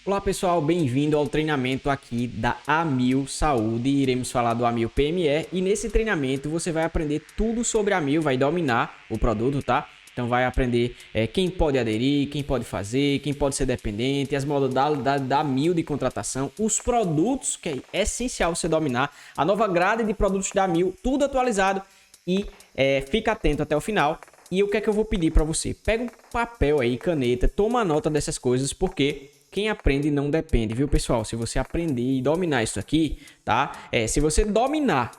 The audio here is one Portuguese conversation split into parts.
Olá pessoal, bem-vindo ao treinamento aqui da Amil Saúde. Iremos falar do Amil PME e nesse treinamento você vai aprender tudo sobre a Amil, vai dominar o produto, tá? Então vai aprender quem pode aderir, quem pode fazer, quem pode ser dependente, as modalidades da Amil de contratação, os produtos que é essencial você dominar, a nova grade de produtos da Amil, tudo atualizado e fica atento até o final. E o que é que eu vou pedir para você? Pega um papel aí, caneta, toma nota dessas coisas, porque quem aprende não depende, viu, pessoal? Se você aprender e dominar isso aqui, tá? Se você dominar,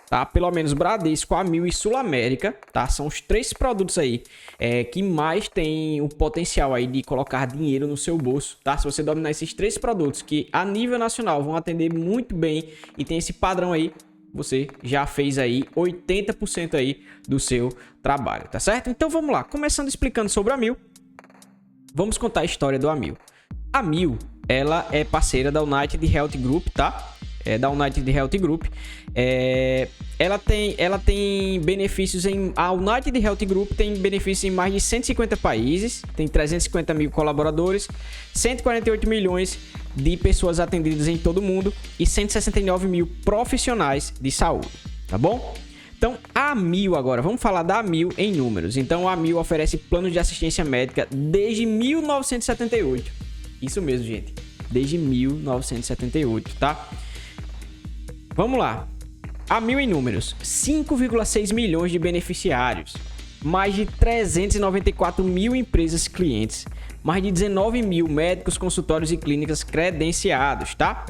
tá? Pelo menos Bradesco, Amil e Sul América, tá? São os três produtos aí que mais tem o potencial aí de colocar dinheiro no seu bolso, tá? Se você dominar esses três produtos que a nível nacional vão atender muito bem e tem esse padrão aí, você já fez aí 80% aí do seu trabalho, tá certo? Então vamos lá, começando explicando sobre a Amil, vamos contar a história do Amil. A Amil, ela é parceira da United Health Group, tá? Da United Health Group. Ela tem benefícios a United Health Group tem benefícios em mais de 150 países, tem 350 mil colaboradores, 148 milhões de pessoas atendidas em todo o mundo e 169 mil profissionais de saúde, tá bom? Então, a Amil agora, vamos falar da Amil em números. Então, a Amil oferece planos de assistência médica desde 1978. Isso mesmo, gente. Desde 1978, tá? Vamos lá. A Amil em números. 5,6 milhões de beneficiários. Mais de 394 mil empresas clientes. Mais de 19 mil médicos, consultórios e clínicas credenciados, tá?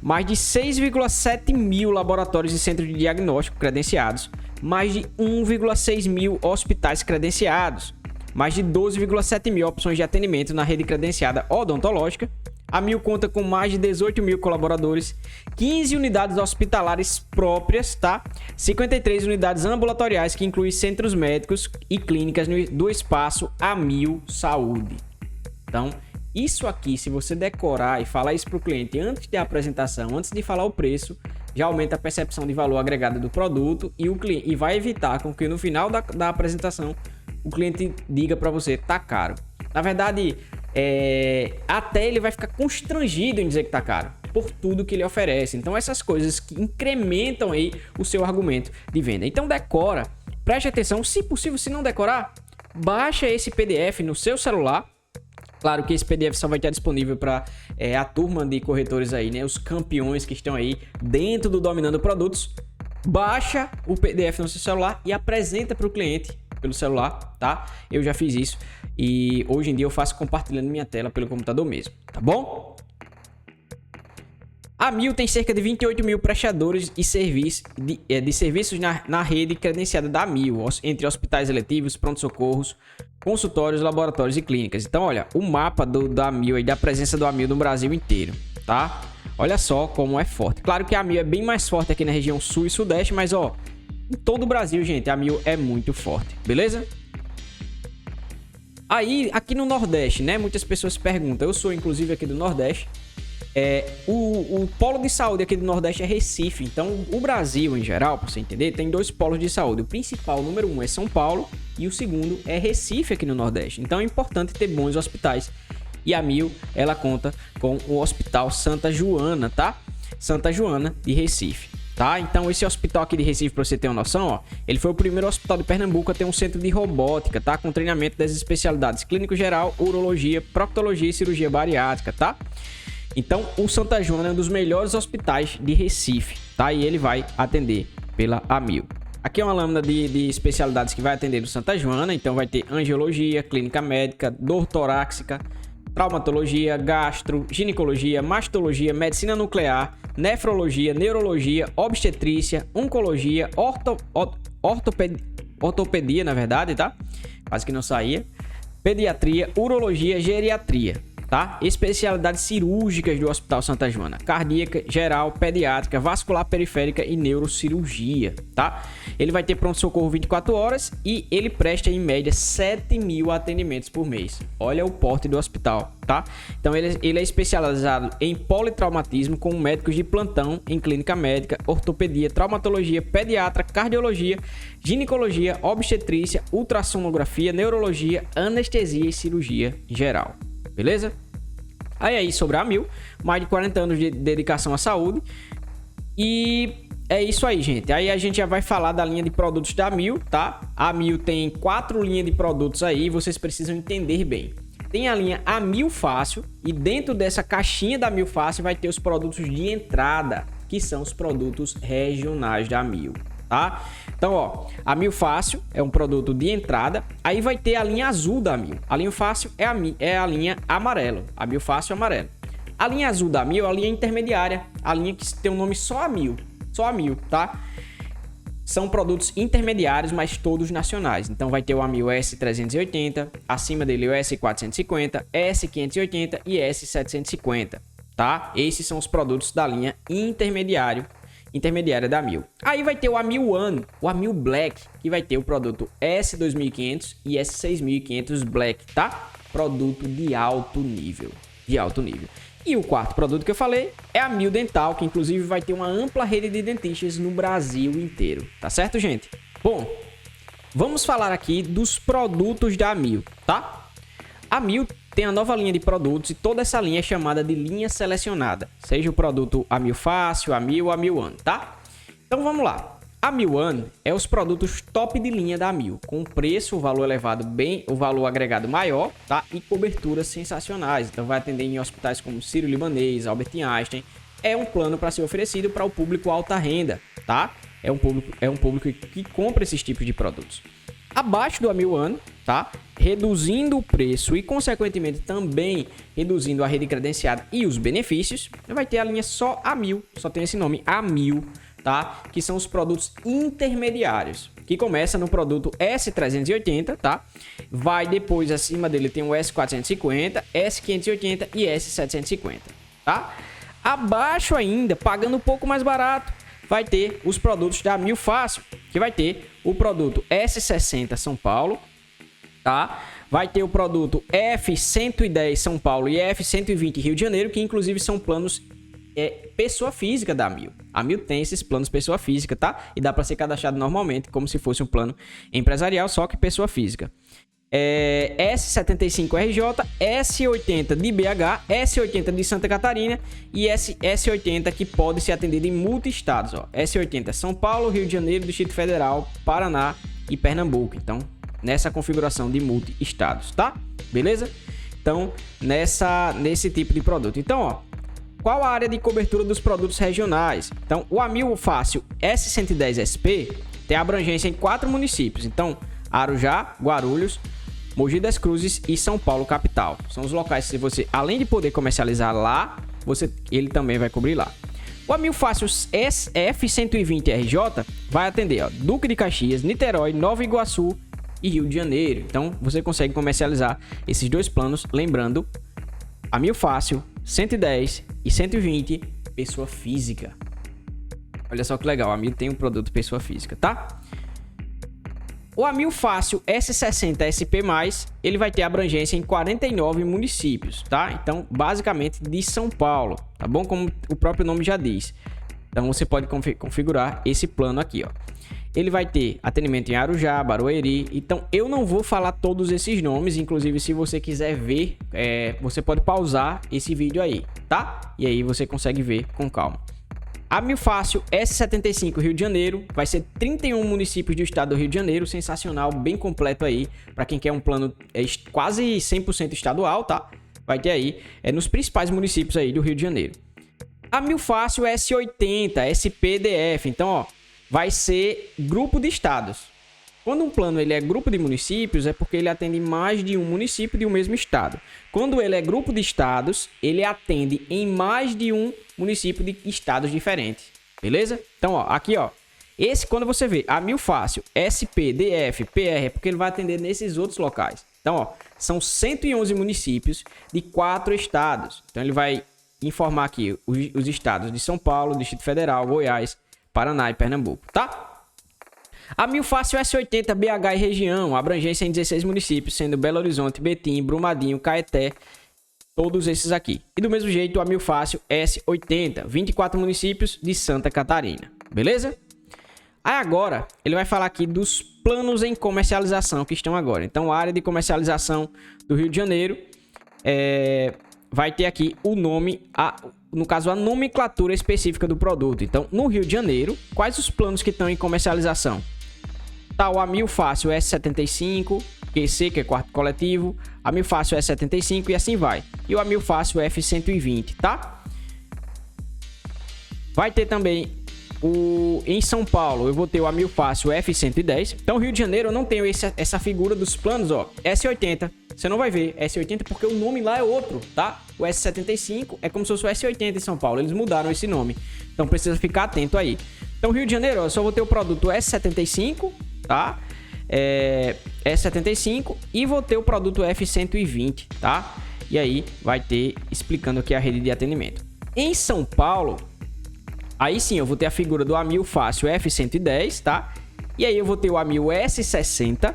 Mais de 6,7 mil laboratórios e centros de diagnóstico credenciados. Mais de 1,6 mil hospitais credenciados. Mais de 12,7 mil opções de atendimento na rede credenciada odontológica. A Amil conta com mais de 18 mil colaboradores, 15 unidades hospitalares próprias, tá? 53 unidades ambulatoriais, que incluem centros médicos e clínicas do espaço Amil Saúde. Então, isso aqui, se você decorar e falar isso para o cliente antes da apresentação, antes de falar o preço, já aumenta a percepção de valor agregado do produto e vai evitar com que no final da apresentação o cliente diga para você, tá caro. Na verdade, até ele vai ficar constrangido em dizer que tá caro, por tudo que ele oferece. Então, essas coisas que incrementam aí o seu argumento de venda. Então, decora, preste atenção, se possível, se não decorar, baixa esse PDF no seu celular. Claro que esse PDF só vai estar disponível para a turma de corretores aí, né? Os campeões que estão aí dentro do Dominando Produtos. Baixa o PDF no seu celular e apresenta para o cliente pelo celular, tá? Eu já fiz isso e hoje em dia eu faço compartilhando minha tela pelo computador mesmo, tá bom? A Amil tem cerca de 28 mil prestadores de serviços na rede credenciada da Amil, entre hospitais eletivos, pronto-socorros, consultórios, laboratórios e clínicas. Então, olha, o mapa da Amil e da presença do Amil no Brasil inteiro, tá? Olha só como é forte. Claro que a Amil é bem mais forte aqui na região sul e sudeste, mas ó, em todo o Brasil, gente, a Amil é muito forte, beleza? Aí, aqui no Nordeste, né? Muitas pessoas perguntam, eu sou inclusive aqui do Nordeste. O polo de saúde aqui do Nordeste é Recife. Então, o Brasil, em geral, para você entender, tem dois polos de saúde. O principal, número 1, é São Paulo e o segundo é Recife aqui no Nordeste. Então, é importante ter bons hospitais. E a Amil, ela conta com o Hospital Santa Joana, tá? Santa Joana de Recife, tá? Então, esse hospital aqui de Recife, para você ter uma noção, ó, ele foi o primeiro hospital de Pernambuco a ter um centro de robótica, tá? Com treinamento das especialidades clínico geral, urologia, proctologia e cirurgia bariátrica, tá? Então, o Santa Joana é um dos melhores hospitais de Recife, tá? E ele vai atender pela Amil. Aqui é uma lâmina de especialidades que vai atender no Santa Joana. Então, vai ter angiologia, clínica médica, dor torácica, traumatologia, gastro, ginecologia, mastologia, medicina nuclear, nefrologia, neurologia, obstetrícia, oncologia, ortopedia, na verdade, tá? Quase que não saía. Pediatria, urologia, geriatria. Tá? Especialidades cirúrgicas do Hospital Santa Joana: cardíaca, geral, pediátrica, vascular periférica e neurocirurgia, tá? Ele vai ter pronto-socorro 24 horas e ele presta em média 7 mil atendimentos por mês. Olha o porte do hospital, tá? Então ele é especializado em politraumatismo com médicos de plantão em clínica médica, ortopedia, traumatologia, pediatra, cardiologia, ginecologia, obstetrícia, ultrassonografia, neurologia, anestesia e cirurgia geral. Beleza? Aí sobre a Amil, mais de 40 anos de dedicação à saúde. E é isso aí, gente. Aí a gente já vai falar da linha de produtos da Amil, tá? A Amil tem 4 linhas de produtos aí, vocês precisam entender bem. Tem a linha Amil Fácil e dentro dessa caixinha da Amil Fácil vai ter os produtos de entrada, que são os produtos regionais da Amil, tá? Então, ó, a Amil Fácil é um produto de entrada, aí vai ter a linha azul da Amil. A linha Fácil é a linha amarelo, a Amil Fácil amarelo. A linha azul da Amil é a linha intermediária, a linha que tem o nome só Amil, tá? São produtos intermediários, mas todos nacionais. Então vai ter o Amil S380, acima dele o S450, S580 e S750, tá? Esses são os produtos da linha intermediária da Amil. Aí vai ter o Amil One, o Amil Black, que vai ter o produto S2500 e S6500 Black, tá? Produto de alto nível, E o quarto produto que eu falei é a Amil Dental, que inclusive vai ter uma ampla rede de dentistas no Brasil inteiro. Tá certo, gente? Bom, vamos falar aqui dos produtos da Amil, tá? A Amil tem a nova linha de produtos e toda essa linha é chamada de linha selecionada. Seja o produto Amil Fácil, Amil ou Amil One, tá? Então vamos lá. A Amil One é os produtos top de linha da Amil, com preço, o valor elevado o valor agregado maior, tá? E coberturas sensacionais. Então vai atender em hospitais como Sírio-Libanês, Albert Einstein. É um plano para ser oferecido para o público alta renda, tá? É um público que compra esses tipos de produtos. Abaixo do Amil One, tá? Reduzindo o preço e consequentemente também reduzindo a rede credenciada e os benefícios, vai ter a linha só Amil, só tem esse nome, Amil. Tá? Que são os produtos intermediários, que começa no produto S380, tá? Vai depois, acima dele tem o S450, S580 e S750, tá? Abaixo ainda, pagando um pouco mais barato, vai ter os produtos da Amil Fácil, que vai ter o produto S60 São Paulo, tá? Vai ter o produto F110 São Paulo e F120 Rio de Janeiro, que inclusive são planos pessoa física da Amil. A Amil tem esses planos pessoa física, tá? E dá para ser cadastrado normalmente, como se fosse um plano empresarial, só que pessoa física. S75RJ, S80 de BH, S80 de Santa Catarina e S80 que pode ser atendido em multi-estados. Ó. S80 São Paulo, Rio de Janeiro, Distrito Federal, Paraná e Pernambuco. Então, nessa configuração de multi-estados, tá? Beleza? Então, nesse tipo de produto. Então, ó, qual a área de cobertura dos produtos regionais? Então, o Amil Fácil S110SP tem abrangência em 4 municípios. Então, Arujá, Guarulhos, Mogi das Cruzes e São Paulo capital. São os locais que você, além de poder comercializar lá, ele também vai cobrir lá. O Amil Fácil F120RJ vai atender Duque de Caxias, Niterói, Nova Iguaçu e Rio de Janeiro. Então, você consegue comercializar esses dois planos, lembrando, Amil Fácil 110 e 120, pessoa física. Olha só que legal, a Amil tem um produto pessoa física, tá? O Amil Fácil S60 SP+, ele vai ter abrangência em 49 municípios, tá? Então, basicamente de São Paulo, tá bom? Como o próprio nome já diz. Então, você pode configurar esse plano aqui, ó. Ele vai ter atendimento em Arujá, Barueri. Então, eu não vou falar todos esses nomes. Inclusive, se você quiser ver, você pode pausar esse vídeo aí, tá? E aí você consegue ver com calma. Amil Fácil S75 Rio de Janeiro. Vai ser 31 municípios do estado do Rio de Janeiro. Sensacional, bem completo aí. Para quem quer um plano quase 100% estadual, tá? Vai ter aí nos principais municípios aí do Rio de Janeiro. Amil Fácil S80 SPDF. Então, ó, vai ser grupo de estados. Quando um plano ele é grupo de municípios, é porque ele atende mais de um município de um mesmo estado. Quando ele é grupo de estados, ele atende em mais de um município de estados diferentes. Beleza? Então, ó, aqui, ó. Esse, quando você vê Amil Fácil, SP, DF, PR, é porque ele vai atender nesses outros locais. Então, ó, são 111 municípios de 4 estados. Então, ele vai informar aqui os estados de São Paulo, Distrito Federal, Goiás, Paraná e Pernambuco, tá? Amil Fácil S80 BH e região, abrangência em 16 municípios, sendo Belo Horizonte, Betim, Brumadinho, Caeté, todos esses aqui. E do mesmo jeito, o Amil Fácil S80, 24 municípios de Santa Catarina, beleza? Aí agora, ele vai falar aqui dos planos em comercialização que estão agora. Então, a área de comercialização do Rio de Janeiro vai ter aqui o nome, no caso, a nomenclatura específica do produto. Então, no Rio de Janeiro, quais os planos que estão em comercialização? Tá o Amil Fácil S75, QC, que é quarto coletivo, Amil Fácil S75 e assim vai. E o Amil Fácil F120, tá? Vai ter também em São Paulo, eu vou ter o Amil Fácil F110. Então, Rio de Janeiro, eu não tenho essa figura dos planos, ó. S80, você não vai ver S80 porque o nome lá é outro, tá? O S75 é como se fosse o S80 em São Paulo, eles mudaram esse nome. Então, precisa ficar atento aí. Então, Rio de Janeiro, ó, eu só vou ter o produto S75, tá? S75 e vou ter o produto F120, tá? E aí vai ter explicando aqui a rede de atendimento. Em São Paulo, aí sim eu vou ter a figura do Amil Fácil F110, tá? E aí eu vou ter o Amil S60,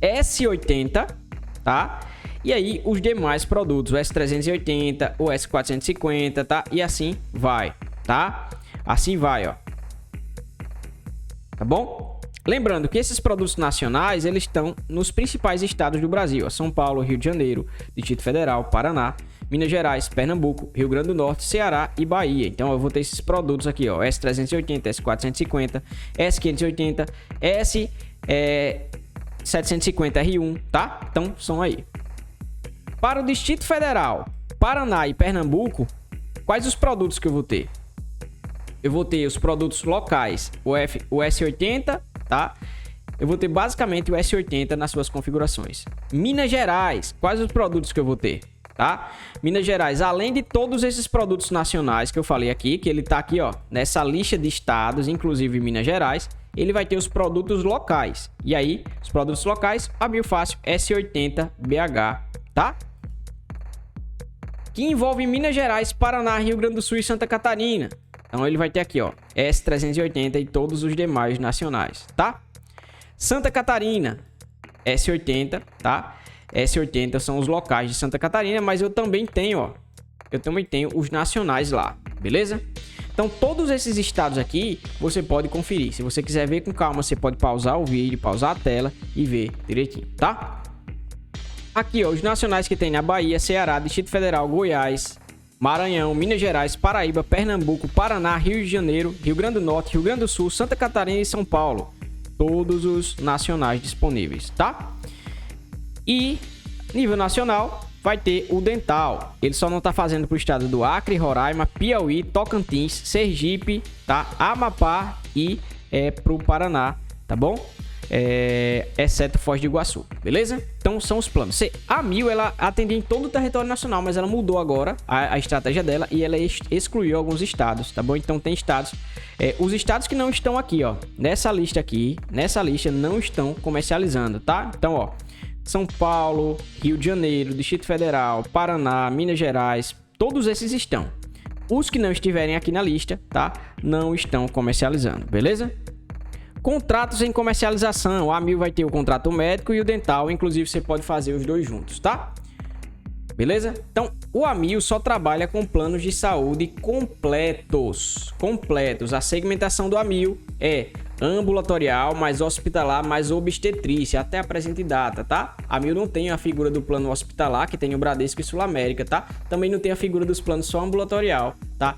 S80, tá? E aí os demais produtos, o S380, o S450, tá? E assim vai, tá? Assim vai, ó. Tá bom? Lembrando que esses produtos nacionais, eles estão nos principais estados do Brasil. São Paulo, Rio de Janeiro, Distrito Federal, Paraná, Minas Gerais, Pernambuco, Rio Grande do Norte, Ceará e Bahia. Então eu vou ter esses produtos aqui, ó. S380, S450, S580, S750R1, tá? Então são aí. Para o Distrito Federal, Paraná e Pernambuco, quais os produtos que eu vou ter? Eu vou ter os produtos locais, o S80, tá? Eu vou ter basicamente o S80 nas suas configurações. Minas Gerais, quais os produtos que eu vou ter, tá? Minas Gerais, além de todos esses produtos nacionais que eu falei aqui, que ele tá aqui, ó, nessa lista de estados, inclusive Minas Gerais, ele vai ter os produtos locais. E aí, os produtos locais, Amil Fácil S80 BH, tá? Que envolve Minas Gerais, Paraná, Rio Grande do Sul e Santa Catarina. Então ele vai ter aqui, ó, S380 e todos os demais nacionais, tá? Santa Catarina, S80, tá? S80 são os locais de Santa Catarina, mas eu também tenho, ó, os nacionais lá, beleza? Então todos esses estados aqui você pode conferir. Se você quiser ver com calma, você pode pausar o vídeo, pausar a tela e ver direitinho, tá? Aqui, ó, os nacionais que tem na Bahia, Ceará, Distrito Federal, Goiás, Maranhão, Minas Gerais, Paraíba, Pernambuco, Paraná, Rio de Janeiro, Rio Grande do Norte, Rio Grande do Sul, Santa Catarina e São Paulo. Todos os nacionais disponíveis, tá? E nível nacional vai ter o dental. Ele só não tá fazendo pro estado do Acre, Roraima, Piauí, Tocantins, Sergipe, tá? Amapá e pro Paraná, tá bom? Exceto Foz do Iguaçu, beleza? Então são os planos. A Amil, ela atendia em todo o território nacional, mas ela mudou agora a estratégia dela e ela excluiu alguns estados, tá bom? Então tem estados, os estados que não estão aqui, ó, nessa lista não estão comercializando, tá? Então, ó, São Paulo, Rio de Janeiro, Distrito Federal, Paraná, Minas Gerais, todos esses estão. Os que não estiverem aqui na lista, tá? Não estão comercializando, beleza? Contratos em comercialização. A Amil vai ter o contrato médico e o dental. Inclusive, você pode fazer os dois juntos, tá? Beleza? Então, o Amil só trabalha com planos de saúde completos. A segmentação do Amil é ambulatorial, mais hospitalar, mais obstetrícia, até a presente data, tá? A Amil não tem a figura do plano hospitalar, que tem o Bradesco e Sul América, tá? Também não tem a figura dos planos só ambulatorial, tá?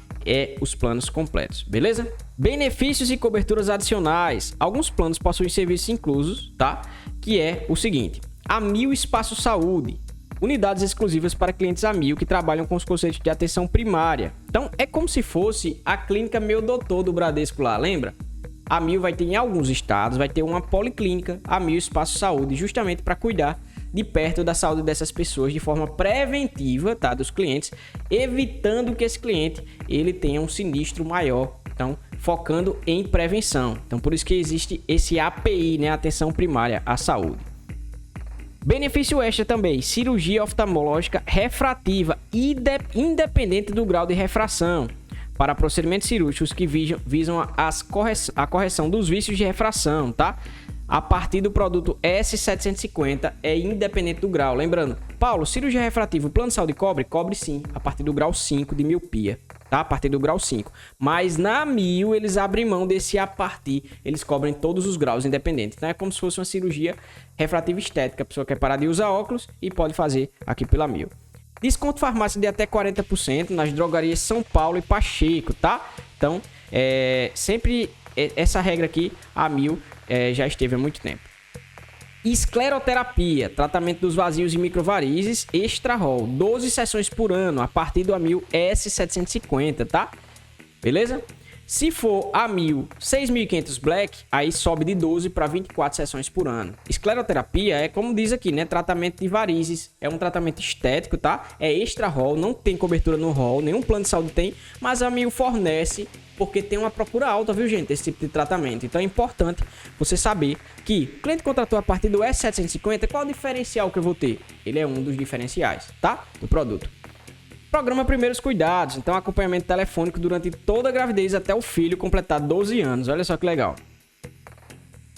Os planos completos, beleza? Benefícios e coberturas adicionais. Alguns planos possuem serviços inclusos, tá? Que é o seguinte: Amil Espaço Saúde. Unidades exclusivas para clientes Amil que trabalham com os conceitos de atenção primária. Então, é como se fosse a clínica Meu Doutor do Bradesco lá, lembra? A Amil vai ter em alguns estados, vai ter uma policlínica Amil Espaço Saúde, justamente para cuidar de perto da saúde dessas pessoas de forma preventiva, tá? Dos clientes, evitando que esse cliente ele tenha um sinistro maior. Então, focando em prevenção. Então, por isso que existe esse API, né? Atenção primária à saúde. Benefício extra também, cirurgia oftalmológica refrativa, independente do grau de refração, para procedimentos cirúrgicos que visam a correção dos vícios de refração, tá? A partir do produto S750 é independente do grau. Lembrando, Paulo, cirurgia refrativa, o plano de saúde cobre? Cobre sim, a partir do grau 5 de miopia, tá? A partir do grau 5. Mas na Amil eles abrem mão desse a partir, eles cobrem todos os graus independentes. Então é como se fosse uma cirurgia refrativa estética. A pessoa quer parar de usar óculos e pode fazer aqui pela Amil. Desconto farmácia de até 40% nas drogarias São Paulo e Pacheco, tá? Então, sempre essa regra aqui, a Amil já esteve há muito tempo. Escleroterapia, tratamento dos vazios e microvarizes, Extra Roll, 12 sessões por ano, a partir do Amil S750, tá? Beleza? Se for Amil 6.500 Black, aí sobe de 12 para 24 sessões por ano. Escleroterapia é, como diz aqui, né? Tratamento de varizes. É um tratamento estético, tá? É extra roll, não tem cobertura no roll, nenhum plano de saúde tem, mas a Amil fornece porque tem uma procura alta, viu, gente? Esse tipo de tratamento. Então é importante você saber que o cliente contratou a partir do S750, qual o diferencial que eu vou ter? Ele é um dos diferenciais, tá? Do produto. Programa Primeiros Cuidados, então acompanhamento telefônico durante toda a gravidez até o filho completar 12 anos. Olha só que legal.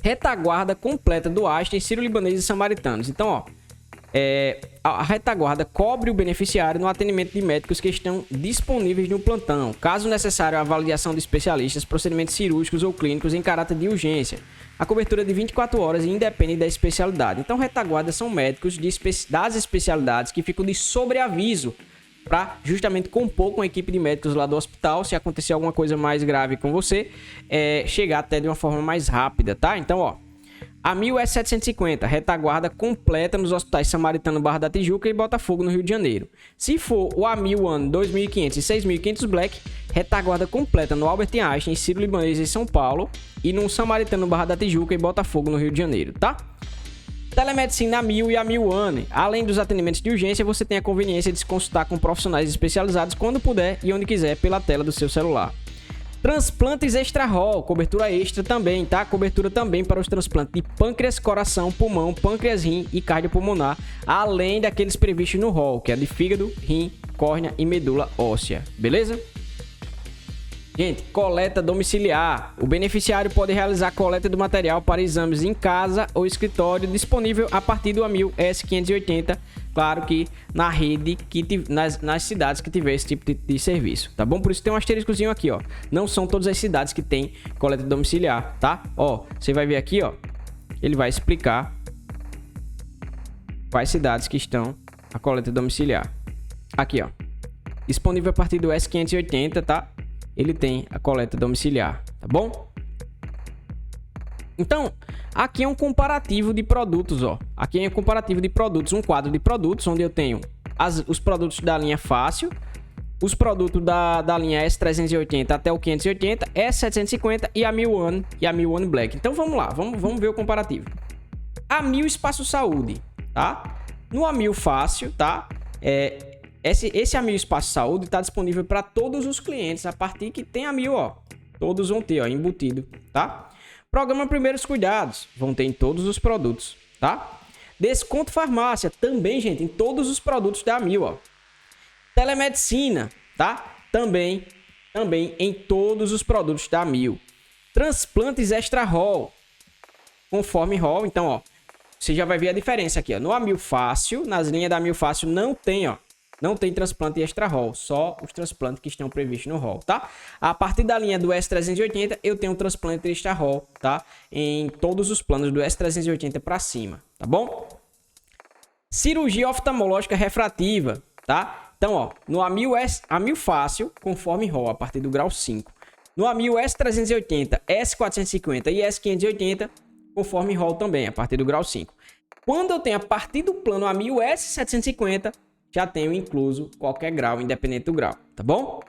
Retaguarda completa do Einstein, Sírio-Libanês e Samaritanos. Então, ó, a retaguarda cobre o beneficiário no atendimento de médicos que estão disponíveis no plantão. Caso necessário, a avaliação de especialistas, procedimentos cirúrgicos ou clínicos em caráter de urgência. A cobertura é de 24 horas e independe da especialidade. Então, retaguarda são médicos das especialidades que ficam de sobreaviso para justamente compor com a equipe de médicos lá do hospital, se acontecer alguma coisa mais grave com você, chegar até de uma forma mais rápida, tá? Então, ó, a Amil S750, retaguarda completa nos hospitais Samaritano, Barra da Tijuca e Botafogo, no Rio de Janeiro. Se for o Amil One 2.500 e 6.500 Black, retaguarda completa no Albert Einstein, Sírio-Libanês em São Paulo e no Samaritano, Barra da Tijuca e Botafogo, no Rio de Janeiro, tá? Telemedicina Amil e Amil One. Além dos atendimentos de urgência, você tem a conveniência de se consultar com profissionais especializados quando puder e onde quiser pela tela do seu celular. Transplantes Extra Roll, cobertura extra também, tá? Cobertura também para os transplantes de pâncreas, coração, pulmão, pâncreas, rim e cardiopulmonar, além daqueles previstos no Roll, que é de fígado, rim, córnea e medula óssea, beleza? Gente, coleta domiciliar. O beneficiário pode realizar coleta do material para exames em casa ou escritório, disponível a partir do Amil S580, claro que na rede, nas cidades que tiver esse tipo de serviço, tá bom? Por isso tem um asteriscozinho aqui, ó. Não são todas as cidades que tem coleta domiciliar, tá? Ó, você vai ver aqui, ó, ele vai explicar quais cidades que estão a coleta domiciliar. Aqui, ó, disponível a partir do S580, tá? Ele tem a coleta domiciliar, tá bom? Então, aqui é um comparativo de produtos, ó. Aqui é um comparativo de produtos, um quadro de produtos, onde eu tenho os produtos da linha Fácil, os produtos da linha S380 até o 580, S750 e a Amil One e a Amil One Black. Então, vamos lá, vamos ver o comparativo. Amil Espaço Saúde, tá? No Amil Fácil, tá? Esse Amil Espaço Saúde está disponível para todos os clientes a partir que tem Amil, ó. Todos vão ter, ó, embutido, tá? Programa Primeiros Cuidados, vão ter em todos os produtos, tá? Desconto farmácia, também, gente, em todos os produtos da Amil, ó. Telemedicina, tá? Também em todos os produtos da Amil. Transplantes Extra Roll, conforme Roll, então, ó, você já vai ver a diferença aqui, ó. No Amil Fácil, nas linhas da Amil Fácil não tem, ó. Não tem transplante extra roll, só os transplantes que estão previstos no roll, tá? A partir da linha do S380, eu tenho um transplante extra roll, tá? Em todos os planos do S380 para cima, tá bom? Cirurgia oftalmológica refrativa, tá? Então, ó, no Amil Fácil, conforme roll, a partir do grau 5. No Amil S380, S450 e S580, conforme roll também, a partir do grau 5. Quando eu tenho a partir do plano Amil S750, já tenho incluso qualquer grau, independente do grau, tá bom?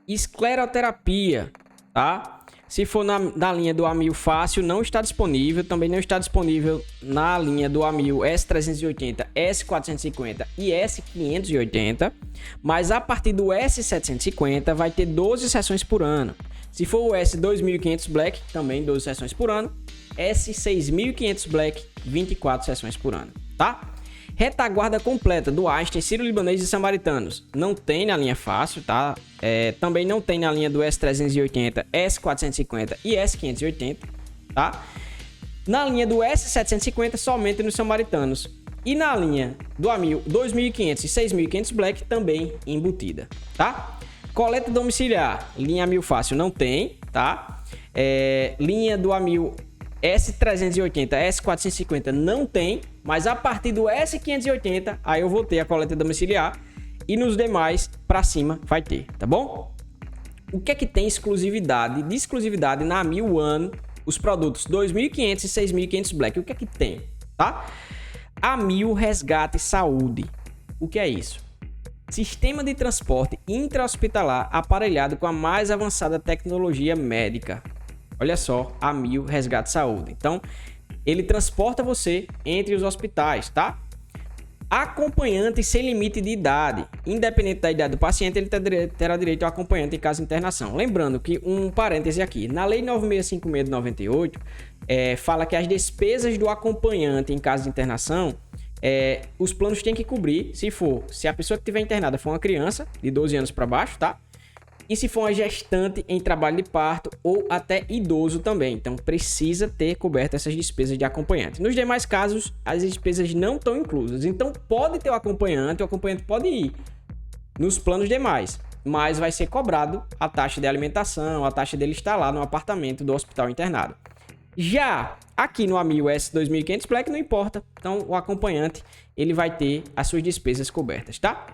Escleroterapia, tá? Se for na linha do Amil Fácil, não está disponível. Também não está disponível na linha do Amil S380, S450 e S580. Mas a partir do S750 vai ter 12 sessões por ano. Se for o S2500 Black, também 12 sessões por ano. S6500 Black, 24 sessões por ano, tá? Retaguarda completa do Einstein, Sírio-Libanês e Samaritanos. Não tem na linha Fácil, tá? Também não tem na linha do S380, S450 e S580, tá? Na linha do S750, somente nos Samaritanos. E na linha do Amil 2500 e 6500 Black, também embutida, tá? Coleta domiciliar, linha Amil Fácil não tem, tá? Linha do Amil S380, S450 não tem, mas a partir do S580, aí eu vou ter a coleta domiciliar e nos demais, para cima, vai ter, tá bom? O que é que tem exclusividade? De exclusividade na AMIL One, os produtos 2.500 e 6.500 Black. O que é que tem, tá? AMIL Resgate Saúde. O que é isso? Sistema de transporte intra-hospitalar aparelhado com a mais avançada tecnologia médica. Olha só, AMIL Resgate Saúde. Então, ele transporta você entre os hospitais, tá? Acompanhante sem limite de idade. Independente da idade do paciente, ele terá direito ao acompanhante em caso de internação. Lembrando que, um parêntese aqui, na Lei 9656 de 98, fala que as despesas do acompanhante em caso de internação, os planos têm que cobrir se a pessoa que estiver internada for uma criança de 12 anos para baixo, tá? E se for uma gestante em trabalho de parto ou até idoso também. Então, precisa ter coberto essas despesas de acompanhante. Nos demais casos, as despesas não estão inclusas. Então, pode ter o acompanhante pode ir nos planos demais, mas vai ser cobrado a taxa de alimentação, a taxa dele estar lá no apartamento do hospital internado. Já aqui no AMIL S2500 Black não importa. Então, o acompanhante ele vai ter as suas despesas cobertas, tá?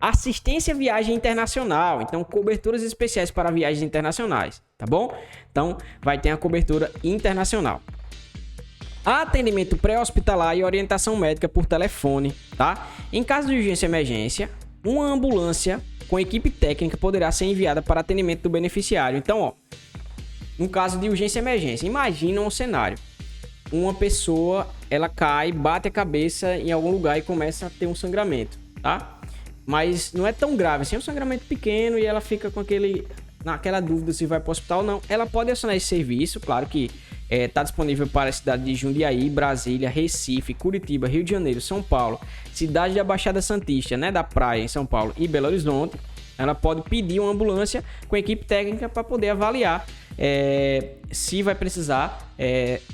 Assistência viagem internacional, então coberturas especiais para viagens internacionais, tá bom? Então vai ter a cobertura internacional. Atendimento pré-hospitalar e orientação médica por telefone, tá? Em caso de urgência e emergência, uma ambulância com equipe técnica poderá ser enviada para atendimento do beneficiário. Então, ó, no caso de urgência e emergência, imagina um cenário. Uma pessoa, ela cai, bate a cabeça em algum lugar e começa a ter um sangramento, tá? Mas não é tão grave, assim, é um sangramento pequeno e ela fica com naquela dúvida se vai para o hospital ou não. Ela pode acionar esse serviço, claro que está disponível para a cidade de Jundiaí, Brasília, Recife, Curitiba, Rio de Janeiro, São Paulo, cidade da Baixada Santista, né, da praia em São Paulo e Belo Horizonte. Ela pode pedir uma ambulância com equipe técnica para poder avaliar se vai precisar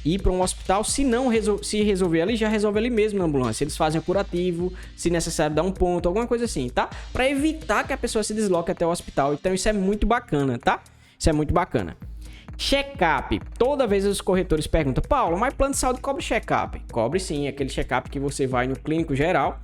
ir para um hospital. Se não se resolver ali, já resolve ali mesmo na ambulância. Eles fazem o curativo, se necessário dar um ponto, alguma coisa assim, tá? Para evitar que a pessoa se desloque até o hospital. Então isso é muito bacana, tá? Isso é muito bacana. Check-up. Toda vez os corretores perguntam: Paulo, mas plano de saúde cobre check-up? Cobre sim, aquele check-up que você vai no clínico geral,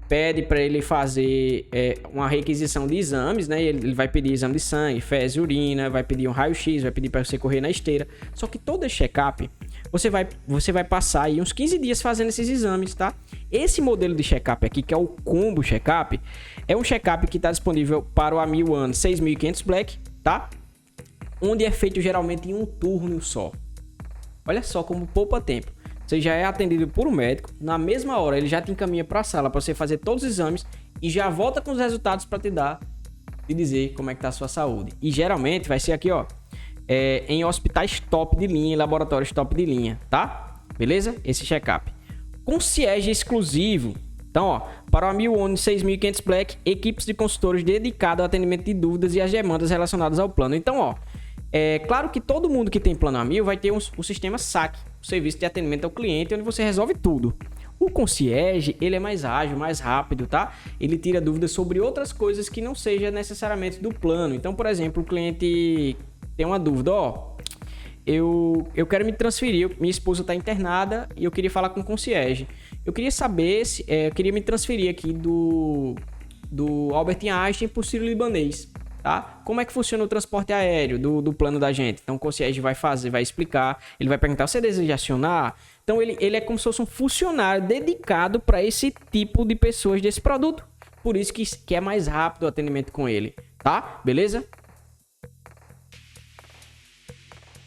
pede para ele fazer uma requisição de exames, né? Ele vai pedir exame de sangue, fezes, urina, vai pedir um raio-x, vai pedir para você correr na esteira. Só que todo esse check-up, você vai passar aí uns 15 dias fazendo esses exames, tá? Esse modelo de check-up aqui, que é o Combo Check-up, é um check-up que está disponível para o AMIL One 6500 Black, tá? Onde é feito geralmente em um turno só. Olha só como poupa tempo. Você já é atendido por um médico, na mesma hora ele já te encaminha para a sala para você fazer todos os exames e já volta com os resultados para te dizer como é que tá a sua saúde. E geralmente vai ser aqui, ó, em hospitais top de linha, em laboratórios top de linha, tá? Beleza? Esse check-up. Concierge exclusivo. Então, ó, para o AMIL One 6500 Black, equipes de consultores dedicados ao atendimento de dúvidas e as demandas relacionadas ao plano. Então, ó, claro que todo mundo que tem plano AMIL vai ter o sistema SAC, o serviço de atendimento ao cliente, onde você resolve tudo. O concierge, ele é mais ágil, mais rápido, tá? Ele tira dúvidas sobre outras coisas que não seja necessariamente do plano. Então, por exemplo, o cliente tem uma dúvida, ó, eu quero me transferir, minha esposa está internada e eu queria falar com o concierge. Eu queria saber se eu queria me transferir aqui do Albert Einstein para o Sírio-Libanês. Tá? Como é que funciona o transporte aéreo do plano da gente? Então o concierge vai explicar, ele vai perguntar: você deseja acionar? Então ele é como se fosse um funcionário dedicado para esse tipo de pessoas desse produto. Por isso que é mais rápido o atendimento com ele, tá? Beleza?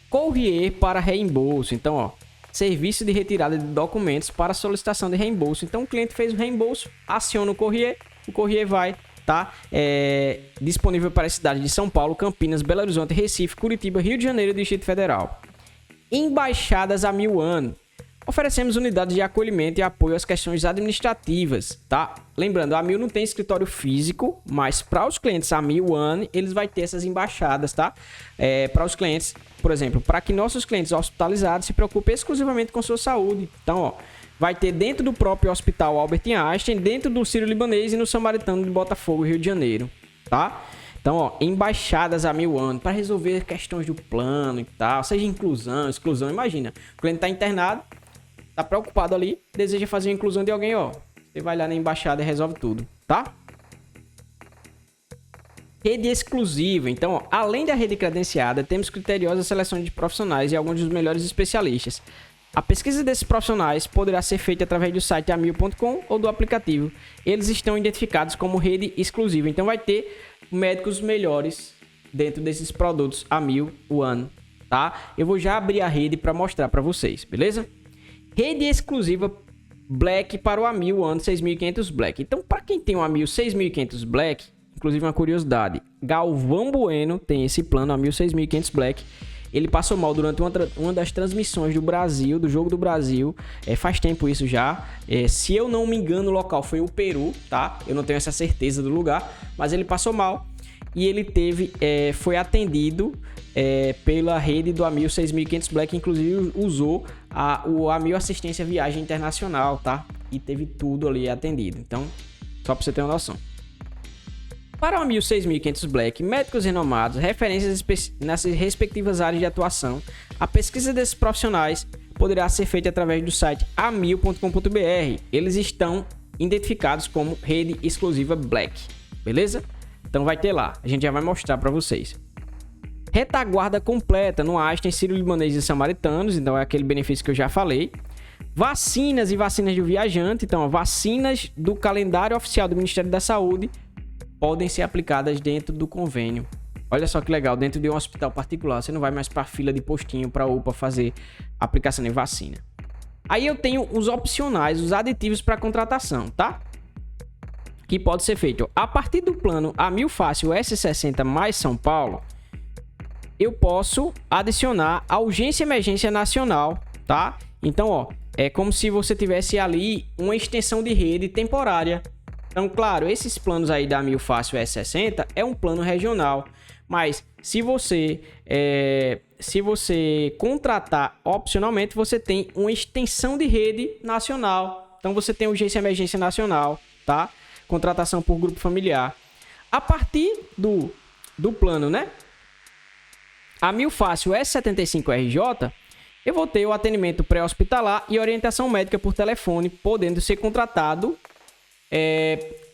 Courrier para reembolso. Então, ó, serviço de retirada de documentos para solicitação de reembolso. Então o cliente fez o reembolso, aciona o Courrier vai, tá? Disponível para a cidade de São Paulo, Campinas, Belo Horizonte, Recife, Curitiba, Rio de Janeiro e Distrito Federal. Embaixadas AMIL One. Oferecemos unidades de acolhimento e apoio às questões administrativas, tá? Lembrando, a AMIL não tem escritório físico, mas para os clientes AMIL One, eles vão ter essas embaixadas, tá? Para os clientes, por exemplo, para que nossos clientes hospitalizados se preocupem exclusivamente com sua saúde. Então, ó, vai ter dentro do próprio Hospital Albert Einstein, dentro do Sírio-Libanês e no Samaritano de Botafogo, Rio de Janeiro, tá? Então, ó, embaixadas Amil One para resolver questões do plano e tal, seja inclusão, exclusão. Imagina, o cliente tá internado, tá preocupado ali, deseja fazer a inclusão de alguém, ó. Você vai lá na embaixada e resolve tudo, tá? Rede exclusiva. Então, ó, além da rede credenciada, temos criteriosas seleções de profissionais e alguns dos melhores especialistas. A pesquisa desses profissionais poderá ser feita através do site amil.com ou do aplicativo. Eles estão identificados como rede exclusiva. Então, vai ter médicos melhores dentro desses produtos Amil One, tá? Eu vou já abrir a rede para mostrar para vocês, beleza? Rede exclusiva Black para o Amil One 6500 Black. Então, para quem tem o Amil 6500 Black, inclusive uma curiosidade, Galvão Bueno tem esse plano Amil 6500 Black. Ele passou mal durante uma das transmissões do Brasil, do Jogo do Brasil. Faz tempo isso já. Se eu não me engano, o local foi o Peru, tá? Eu não tenho essa certeza do lugar, mas ele passou mal e ele foi atendido pela rede do Amil 6500 Black, inclusive usou o Amil Assistência Viagem Internacional, tá? E teve tudo ali atendido. Então, só para você ter uma noção. Para o Amil 6500 Black, médicos renomados, referências nas respectivas áreas de atuação, a pesquisa desses profissionais poderá ser feita através do site amil.com.br. Eles estão identificados como rede exclusiva Black, beleza? Então vai ter lá, a gente já vai mostrar para vocês. Retaguarda completa no Einstein, Sírio-Libanês e Samaritanos, então é aquele benefício que eu já falei. Vacinas e vacinas do viajante, então vacinas do calendário oficial do Ministério da Saúde podem ser aplicadas dentro do convênio. Olha só que legal, dentro de um hospital particular. Você não vai mais para fila de postinho para UPA fazer aplicação de vacina. Aí eu tenho os opcionais, os aditivos para contratação, tá? Que pode ser feito a partir do plano Amil Fácil S60 mais São Paulo. Eu posso adicionar a urgência e emergência nacional, tá? Então, ó, é como se você tivesse ali uma extensão de rede temporária. Então, claro, esses planos aí da Amil Fácil S60 é um plano regional, mas se você contratar opcionalmente, você tem uma extensão de rede nacional. Então, você tem urgência e emergência nacional, tá? Contratação por grupo familiar. A partir do plano, né? Amil Fácil S75RJ, eu vou ter o atendimento pré-hospitalar e orientação médica por telefone, podendo ser contratado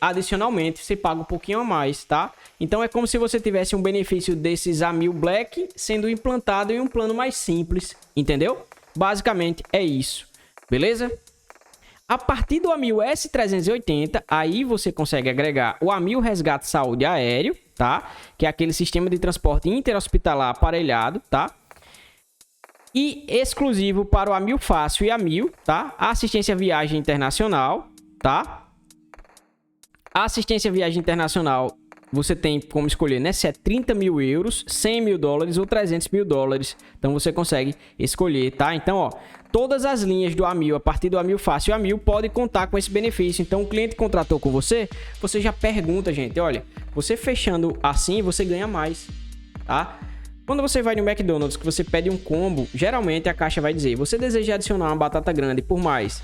adicionalmente. Você paga um pouquinho a mais, tá? Então é como se você tivesse um benefício desses Amil Black sendo implantado em um plano mais simples, entendeu? Basicamente é isso, beleza? A partir do Amil S380, aí você consegue agregar o Amil Resgate Saúde Aéreo, tá? Que é aquele sistema de transporte interhospitalar aparelhado, tá? E exclusivo para o Amil Fácil e Amil, tá? A assistência viagem internacional, tá? A assistência viagem internacional, você tem como escolher, né? Se é 30 mil euros, 100 mil dólares ou 300 mil dólares. Então, você consegue escolher, tá? Então, ó, todas as linhas do Amil, a partir do Amil Fácil e Amil, podem contar com esse benefício. Então, o cliente contratou com você, você já pergunta, gente, olha, você fechando assim, você ganha mais, tá? Quando você vai no McDonald's, que você pede um combo, geralmente a caixa vai dizer, você deseja adicionar uma batata grande por mais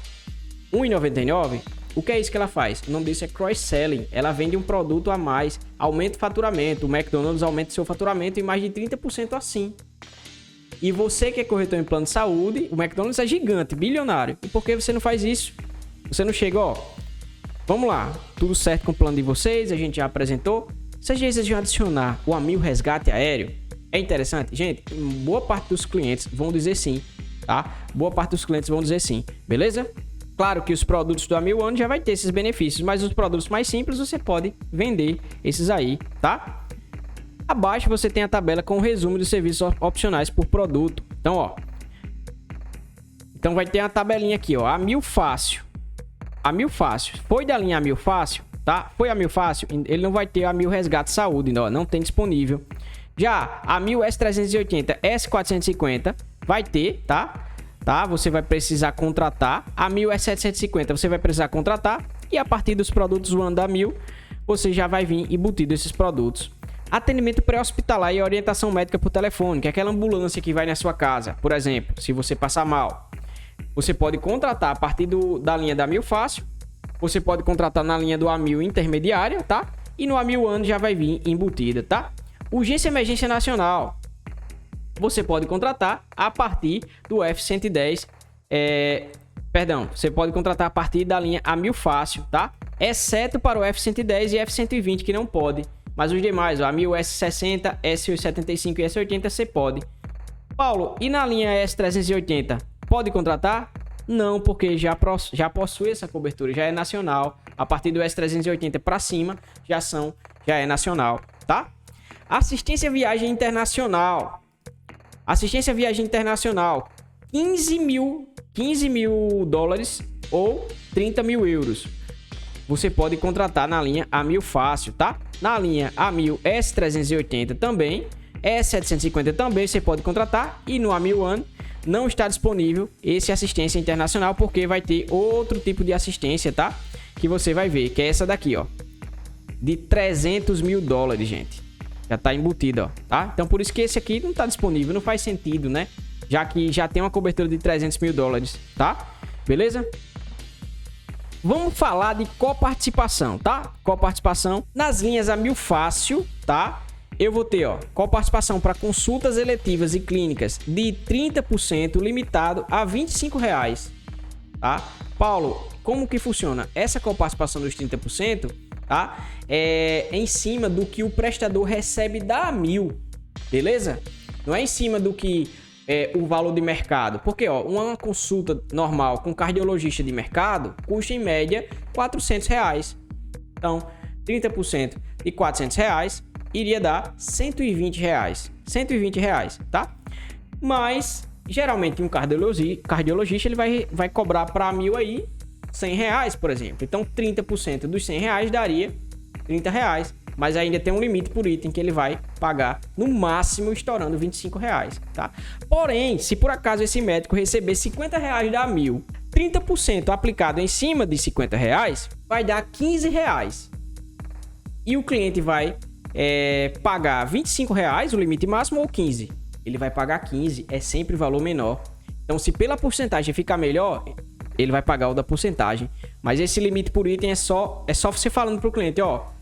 R$1,99? O que é isso que ela faz? O nome disso é cross-selling. Ela vende um produto a mais, aumenta o faturamento. O McDonald's aumenta seu faturamento em mais de 30% assim. E você que é corretor em plano de saúde, o McDonald's é gigante, bilionário. E por que você não faz isso? Você não chega, ó, vamos lá, tudo certo com o plano de vocês, a gente já apresentou. Vocês desejam adicionar o Amil Resgate Aéreo? É interessante? Gente, boa parte dos clientes vão dizer sim, tá? Boa parte dos clientes vão dizer sim, beleza? Claro que os produtos do Amil One já vai ter esses benefícios, mas os produtos mais simples você pode vender esses aí, tá? Abaixo você tem a tabela com o resumo dos serviços opcionais por produto. Então, ó. Então vai ter uma tabelinha aqui, ó. Amil Fácil. Amil Fácil. Foi da linha Amil Fácil, tá? Foi Amil Fácil, ele não vai ter Amil Resgate Saúde, ó, não tem disponível. Já Amil S380, S450 vai ter, tá? Você vai precisar contratar. A Amil S750 você vai precisar contratar. E a partir dos produtos One da Amil, você já vai vir embutido esses produtos. Atendimento pré-hospitalar e orientação médica por telefone, que é aquela ambulância que vai na sua casa. Por exemplo, se você passar mal, você pode contratar a partir da linha da Amil Fácil. Você pode contratar na linha do Amil Intermediária, tá? E no A1000 já vai vir embutida, tá? Urgência e emergência nacional. Você pode contratar a partir do F110. Você pode contratar a partir da linha A1000 Fácil, tá? Exceto para o F110 e F120, que não pode. Mas os demais, o A1000 S60, S75 e S80, você pode. Paulo, e na linha S380, pode contratar? Não, porque já possui essa cobertura, já é nacional. A partir do S380 para cima, já é nacional, tá? Assistência viagem internacional. Assistência viagem internacional, 15 mil dólares ou 30 mil euros. Você pode contratar na linha A1000 Fácil, tá? Na linha A1000 S380 também, S750 também você pode contratar. E no A1000 não está disponível esse assistência internacional, porque vai ter outro tipo de assistência, tá? Que você vai ver, que é essa daqui, ó, de 300 mil dólares, gente. Já tá embutido, ó, tá? Então por isso que esse aqui não tá disponível, não faz sentido, né? Já que já tem uma cobertura de 300 mil dólares, tá? Beleza? Vamos falar de coparticipação, tá? Coparticipação nas linhas A1000 Fácil, tá? Eu vou ter, ó, coparticipação para consultas eletivas e clínicas de 30% limitado a R$ 25,00, tá? Paulo, como que funciona? Essa coparticipação dos 30%, tá? É em cima do que o prestador recebe da A1000, beleza? Não é em cima do que o valor de mercado. Porque, ó, uma consulta normal com cardiologista de mercado custa em média R$ 400. Então, 30% de R$ 400 iria dar R$ 120. R$ 120, tá? Mas, geralmente, um cardiologista ele vai cobrar para A1000 aí R$ 100, por exemplo. Então, 30% dos R$ 100 daria R$ 30. Mas ainda tem um limite por item que ele vai pagar, no máximo, estourando R$ 25, tá? Porém, se por acaso esse médico receber R$ 50 da A1000, 30% aplicado em cima de R$ 50, vai dar R$ 15. E o cliente vai pagar R$ 25, o limite máximo, ou 15? Ele vai pagar 15, é sempre valor menor. Então, se pela porcentagem ficar melhor, ele vai pagar o da porcentagem. Mas esse limite por item é só você falando pro cliente, ó,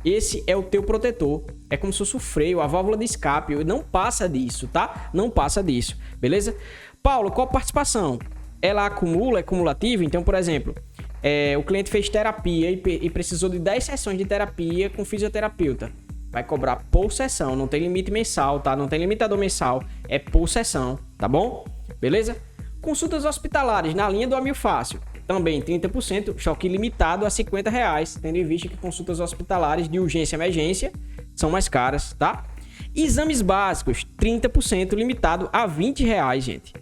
esse é o teu protetor. É como se fosse o freio, a válvula de escape. Não passa disso, tá? Não passa disso, beleza? Paulo, qual participação? Ela acumula, é cumulativa? Então, por exemplo, o cliente fez terapia e precisou de 10 sessões de terapia com fisioterapeuta. Vai cobrar por sessão, não tem limite mensal, tá? Não tem limitador mensal, é por sessão, tá bom? Beleza? Consultas hospitalares na linha do A1000 Fácil. Também 30%, choque limitado a R$ 50, tendo em vista que consultas hospitalares de urgência e emergência são mais caras, tá? Exames básicos, 30% limitado a R$ 20, gente.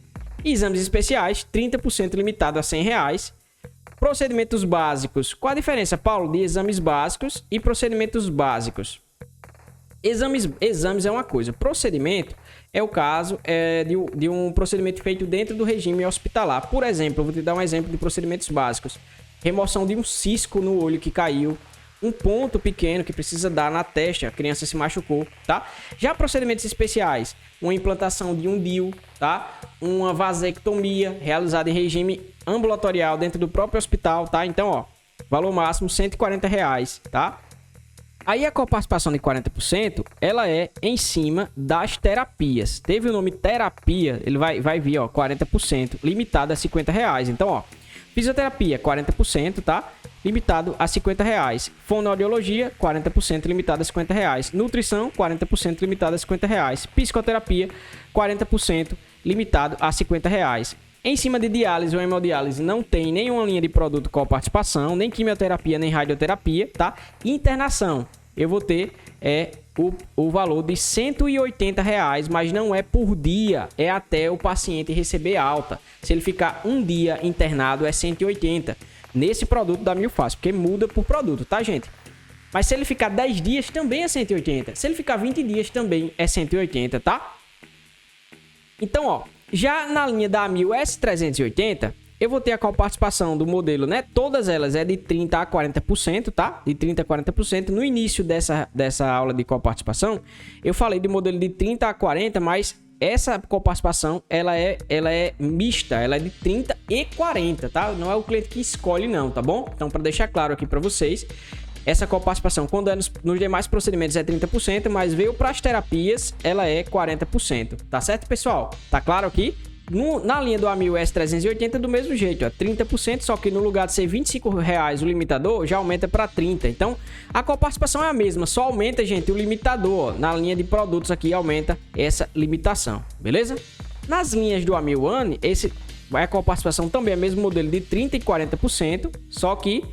Exames especiais, 30% limitado a R$ 100. Procedimentos básicos. Qual a diferença, Paulo, de exames básicos e procedimentos básicos? Exames é uma coisa. Procedimento é o caso de um procedimento feito dentro do regime hospitalar. Por exemplo, eu vou te dar um exemplo de procedimentos básicos. Remoção de um cisco no olho que caiu. Um ponto pequeno que precisa dar na testa. A criança se machucou, tá? Já procedimentos especiais. Uma implantação de um DIU, tá? Uma vasectomia realizada em regime ambulatorial dentro do próprio hospital, tá? Então, ó, valor máximo R$ 140, tá? Aí a coparticipação de 40%, ela é em cima das terapias. Teve o nome terapia, ele vai vir, ó, 40%, limitado a R$ 50. Então, ó, fisioterapia, 40%, tá? Limitado a R$ 50. Fonoaudiologia, 40%, limitado a R$ 50. Nutrição, 40%, limitado a R$ 50. Psicoterapia, 40%, limitado a R$ 50. Em cima de diálise ou hemodiálise, não tem nenhuma linha de produto com participação, nem quimioterapia, nem radioterapia, tá? Internação, eu vou ter o valor de R$ 180, mas não é por dia, é até o paciente receber alta. Se ele ficar um dia internado, é 180. Nesse produto da A1000 Fácil, porque muda por produto, tá, gente? Mas se ele ficar 10 dias, também é 180. Se ele ficar 20 dias, também é 180, tá? Então, ó, já na linha da A1000 S380, eu vou ter a coparticipação do modelo, né? Todas elas é de 30% a 40%, tá? De 30% a 40%. No início dessa aula de coparticipação, eu falei de modelo de 30% a 40%, mas essa coparticipação, ela é mista, ela é de 30% e 40%, tá? Não é o cliente que escolhe não, tá bom? Então, para deixar claro aqui para vocês, essa coparticipação, quando é nos demais procedimentos é 30%, mas veio para as terapias, ela é 40%. Tá certo, pessoal? Tá claro aqui? Na linha do AMIL S380 do mesmo jeito, ó, 30%, só que no lugar de ser R$25 o limitador, já aumenta para 30%. Então, a coparticipação é a mesma, só aumenta, gente, o limitador, ó. Na linha de produtos aqui, aumenta essa limitação, beleza? Nas linhas do AMIL One, a coparticipação também é o mesmo modelo de 30% e 40%, só que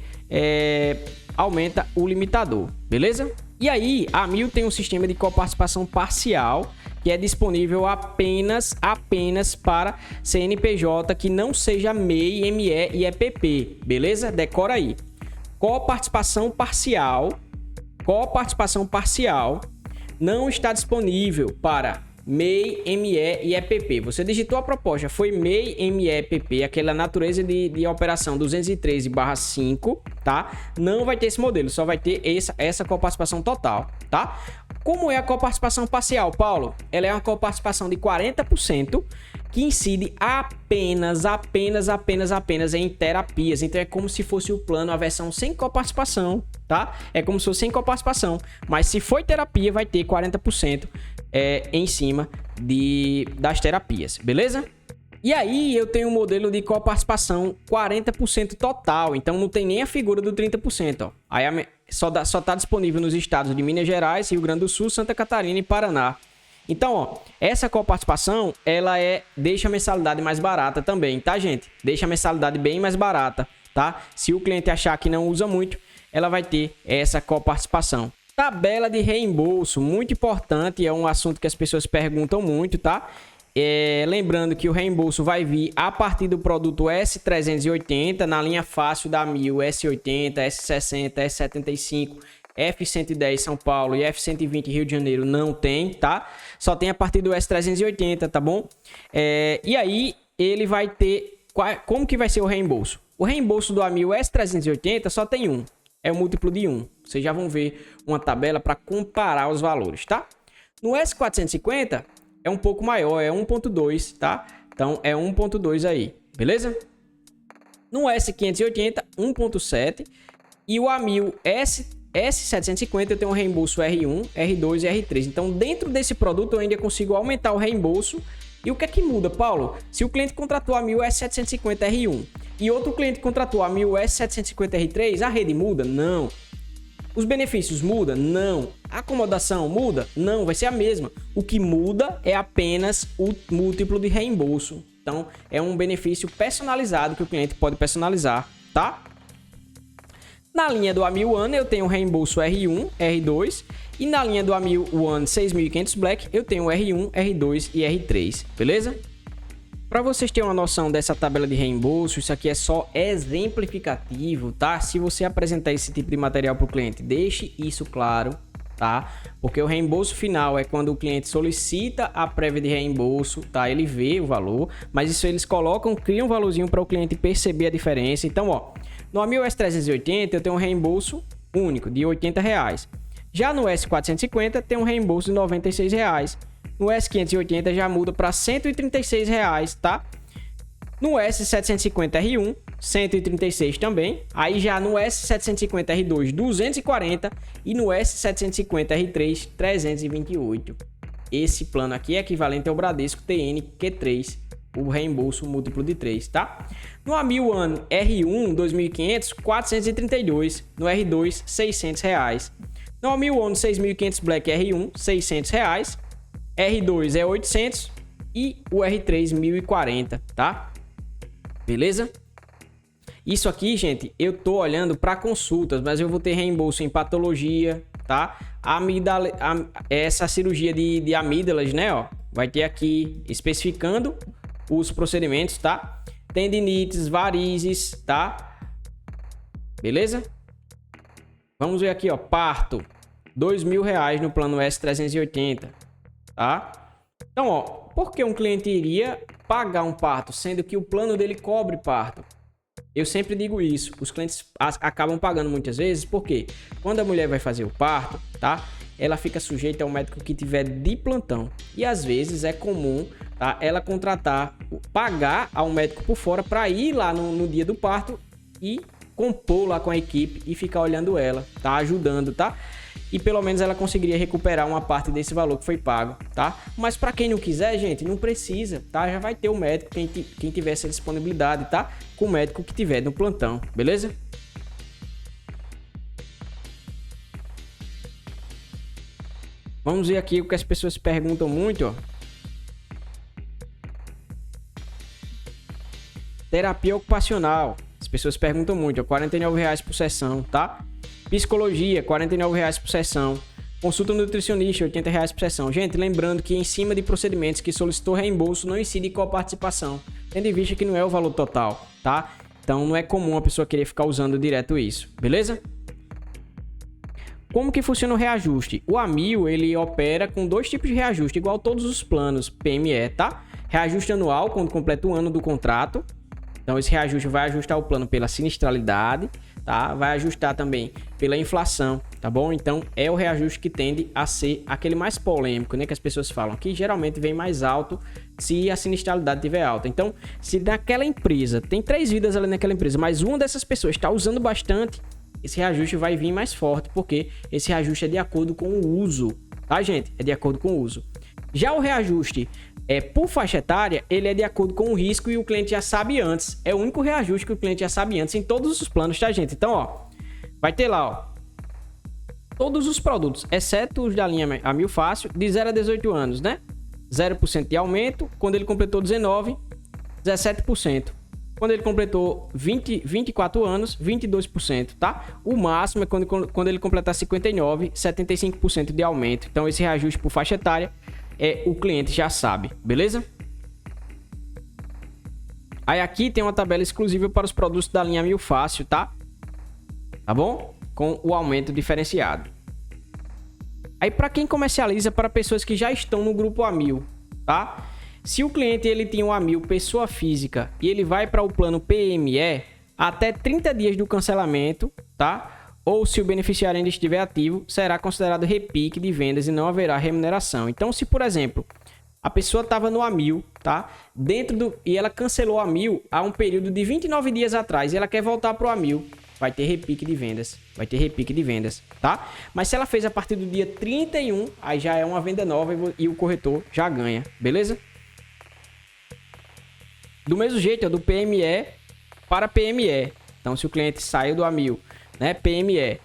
aumenta o limitador, beleza? E aí, a AMIL tem um sistema de coparticipação parcial, que é disponível apenas para CNPJ que não seja MEI, ME e EPP, beleza? Decora aí. Coparticipação parcial não está disponível para MEI, ME e EPP. Você digitou a proposta, foi MEI, ME, EPP, aquela natureza de operação 213/5, tá? Não vai ter esse modelo, só vai ter essa coparticipação total, tá? Como é a coparticipação parcial, Paulo? Ela é uma coparticipação de 40% que incide apenas em terapias. Então é como se fosse o plano, a versão sem coparticipação, tá? É como se fosse sem coparticipação, mas se for terapia vai ter 40% em cima das terapias, beleza? E aí eu tenho um modelo de coparticipação 40% total, então não tem nem a figura do 30%, ó. Aí só está disponível nos estados de Minas Gerais, Rio Grande do Sul, Santa Catarina e Paraná. Então, ó, essa coparticipação, ela deixa a mensalidade mais barata também, tá, gente? Deixa a mensalidade bem mais barata, tá? Se o cliente achar que não usa muito, ela vai ter essa coparticipação. Tabela de reembolso, muito importante, é um assunto que as pessoas perguntam muito, tá? Lembrando que o reembolso vai vir a partir do produto S380, na linha fácil da AMIL, S80, S60, S75, F110 São Paulo e F120 Rio de Janeiro não tem, tá? Só tem a partir do S380, tá bom? E aí ele vai ter... Como que vai ser o reembolso? O reembolso do AMIL S380 só tem um. É o múltiplo de 1. Vocês já vão ver uma tabela para comparar os valores, tá? No S450 é um pouco maior, é 1.2, tá? Então é 1.2 aí, beleza? No S580, 1.7. E o AMIL S750 eu tenho um reembolso R1, R2 e R3. Então dentro desse produto eu ainda consigo aumentar o reembolso. E o que é que muda, Paulo? Se o cliente contratou a AMIL S750 R1 e outro cliente contratou a AMIL S750 R3, a rede muda? Não. Os benefícios mudam? Não. A acomodação muda? Não, vai ser a mesma. O que muda é apenas o múltiplo de reembolso. Então, é um benefício personalizado que o cliente pode personalizar, tá? Na linha do AMIL One, eu tenho reembolso R1, R2. E na linha do AMIL One 6500 Black, eu tenho R1, R2 e R3, beleza? Para vocês terem uma noção dessa tabela de reembolso, isso aqui é só exemplificativo, tá? Se você apresentar esse tipo de material para o cliente, deixe isso claro, tá? Porque o reembolso final é quando o cliente solicita a prévia de reembolso, tá? Ele vê o valor, mas isso eles criam um valorzinho para o cliente perceber a diferença. Então, ó, no AMIL S380 eu tenho um reembolso único de R$80. Já no S450 tem um reembolso de R$96. No S580 já muda para R$136, tá? No S750R1, 136 também. Aí já no S750R2, 240. E no S750R3, 328. Esse plano aqui é equivalente ao Bradesco TN Q3, o reembolso múltiplo de 3, tá? No AMIL One R1, 2.500, 432. No R2, R$600. No AMIL One 6500 Black R1, R$600. R2 é 800 e o R3 1.040, tá? Beleza? Isso aqui, gente, eu tô olhando para consultas, mas eu vou ter reembolso em patologia, tá? Essa cirurgia de amígdalas, né, ó, vai ter aqui especificando os procedimentos, tá? Tendinites, varizes, tá? Beleza? Vamos ver aqui, ó, parto, R$2.000 no plano S380. Tá? Então, ó, por que um cliente iria pagar um parto, sendo que o plano dele cobre parto? Eu sempre digo isso, os clientes acabam pagando muitas vezes, porque quando a mulher vai fazer o parto, tá? Ela fica sujeita ao médico que tiver de plantão. E às vezes é comum, tá? Ela pagar ao médico por fora para ir lá no dia do parto e compor lá com a equipe e ficar olhando ela, tá? Ajudando, tá? E pelo menos ela conseguiria recuperar uma parte desse valor que foi pago, tá? Mas para quem não quiser, gente, não precisa, tá? Já vai ter o médico, quem tiver essa disponibilidade, tá? Com o médico que tiver no plantão, beleza? Vamos ver aqui o que as pessoas perguntam muito, ó. Terapia ocupacional. As pessoas perguntam muito, ó. R$49 por sessão, tá? Psicologia, R$49 por sessão. Consulta nutricionista, R$80 por sessão. Gente, lembrando que em cima de procedimentos que solicitou reembolso, não incide coparticipação, tendo em vista que não é o valor total, tá? Então não é comum a pessoa querer ficar usando direto isso, beleza? Como que funciona o reajuste? O Amil, ele opera com dois tipos de reajuste, igual todos os planos PME, tá? Reajuste anual, quando completa o ano do contrato. Então, esse reajuste vai ajustar o plano pela sinistralidade, tá? Vai ajustar também pela inflação, tá bom? Então, é o reajuste que tende a ser aquele mais polêmico, né? Que as pessoas falam, que geralmente vem mais alto se a sinistralidade estiver alta. Então, se naquela empresa, tem 3 vidas ali naquela empresa, mas uma dessas pessoas está usando bastante, esse reajuste vai vir mais forte, porque esse reajuste é de acordo com o uso, tá, gente? É de acordo com o uso. Já o reajuste por faixa etária, ele é de acordo com o risco e o cliente já sabe antes. É o único reajuste que o cliente já sabe antes em todos os planos, tá, gente? Então, ó, vai ter lá, ó, todos os produtos, exceto os da linha Amil Fácil, de 0 a 18 anos, né? 0% de aumento. Quando ele completou 19, 17%. Quando ele completou 24 anos, 22%, tá? O máximo é quando ele completar 59, 75% de aumento. Então, esse reajuste por faixa etária, o cliente já sabe, beleza? Aí aqui tem uma tabela exclusiva para os produtos da linha Amil Fácil, tá? Tá bom? Com o aumento diferenciado. Aí para quem comercializa, para pessoas que já estão no grupo Amil, tá? Se o cliente ele tem um Amil pessoa física e ele vai para o plano PME, até 30 dias do cancelamento, tá? Ou se o beneficiário ainda estiver ativo, será considerado repique de vendas e não haverá remuneração. Então, se por exemplo, a pessoa estava no Amil, tá? E ela cancelou o Amil há um período de 29 dias atrás e ela quer voltar para o Amil, vai ter repique de vendas. Vai ter repique de vendas, tá? Mas se ela fez a partir do dia 31, aí já é uma venda nova e o corretor já ganha, beleza? Do mesmo jeito, do PME para PME. Então, se o cliente saiu do Amil, né, PME,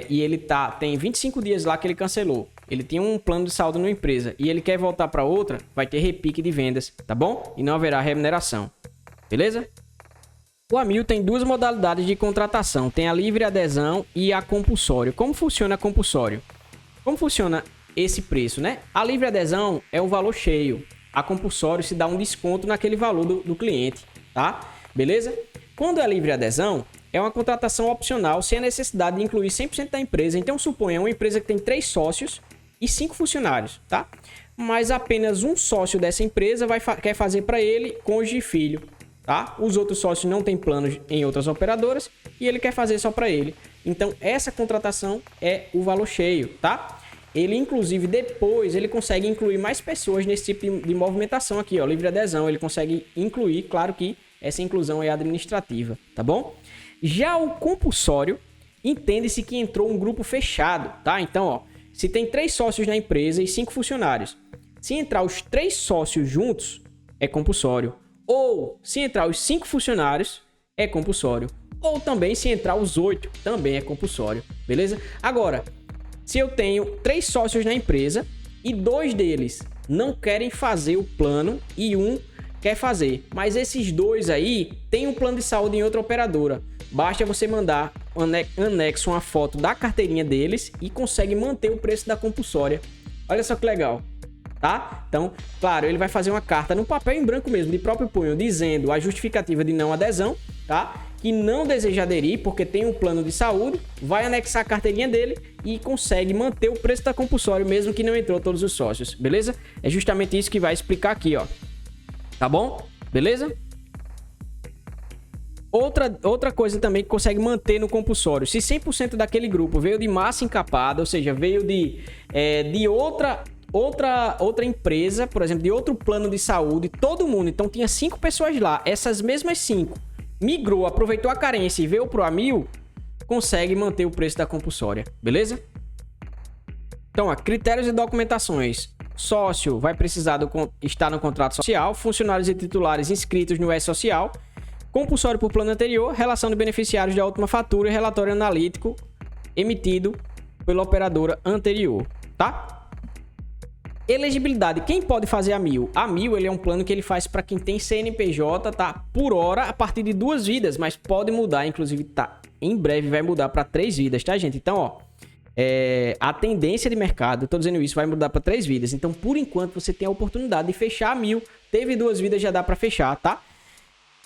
e ele tem 25 dias lá que ele cancelou, ele tinha um plano de saldo numa empresa e ele quer voltar para outra, vai ter repique de vendas, tá bom? E não haverá remuneração, beleza? O Amil tem duas modalidades de contratação, tem a livre adesão e a compulsório. Como funciona a compulsório? Como funciona esse preço, né? A livre adesão é o valor cheio. A compulsório se dá um desconto naquele valor do cliente, tá? Beleza? Quando é livre adesão, é uma contratação opcional sem a necessidade de incluir 100% da empresa. Então, suponha uma empresa que tem 3 sócios e 5 funcionários, tá? Mas apenas um sócio dessa empresa quer fazer para ele cônjuge e filho, tá? Os outros sócios não têm planos em outras operadoras e ele quer fazer só para ele. Então, essa contratação é o valor cheio, tá? Ele, inclusive, depois, ele consegue incluir mais pessoas nesse tipo de movimentação aqui, ó, livre adesão. Ele consegue incluir, claro que essa inclusão é administrativa, tá bom? Já o compulsório, entende-se que entrou um grupo fechado, tá? Então, ó, se tem 3 sócios na empresa e 5 funcionários, se entrar os 3 sócios juntos, é compulsório. Ou, se entrar os 5 funcionários, é compulsório. Ou também, se entrar os 8, também é compulsório, beleza? Agora, se eu tenho 3 sócios na empresa e 2 deles não querem fazer o plano e um quer fazer, mas esses 2 aí têm um plano de saúde em outra operadora, basta você mandar anexo uma foto da carteirinha deles e consegue manter o preço da compulsória. Olha só que legal, tá? Então, claro, ele vai fazer uma carta no papel em branco mesmo, de próprio punho, dizendo a justificativa de não adesão, tá? Que não deseja aderir porque tem um plano de saúde, vai anexar a carteirinha dele e consegue manter o preço da compulsório mesmo que não entrou todos os sócios, beleza? É justamente isso que vai explicar aqui, ó. Tá bom? Beleza? Outra coisa também que consegue manter no compulsório, se 100% daquele grupo veio de massa encapada, ou seja, veio de outra empresa, por exemplo, de outro plano de saúde, todo mundo, então tinha 5 pessoas lá, essas mesmas 5 migrou, aproveitou a carência e veio pro A1000, consegue manter o preço da compulsória, beleza? Então, ó, critérios e documentações. Sócio vai precisar estar no contrato social, funcionários e titulares inscritos no E-Social, compulsório por plano anterior, relação de beneficiários da última fatura e relatório analítico emitido pela operadora anterior, tá? Elegibilidade. Quem pode fazer A1000? A1000 ele é um plano que ele faz para quem tem CNPJ, tá? Por hora, a partir de 2 vidas, mas pode mudar, inclusive, tá? Em breve vai mudar para 3 vidas, tá, gente? Então, ó, a tendência de mercado, eu tô dizendo isso, vai mudar para 3 vidas. Então, por enquanto, você tem a oportunidade de fechar A1000. Teve 2 vidas, já dá para fechar, tá?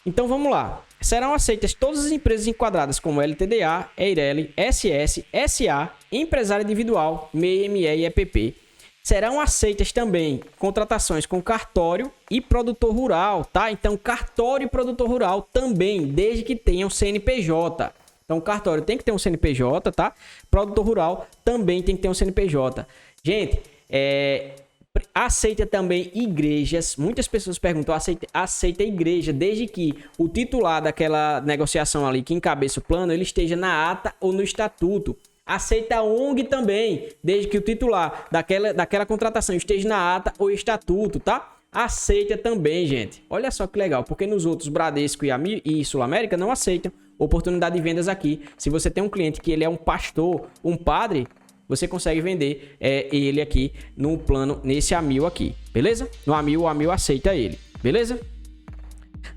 Então, vamos lá. Serão aceitas todas as empresas enquadradas como LTDA, EIRELI, SS, SA, empresário individual, MEI, ME e EPP. Serão aceitas também contratações com cartório e produtor rural, tá? Então, cartório e produtor rural também, desde que tenham CNPJ. Então, o cartório tem que ter um CNPJ, tá? Produtor rural também tem que ter um CNPJ. Gente, aceita também igrejas. Muitas pessoas perguntam, aceita igreja, desde que o titular daquela negociação ali, que encabeça o plano, ele esteja na ata ou no estatuto. Aceita ONG também, desde que o titular daquela contratação esteja na ata ou estatuto, tá? Aceita também, gente. Olha só que legal, porque nos outros, Bradesco e Sul América não aceitam oportunidade de vendas aqui. Se você tem um cliente que ele é um pastor, um padre, você consegue vender ele aqui no plano, nesse A1000 aqui, beleza? No A1000, o A1000 aceita ele, beleza?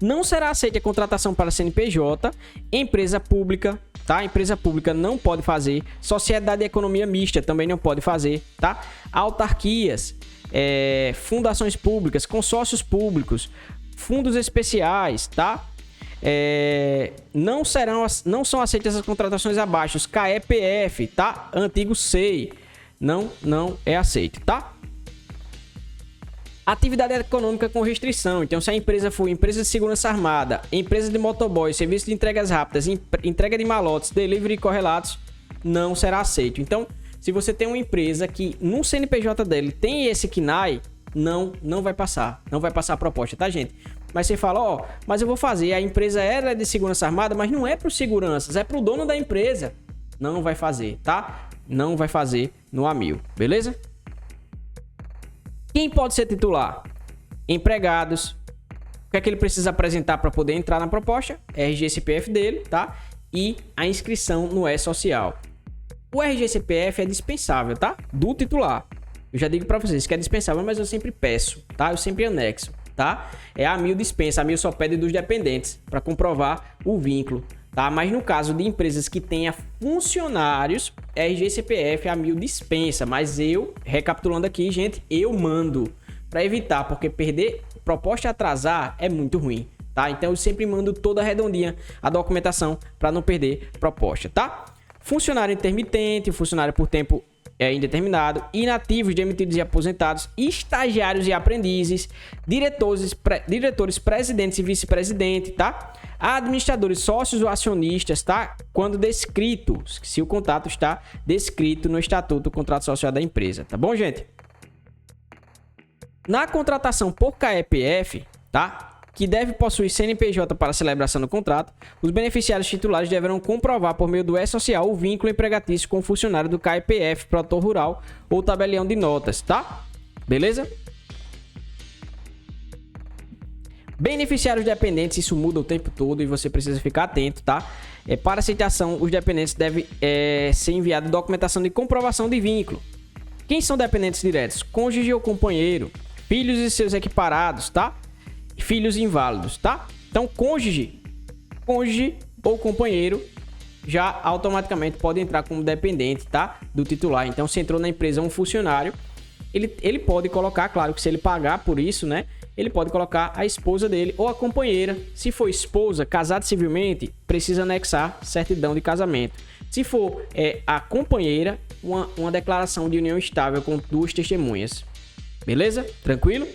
Não será aceita a contratação para CNPJ, empresa pública, tá? Empresa pública não pode fazer, sociedade de economia mista também não pode fazer, tá? Autarquias, fundações públicas, consórcios públicos, fundos especiais, tá? Não são aceitas as contratações abaixo, os KEPF, tá? Antigo SEI, não é aceito, tá? Atividade econômica com restrição. Então, se a empresa for empresa de segurança armada, empresa de motoboy, serviço de entregas rápidas, entrega de malotes, delivery e correlatos, não será aceito. Então, se você tem uma empresa que no CNPJ dele tem esse KNAI, não vai passar. Não vai passar a proposta, tá, gente? Mas você fala, ó, mas eu vou fazer. A empresa era de segurança armada, mas não é para os seguranças, é para o dono da empresa. Não vai fazer, tá? Não vai fazer no A1000, beleza? Quem pode ser titular? Empregados. O que é que ele precisa apresentar para poder entrar na proposta? RG CPF dele, tá? E a inscrição no E-Social. O RG CPF é dispensável, tá? Do titular. Eu já digo para vocês que é dispensável, mas eu sempre peço, tá? Eu sempre anexo, tá? A A1000 dispensa, a A1000 só pede dos dependentes para comprovar o vínculo, tá? Mas no caso de empresas que tenha funcionários, RG CPF a A1000 dispensa, mas eu, recapitulando aqui, gente, eu mando para evitar, porque perder proposta e atrasar é muito ruim, tá? Então eu sempre mando toda redondinha a documentação para não perder proposta, tá? Funcionário intermitente, funcionário por tempo indeterminado, inativos, demitidos e aposentados, estagiários e aprendizes, diretores, presidentes e vice-presidente, tá? Administradores, sócios ou acionistas, tá? Quando descrito, se o contato está descrito no estatuto do contrato social da empresa, tá bom, gente? Na contratação por KEPF, tá? Que deve possuir CNPJ para celebração do contrato, os beneficiários titulares deverão comprovar por meio do E-Social o vínculo empregatício com o funcionário do KEPF, produtor rural ou tabelião de notas, tá? Beleza? Beneficiários dependentes, isso muda o tempo todo e você precisa ficar atento, tá? Para aceitação, os dependentes devem ser enviada documentação de comprovação de vínculo. Quem são dependentes diretos? Cônjuge ou companheiro, filhos e seus equiparados, tá? Filhos inválidos, tá? Então, cônjuge ou companheiro já automaticamente pode entrar como dependente, tá? Do titular. Então, se entrou na empresa um funcionário, ele pode colocar, claro que se ele pagar por isso, né? Ele pode colocar a esposa dele ou a companheira. Se for esposa, casada civilmente, precisa anexar certidão de casamento. Se for a companheira, uma declaração de união estável com 2 testemunhas. Beleza? Tranquilo?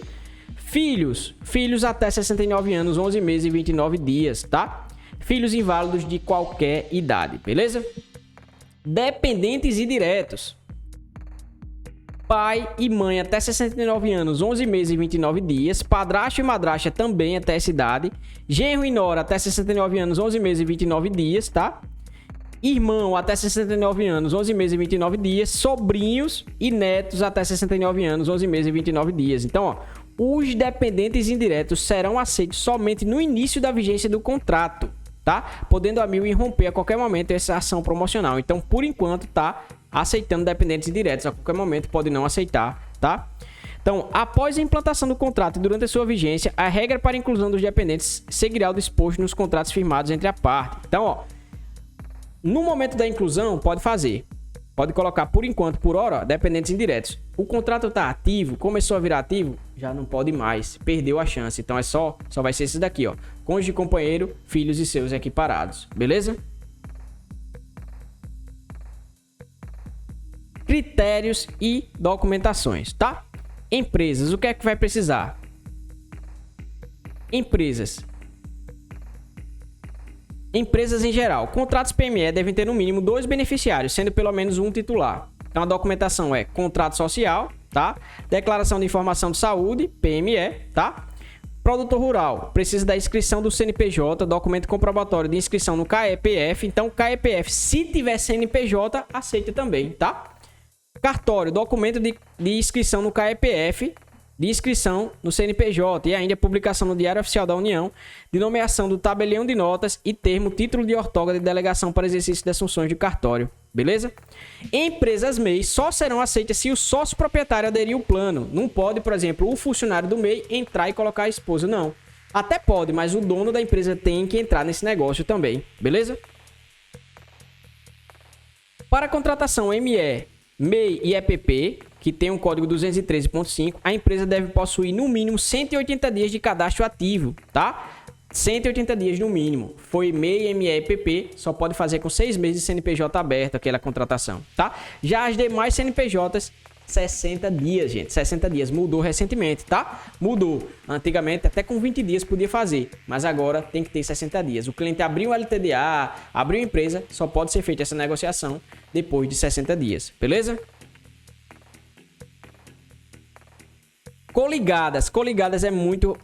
Filhos até 69 anos, 11 meses e 29 dias, tá? Filhos inválidos de qualquer idade, beleza? Dependentes e diretos. pai e mãe até 69 anos, 11 meses e 29 dias. Padrasto e madrasta também até essa idade. Genro e nora até 69 anos, 11 meses e 29 dias, tá? Irmão até 69 anos, 11 meses e 29 dias. Sobrinhos e netos até 69 anos, 11 meses e 29 dias. Então, ó, os dependentes indiretos serão aceitos somente no início da vigência do contrato, tá? Podendo a Amil irromper a qualquer momento essa ação promocional. Então, por enquanto, tá aceitando dependentes indiretos. A qualquer momento pode não aceitar, tá? Então, após a implantação do contrato e durante a sua vigência, a regra para a inclusão dos dependentes seguirá o disposto nos contratos firmados entre a parte. Então, ó, no momento da inclusão, pode fazer. Pode colocar, por enquanto, por hora, dependentes indiretos. O contrato está ativo, começou a virar ativo, já não pode mais. Perdeu a chance. Então, só vai ser esse daqui, ó. Cônjuge, companheiro, filhos e seus equiparados. Beleza? Critérios e documentações, tá? Empresas, o que é que vai precisar? Empresas em geral. Contratos PME devem ter no mínimo 2 beneficiários, sendo pelo menos um titular. Então a documentação é contrato social, tá? Declaração de informação de saúde, PME, tá? Produtor rural, precisa da inscrição do CNPJ, documento comprobatório de inscrição no CAEPF. Então CAEPF, se tiver CNPJ, aceita também, tá? Cartório, documento de inscrição no CAEPF, de inscrição no CNPJ e ainda publicação no Diário Oficial da União, de nomeação do tabelião de notas e termo título de ortoga de delegação para exercício das funções de cartório, beleza? Empresas MEI só serão aceitas se o sócio proprietário aderir ao plano. Não pode, por exemplo, o funcionário do MEI entrar e colocar a esposa, não. Até pode, mas o dono da empresa tem que entrar nesse negócio também, beleza? Para a contratação ME, MEI e EPP, que tem um código 213.5, a empresa deve possuir no mínimo 180 dias de cadastro ativo, tá? 180 dias no mínimo. Foi MEI, ME, EPP, só pode fazer com 6 meses de CNPJ aberto aquela contratação, tá? Já as demais CNPJs, 60 dias, gente. 60 dias. Mudou recentemente, tá? Mudou. Antigamente, até com 20 dias podia fazer, mas agora tem que ter 60 dias. O cliente abriu um LTDA, abriu empresa, só pode ser feita essa negociação depois de 60 dias, beleza? Coligadas. Coligadas é muito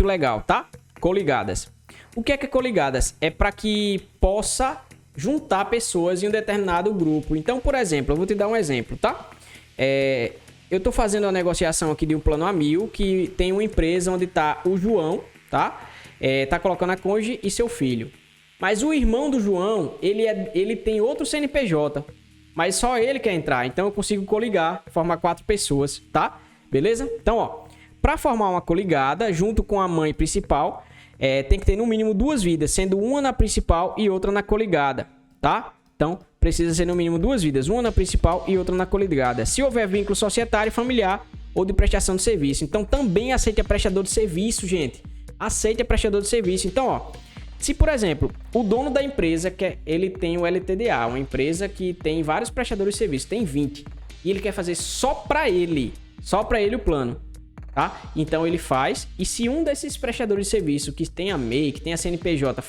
legal, tá? Coligadas. O que é coligadas? É para que possa juntar pessoas em um determinado grupo. Então, por exemplo, eu vou te dar um exemplo, tá? Eu tô fazendo uma negociação aqui de um plano Amil, que tem uma empresa onde tá o João, tá? Tá colocando a cônjuge e seu filho. Mas o irmão do João, ele tem outro CNPJ, mas só ele quer entrar. Então eu consigo coligar, formar 4 pessoas, tá? Beleza? Então, ó, para formar uma coligada junto com a mãe principal, tem que ter no mínimo 2 vidas, sendo uma na principal e outra na coligada, tá? Então, precisa ser no mínimo 2 vidas, uma na principal e outra na coligada. Se houver vínculo societário, familiar ou de prestação de serviço. Então, também aceita prestador de serviço, gente. Aceita prestador de serviço. Então, ó, se, por exemplo, o dono da empresa, ele tem o LTDA, uma empresa que tem vários prestadores de serviço, tem 20, e ele quer fazer só para ele o plano, tá? Então, ele faz, e se um desses prestadores de serviço que tem a MEI, que tem a CNPJ,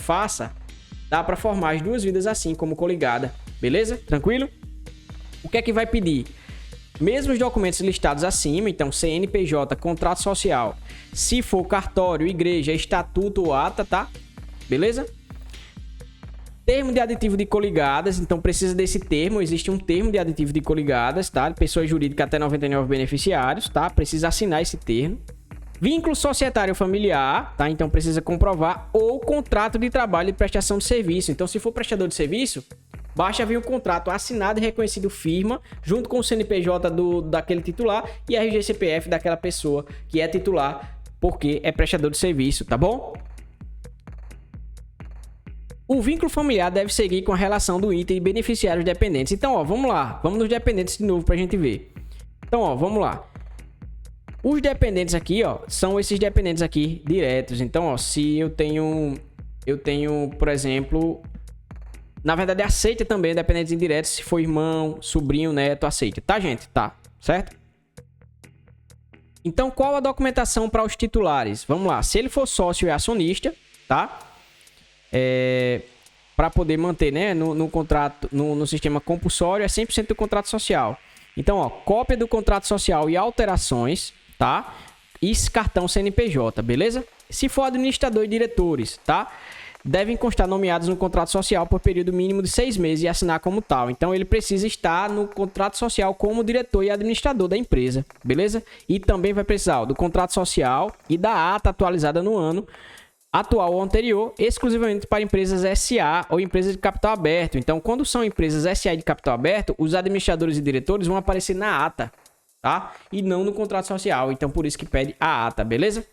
dá para formar as 2 vidas assim, como coligada, beleza? Tranquilo? O que é que vai pedir? Mesmo os documentos listados acima, então CNPJ, contrato social, se for cartório, igreja, estatuto ou ata, tá? Beleza? Termo de aditivo de coligadas, então precisa desse termo, existe um termo de aditivo de coligadas, tá? Pessoa jurídica até 99 beneficiários, tá? Precisa assinar esse termo. Vínculo societário familiar, tá? Então precisa comprovar, ou contrato de trabalho e prestação de serviço. Então, se for prestador de serviço, basta vir um contrato assinado e reconhecido firma, junto com o CNPJ daquele titular e a RG-CPF daquela pessoa que é titular, porque é prestador de serviço, tá bom? O vínculo familiar deve seguir com a relação do item e beneficiários dependentes. Então, ó, vamos lá. Vamos nos dependentes de novo pra gente ver. Então, ó, vamos lá. Os dependentes aqui, ó, são esses dependentes aqui diretos. Então, ó, se eu tenho, por exemplo, na verdade aceita também dependentes indiretos, se for irmão, sobrinho, neto, aceita, tá, gente? Tá, certo? Então, qual a documentação para os titulares? Vamos lá, se ele for sócio e acionista, tá? Para poder manter, né, no contrato, no sistema compulsório, é 100% do contrato social. Então, ó, cópia do contrato social e alterações, tá? E cartão CNPJ, beleza? Se for administrador e diretores, tá? Devem constar nomeados no contrato social por período mínimo de 6 meses e assinar como tal. Então, ele precisa estar no contrato social como diretor e administrador da empresa, beleza? E também vai precisar, ó, do contrato social e da ata atualizada no ano atual ou anterior, exclusivamente para empresas SA ou empresas de capital aberto. Então, quando são empresas SA de capital aberto, os administradores e diretores vão aparecer na ata, tá? E não no contrato social. Então, por isso que pede a ata, beleza?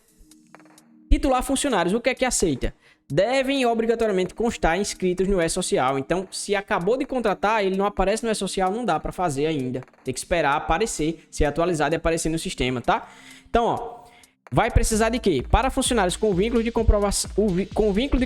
Titular funcionários, o que é que aceita? Devem obrigatoriamente constar inscritos no E-Social. Então, se acabou de contratar, ele não aparece no E-Social, não dá para fazer ainda. Tem que esperar aparecer, ser atualizado e aparecer no sistema, tá? Então, ó, vai precisar de quê? Para funcionários com vínculo de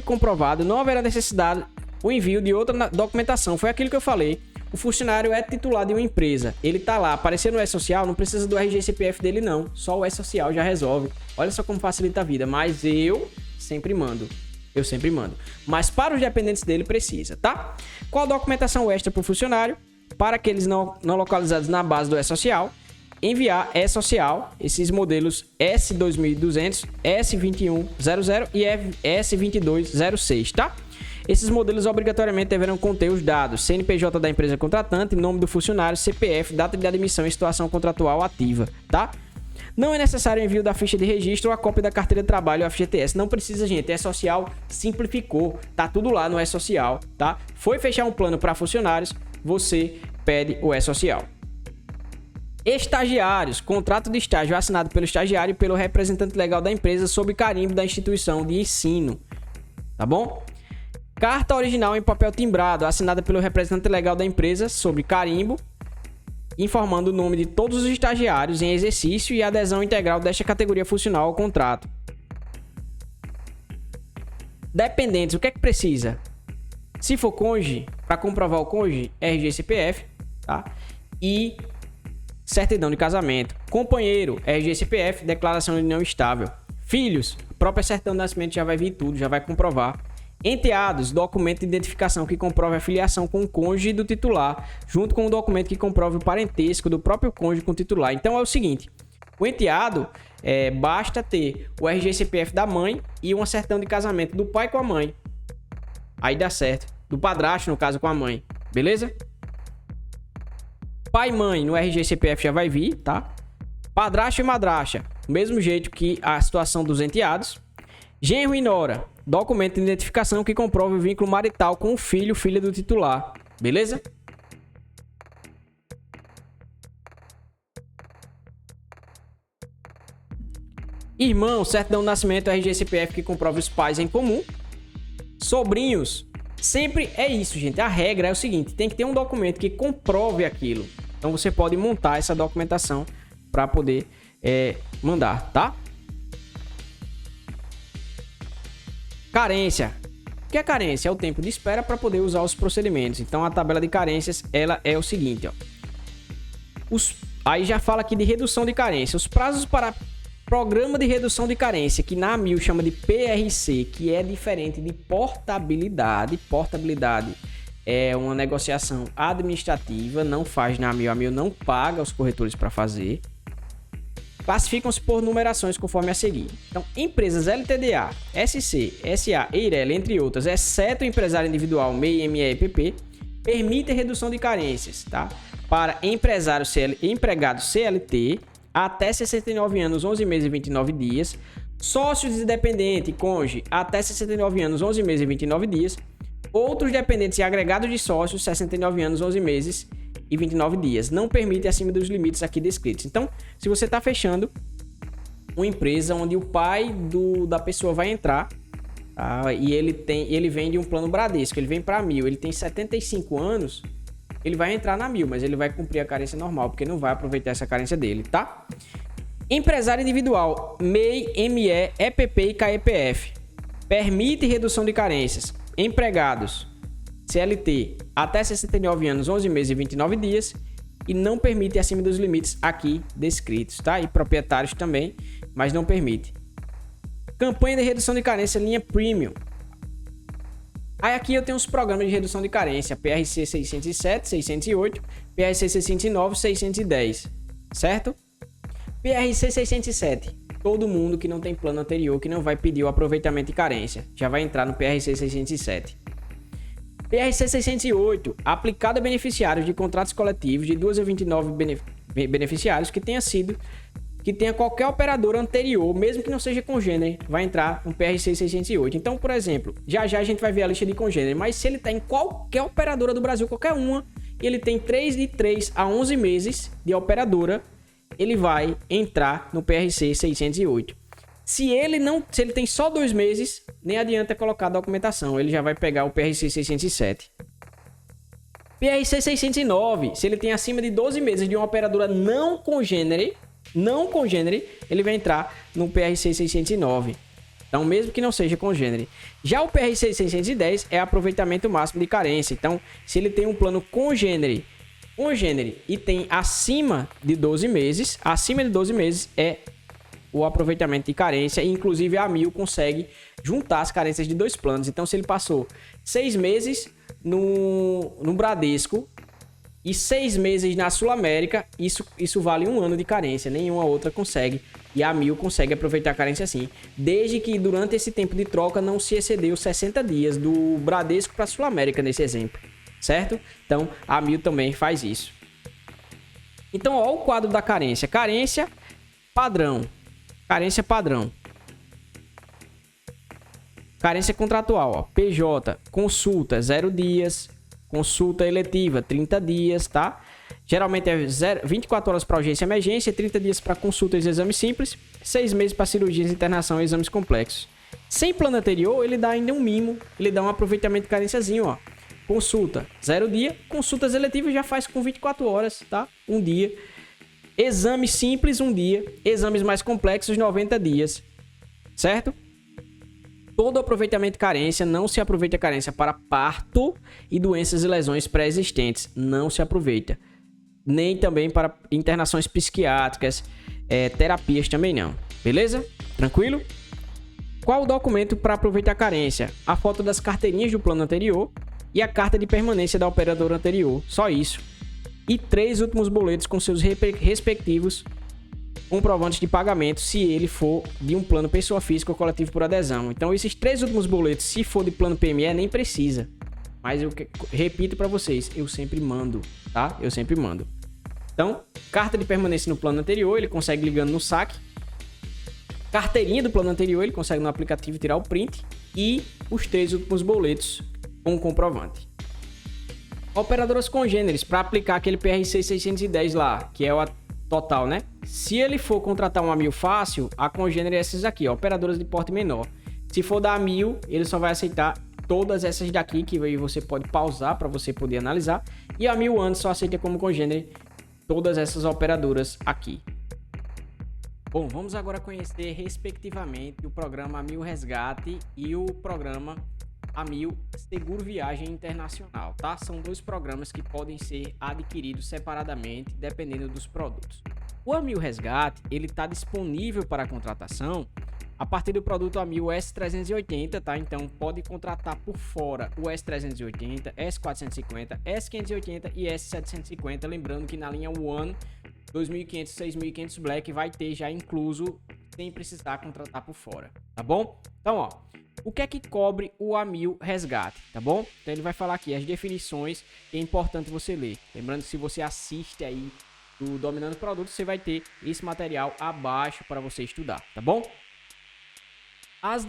comprovado, não haverá necessidade o envio de outra documentação. Foi aquilo que eu falei. O funcionário é titular de uma empresa. Ele tá lá, aparecendo no E-Social, não precisa do RG e CPF dele não. Só o E-Social já resolve. Olha só como facilita a vida. Mas eu sempre mando. Mas para os dependentes dele precisa, tá? Qual a documentação extra para o funcionário? Para aqueles não localizados na base do E-Social, enviar E-Social, esses modelos S2200, S2100 e S2206, tá? Esses modelos obrigatoriamente deverão conter os dados CNPJ da empresa contratante, nome do funcionário, CPF, data de admissão e situação contratual ativa, tá? Não é necessário o envio da ficha de registro ou a cópia da carteira de trabalho ou FGTS. Não precisa, gente. E-Social simplificou. Tá tudo lá no E-Social, tá? Foi fechar um plano para funcionários, você pede o E-Social. Estagiários. Contrato de estágio assinado pelo estagiário e pelo representante legal da empresa sob carimbo da instituição de ensino. Tá bom? Carta original em papel timbrado, assinada pelo representante legal da empresa sob carimbo, informando o nome de todos os estagiários em exercício e adesão integral desta categoria funcional ao contrato. Dependentes, o que é que precisa? Se for cônjuge, para comprovar o cônjuge, RG e CPF, tá? E certidão de casamento. Companheiro, RG e CPF, declaração de união estável. Filhos, própria certidão de nascimento já vai vir tudo, já vai comprovar. Enteados, documento de identificação que comprove a filiação com o cônjuge do titular, junto com o documento que comprove o parentesco do próprio cônjuge com o titular. Então é o seguinte, o enteado, basta ter o RG e CPF da mãe e uma certidão de casamento do pai com a mãe. Aí dá certo. Do padrasto, no caso, com a mãe. Beleza? Pai e mãe no RG e CPF já vai vir, tá? Padrasto e madrasta, do mesmo jeito que a situação dos enteados. Genro e nora, documento de identificação que comprove o vínculo marital com o filho, filha do titular. Beleza? Irmão, certidão de nascimento, RG e CPF que comprove os pais em comum. Sobrinhos, sempre é isso, gente. A regra é o seguinte, tem que ter um documento que comprove aquilo. Então você pode montar essa documentação para poder mandar, tá? Carência. O que é carência? É o tempo de espera para poder usar os procedimentos. Então a tabela de carências, ela é o seguinte, ó. Aí já fala aqui de redução de carência. Os prazos para programa de redução de carência, que na AMIL chama de PRC, que é diferente de portabilidade. Portabilidade é uma negociação administrativa, não faz na AMIL. A AMIL não paga os corretores para fazer. Classificam-se por numerações conforme a seguir. Então, empresas LTDA, SC, SA, EIRELI, entre outras, exceto o empresário individual, MEI, ME e PP, permitem redução de carências, tá? Para empregados CLT, até 69 anos, 11 meses e 29 dias. Sócios de dependente, cônjuge, até 69 anos, 11 meses e 29 dias. Outros dependentes e agregados de sócios, 69 anos, 11 meses e 29 dias. Não permite acima dos limites aqui descritos. Então, se você está fechando uma empresa onde o pai da pessoa vai entrar, tá? E ele vem de um plano Bradesco, ele vem para AMIL, ele tem 75 anos, ele vai entrar na AMIL, mas ele vai cumprir a carência normal, porque não vai aproveitar essa carência dele, tá? Empresário individual, MEI, ME, EPP e KEPF. Permite redução de carências. Empregados, CLT, até 69 anos, 11 meses e 29 dias. E não permite acima dos limites aqui descritos, tá? E proprietários também, mas não permite. Campanha de redução de carência linha Premium. Aí aqui eu tenho os programas de redução de carência, PRC 607, 608, PRC 609, 610, certo? PRC 607, todo mundo que não tem plano anterior, que não vai pedir o aproveitamento de carência, já vai entrar no PRC 607. PRC 608, aplicado a beneficiários de contratos coletivos de 2 a 29 beneficiários que tenha qualquer operadora anterior, mesmo que não seja congênere, vai entrar no PRC 608. Então, por exemplo, já a gente vai ver a lista de congênere, mas se ele está em qualquer operadora do Brasil, qualquer uma, e ele tem de 3 a 11 meses de operadora, ele vai entrar no PRC 608. Se ele tem só 2 meses, nem adianta colocar a documentação, ele já vai pegar o PRC 607. PRC 609, se ele tem acima de 12 meses de uma operadora não congênere, ele vai entrar no PRC 609. Então, mesmo que não seja congênere. Já o PRC 610 é aproveitamento máximo de carência. Então, se ele tem um plano congênere e tem acima de 12 meses é o aproveitamento de carência. E, inclusive, a Amil consegue juntar as carências de 2 planos. Então, se ele passou 6 meses no Bradesco e 6 meses na Sul América, isso vale 1 ano de carência. Nenhuma outra consegue. E a Amil consegue aproveitar a carência sim. Desde que durante esse tempo de troca não se excedeu 60 dias do Bradesco para a Sul América, nesse exemplo. Certo? Então, a Amil também faz isso. Então, ó, o quadro da carência. Carência padrão. Carência padrão. Carência contratual, ó. PJ, consulta, 0 dias. Consulta eletiva, 30 dias, tá? Geralmente é 24 horas para urgência e emergência, 30 dias para consultas e exames simples, 6 meses para cirurgias, internação e exames complexos. Sem plano anterior, ele dá ainda um mimo, ele dá um aproveitamento de carênciazinho, ó. Consulta, 0 dia. Consultas eletivas já faz com 24 horas, tá? 1 dia. Exame simples, 1 dia. Exames mais complexos, 90 dias. Certo? Todo aproveitamento de carência, não se aproveita a carência para parto e doenças e lesões pré-existentes. Não se aproveita. Nem também para internações psiquiátricas, terapias também não. Beleza? Tranquilo? Qual o documento para aproveitar a carência? A foto das carteirinhas do plano anterior e a carta de permanência da operadora anterior. Só isso. E 3 últimos boletos com seus respectivos comprovantes de pagamento, se ele for de um plano pessoa física ou coletivo por adesão. Então, esses 3 últimos boletos, se for de plano PME, nem precisa. Mas eu repito para vocês, eu sempre mando, tá? Eu sempre mando. Então, carta de permanência no plano anterior, ele consegue ligando no saque. Carteirinha do plano anterior, ele consegue no aplicativo tirar o print. E os 3 últimos boletos com comprovante. Operadoras congêneres, para aplicar aquele PRC 610 lá, que é o total, né? Se ele for contratar uma Amil fácil, a congênere é essas aqui, ó, operadoras de porte menor. Se for da Amil, ele só vai aceitar todas essas daqui, que aí você pode pausar para você poder analisar. E a Amil One só aceita como congênere todas essas operadoras aqui. Bom, vamos agora conhecer respectivamente o programa Amil Resgate e o programa Amil Seguro Viagem Internacional, tá? São 2 programas que podem ser adquiridos separadamente, dependendo dos produtos. O Amil Resgate, ele está disponível para contratação a partir do produto Amil S380, tá? Então, pode contratar por fora o S380, S450, S580 e S750. Lembrando que na linha One, 2500, 6500 Black vai ter já incluso, sem precisar contratar por fora, tá bom? Então, ó, o que é que cobre o Amil Resgate, tá bom? Então ele vai falar aqui as definições, que é importante você ler. Lembrando que se você assiste aí do Dominando Produtos, você vai ter esse material abaixo para você estudar, tá bom? As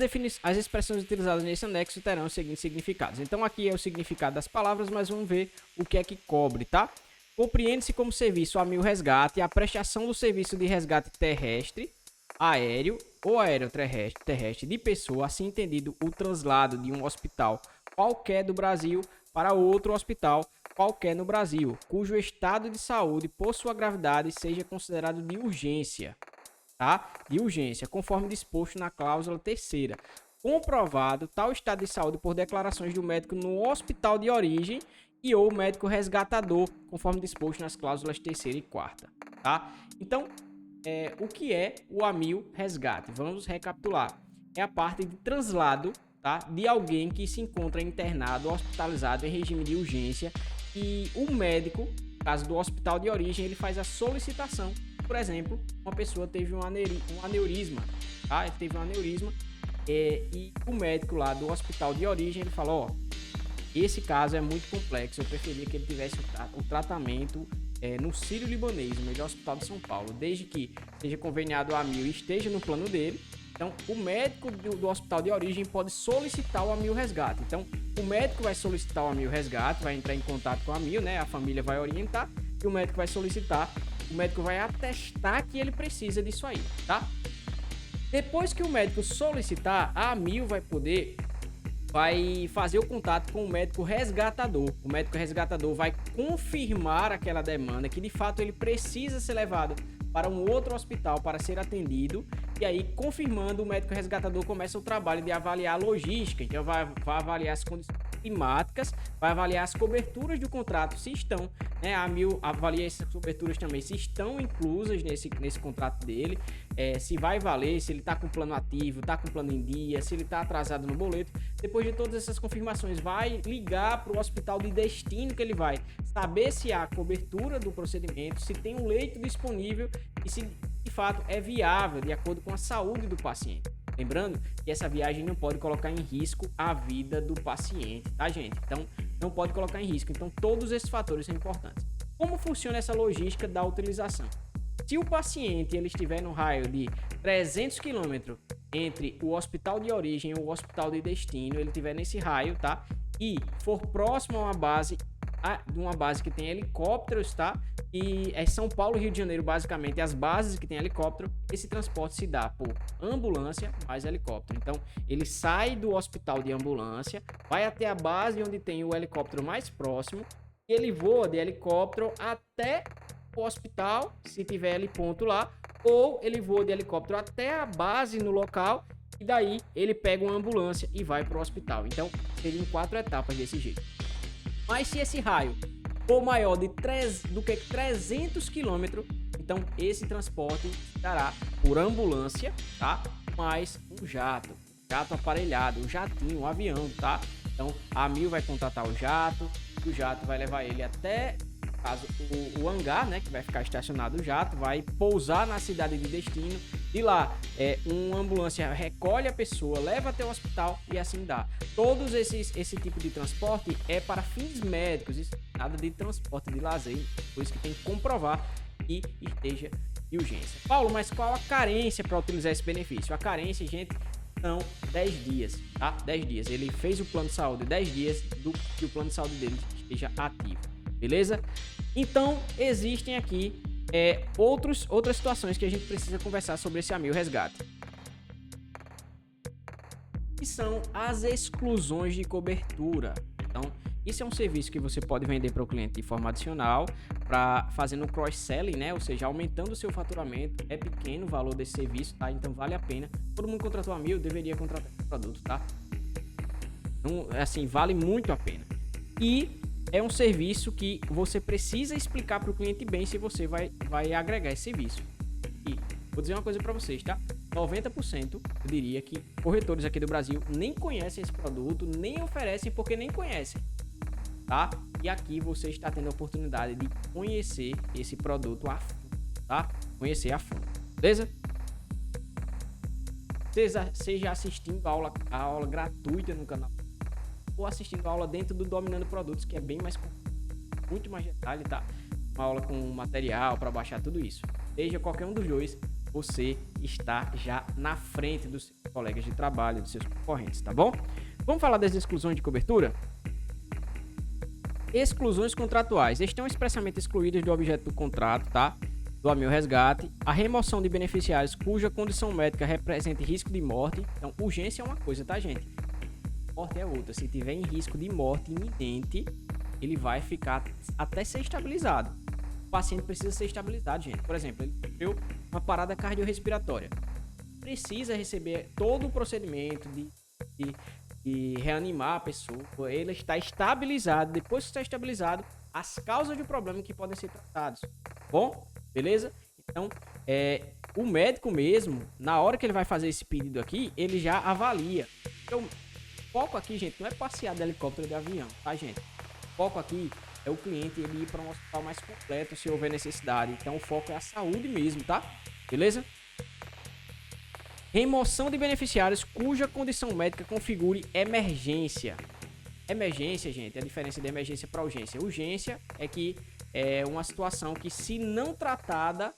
expressões utilizadas nesse anexo terão os seguintes significados. Então aqui é o significado das palavras, mas vamos ver o que é que cobre, tá? Compreende-se como serviço Amil Resgate a prestação do serviço de resgate terrestre, aéreo ou aéreo-terrestre de pessoa, assim entendido o traslado de um hospital qualquer do Brasil para outro hospital qualquer no Brasil, cujo estado de saúde por sua gravidade seja considerado de urgência, tá? De urgência, conforme disposto na cláusula 3ª. Comprovado tal estado de saúde por declarações do médico no hospital de origem e ou médico resgatador, conforme disposto nas cláusulas 3ª e 4ª, tá? Então, o que é o Amil Resgate? Vamos recapitular. É a parte de translado, tá? De alguém que se encontra internado ou hospitalizado em regime de urgência e o médico, no caso do hospital de origem, ele faz a solicitação. Por exemplo, uma pessoa teve um aneurisma, tá? Ele teve um aneurisma e o médico lá do hospital de origem, ele falou, ó, esse caso é muito complexo, eu preferia que ele tivesse o tratamento no Sírio-Libanês, o melhor hospital de São Paulo, desde que seja conveniado a AMIL e esteja no plano dele. Então, o médico do hospital de origem pode solicitar o AMIL resgate. Então, o médico vai solicitar o AMIL resgate, vai entrar em contato com a AMIL, né? A família vai orientar e o médico vai solicitar. O médico vai atestar que ele precisa disso aí, tá? Depois que o médico solicitar, a AMIL vai fazer o contato com o médico resgatador. O médico resgatador vai confirmar aquela demanda, que de fato ele precisa ser levado para um outro hospital para ser atendido. E aí, confirmando, o médico resgatador começa o trabalho de avaliar a logística. Então, vai avaliar as condições climáticas, vai avaliar as coberturas do contrato, se estão, né? A AMIL avalia essas coberturas também, se estão inclusas nesse contrato dele, se vai valer, se ele está com plano ativo, está com plano em dia, se ele está atrasado no boleto. Depois de todas essas confirmações, vai ligar para o hospital de destino que ele vai, saber se há cobertura do procedimento, se tem um leito disponível e se de fato é viável de acordo com a saúde do paciente. Lembrando que essa viagem não pode colocar em risco a vida do paciente, tá, gente? Então, não pode colocar em risco. Então, todos esses fatores são importantes. Como funciona essa logística da utilização? Se o paciente ele estiver no raio de 300 km entre o hospital de origem e o hospital de destino, ele estiver nesse raio, tá? E for próximo a uma base que tem helicópteros, tá? E é São Paulo e Rio de Janeiro, basicamente, as bases que tem helicóptero, esse transporte se dá por ambulância mais helicóptero. Então, ele sai do hospital de ambulância, vai até a base onde tem o helicóptero mais próximo, e ele voa de helicóptero até o hospital, se tiver heliponto lá, ou ele voa de helicóptero até a base no local, e daí ele pega uma ambulância e vai para o hospital. Então, seriam 4 etapas desse jeito. Mas se esse raio for maior do que 300 km, então esse transporte dará por ambulância, tá? Mais um jato aparelhado, um jatinho, um avião, tá? Então a AMIL vai contratar o jato vai levar ele até o hangar, né, que vai ficar estacionado o jato, vai pousar na cidade de destino e lá uma ambulância recolhe a pessoa, leva até o hospital e assim dá. Todos esse tipo de transporte é para fins médicos, isso, nada de transporte de lazer, por isso que tem que comprovar que esteja de urgência. Paulo, mas qual a carência para utilizar esse benefício? A carência, gente, são 10 dias, tá? 10 dias. Ele fez o plano de saúde 10 dias do que o plano de saúde dele esteja ativo. Beleza? Então, existem aqui outras situações que a gente precisa conversar sobre esse AMIL resgate. Que são as exclusões de cobertura. Então, isso é um serviço que você pode vender para o cliente de forma adicional, fazendo cross-selling, né? Ou seja, aumentando o seu faturamento. É pequeno o valor desse serviço, tá? Então, vale a pena. Todo mundo contratou a AMIL, deveria contratar esse produto, tá? Então, assim, vale muito a pena. E é um serviço que você precisa explicar para o cliente bem se você vai agregar esse serviço. E vou dizer uma coisa para vocês, tá? 90% eu diria que corretores aqui do Brasil nem conhecem esse produto, nem oferecem porque nem conhecem, tá? E aqui você está tendo a oportunidade de conhecer esse produto a fundo, tá? Conhecer a fundo, beleza? Seja assistindo a aula gratuita no canal, ou assistindo a aula dentro do Dominando Produtos, que é bem mais, muito mais detalhe, tá? Uma aula com material para baixar tudo isso. Seja qualquer um dos dois, você está já na frente dos seus colegas de trabalho, dos seus concorrentes, tá bom? Vamos falar das exclusões de cobertura? Exclusões contratuais. Estão expressamente excluídas do objeto do contrato, tá? Do AMIL resgate. A remoção de beneficiários cuja condição médica represente risco de morte. Então, urgência é uma coisa, tá, gente? Morte é outra. Se tiver em risco de morte iminente, ele vai ficar até ser estabilizado. O paciente precisa ser estabilizado, gente. Por exemplo, ele sofreu uma parada cardiorrespiratória. Precisa receber todo o procedimento de reanimar a pessoa. Ele está estabilizado. Depois que está estabilizado, as causas do problema que podem ser tratadas. Bom, beleza? Então, o médico mesmo, na hora que ele vai fazer esse pedido aqui, ele já avalia. Então, foco aqui, gente, não é passear de helicóptero ou de avião, tá, gente? O foco aqui é o cliente ele ir para um hospital mais completo se houver necessidade. Então o foco é a saúde mesmo, tá? Beleza? Remoção de beneficiários cuja condição médica configure emergência. Emergência, gente, é a diferença de emergência para urgência. Urgência é que é uma situação que, se não tratada,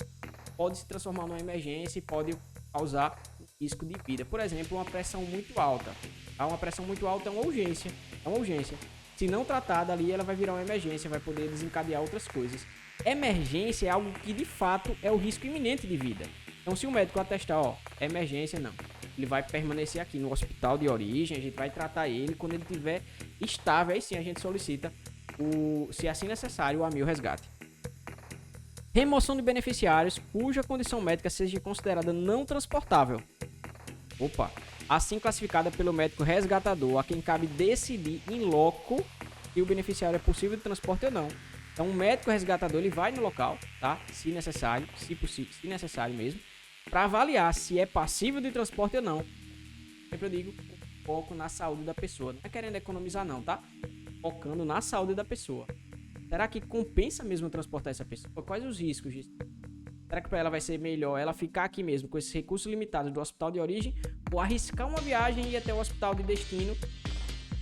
pode se transformar numa emergência e pode causar risco de vida. Por exemplo, uma pressão muito alta. Uma pressão muito alta é uma urgência. É uma urgência. Se não tratada ali, ela vai virar uma emergência, vai poder desencadear outras coisas. Emergência é algo que, de fato, é o risco iminente de vida. Então, se o médico atestar, ó, emergência, não. Ele vai permanecer aqui no hospital de origem, a gente vai tratar ele. Quando ele estiver estável, aí sim a gente solicita, se assim necessário, o AMIL resgate. Remoção de beneficiários cuja condição médica seja considerada não transportável. Opa! Assim classificada pelo médico resgatador, a quem cabe decidir in loco se o beneficiário é possível de transporte ou não. Então, o médico resgatador ele vai no local, tá? Se necessário, se possível, se necessário mesmo, para avaliar se é passível de transporte ou não. Sempre eu digo, foco na saúde da pessoa. Não é querendo economizar não, tá? Focando na saúde da pessoa. Será que compensa mesmo transportar essa pessoa? Quais os riscos disso? Será que para ela vai ser melhor ela ficar aqui mesmo com esses recursos limitados do hospital de origem ou arriscar uma viagem e ir até o hospital de destino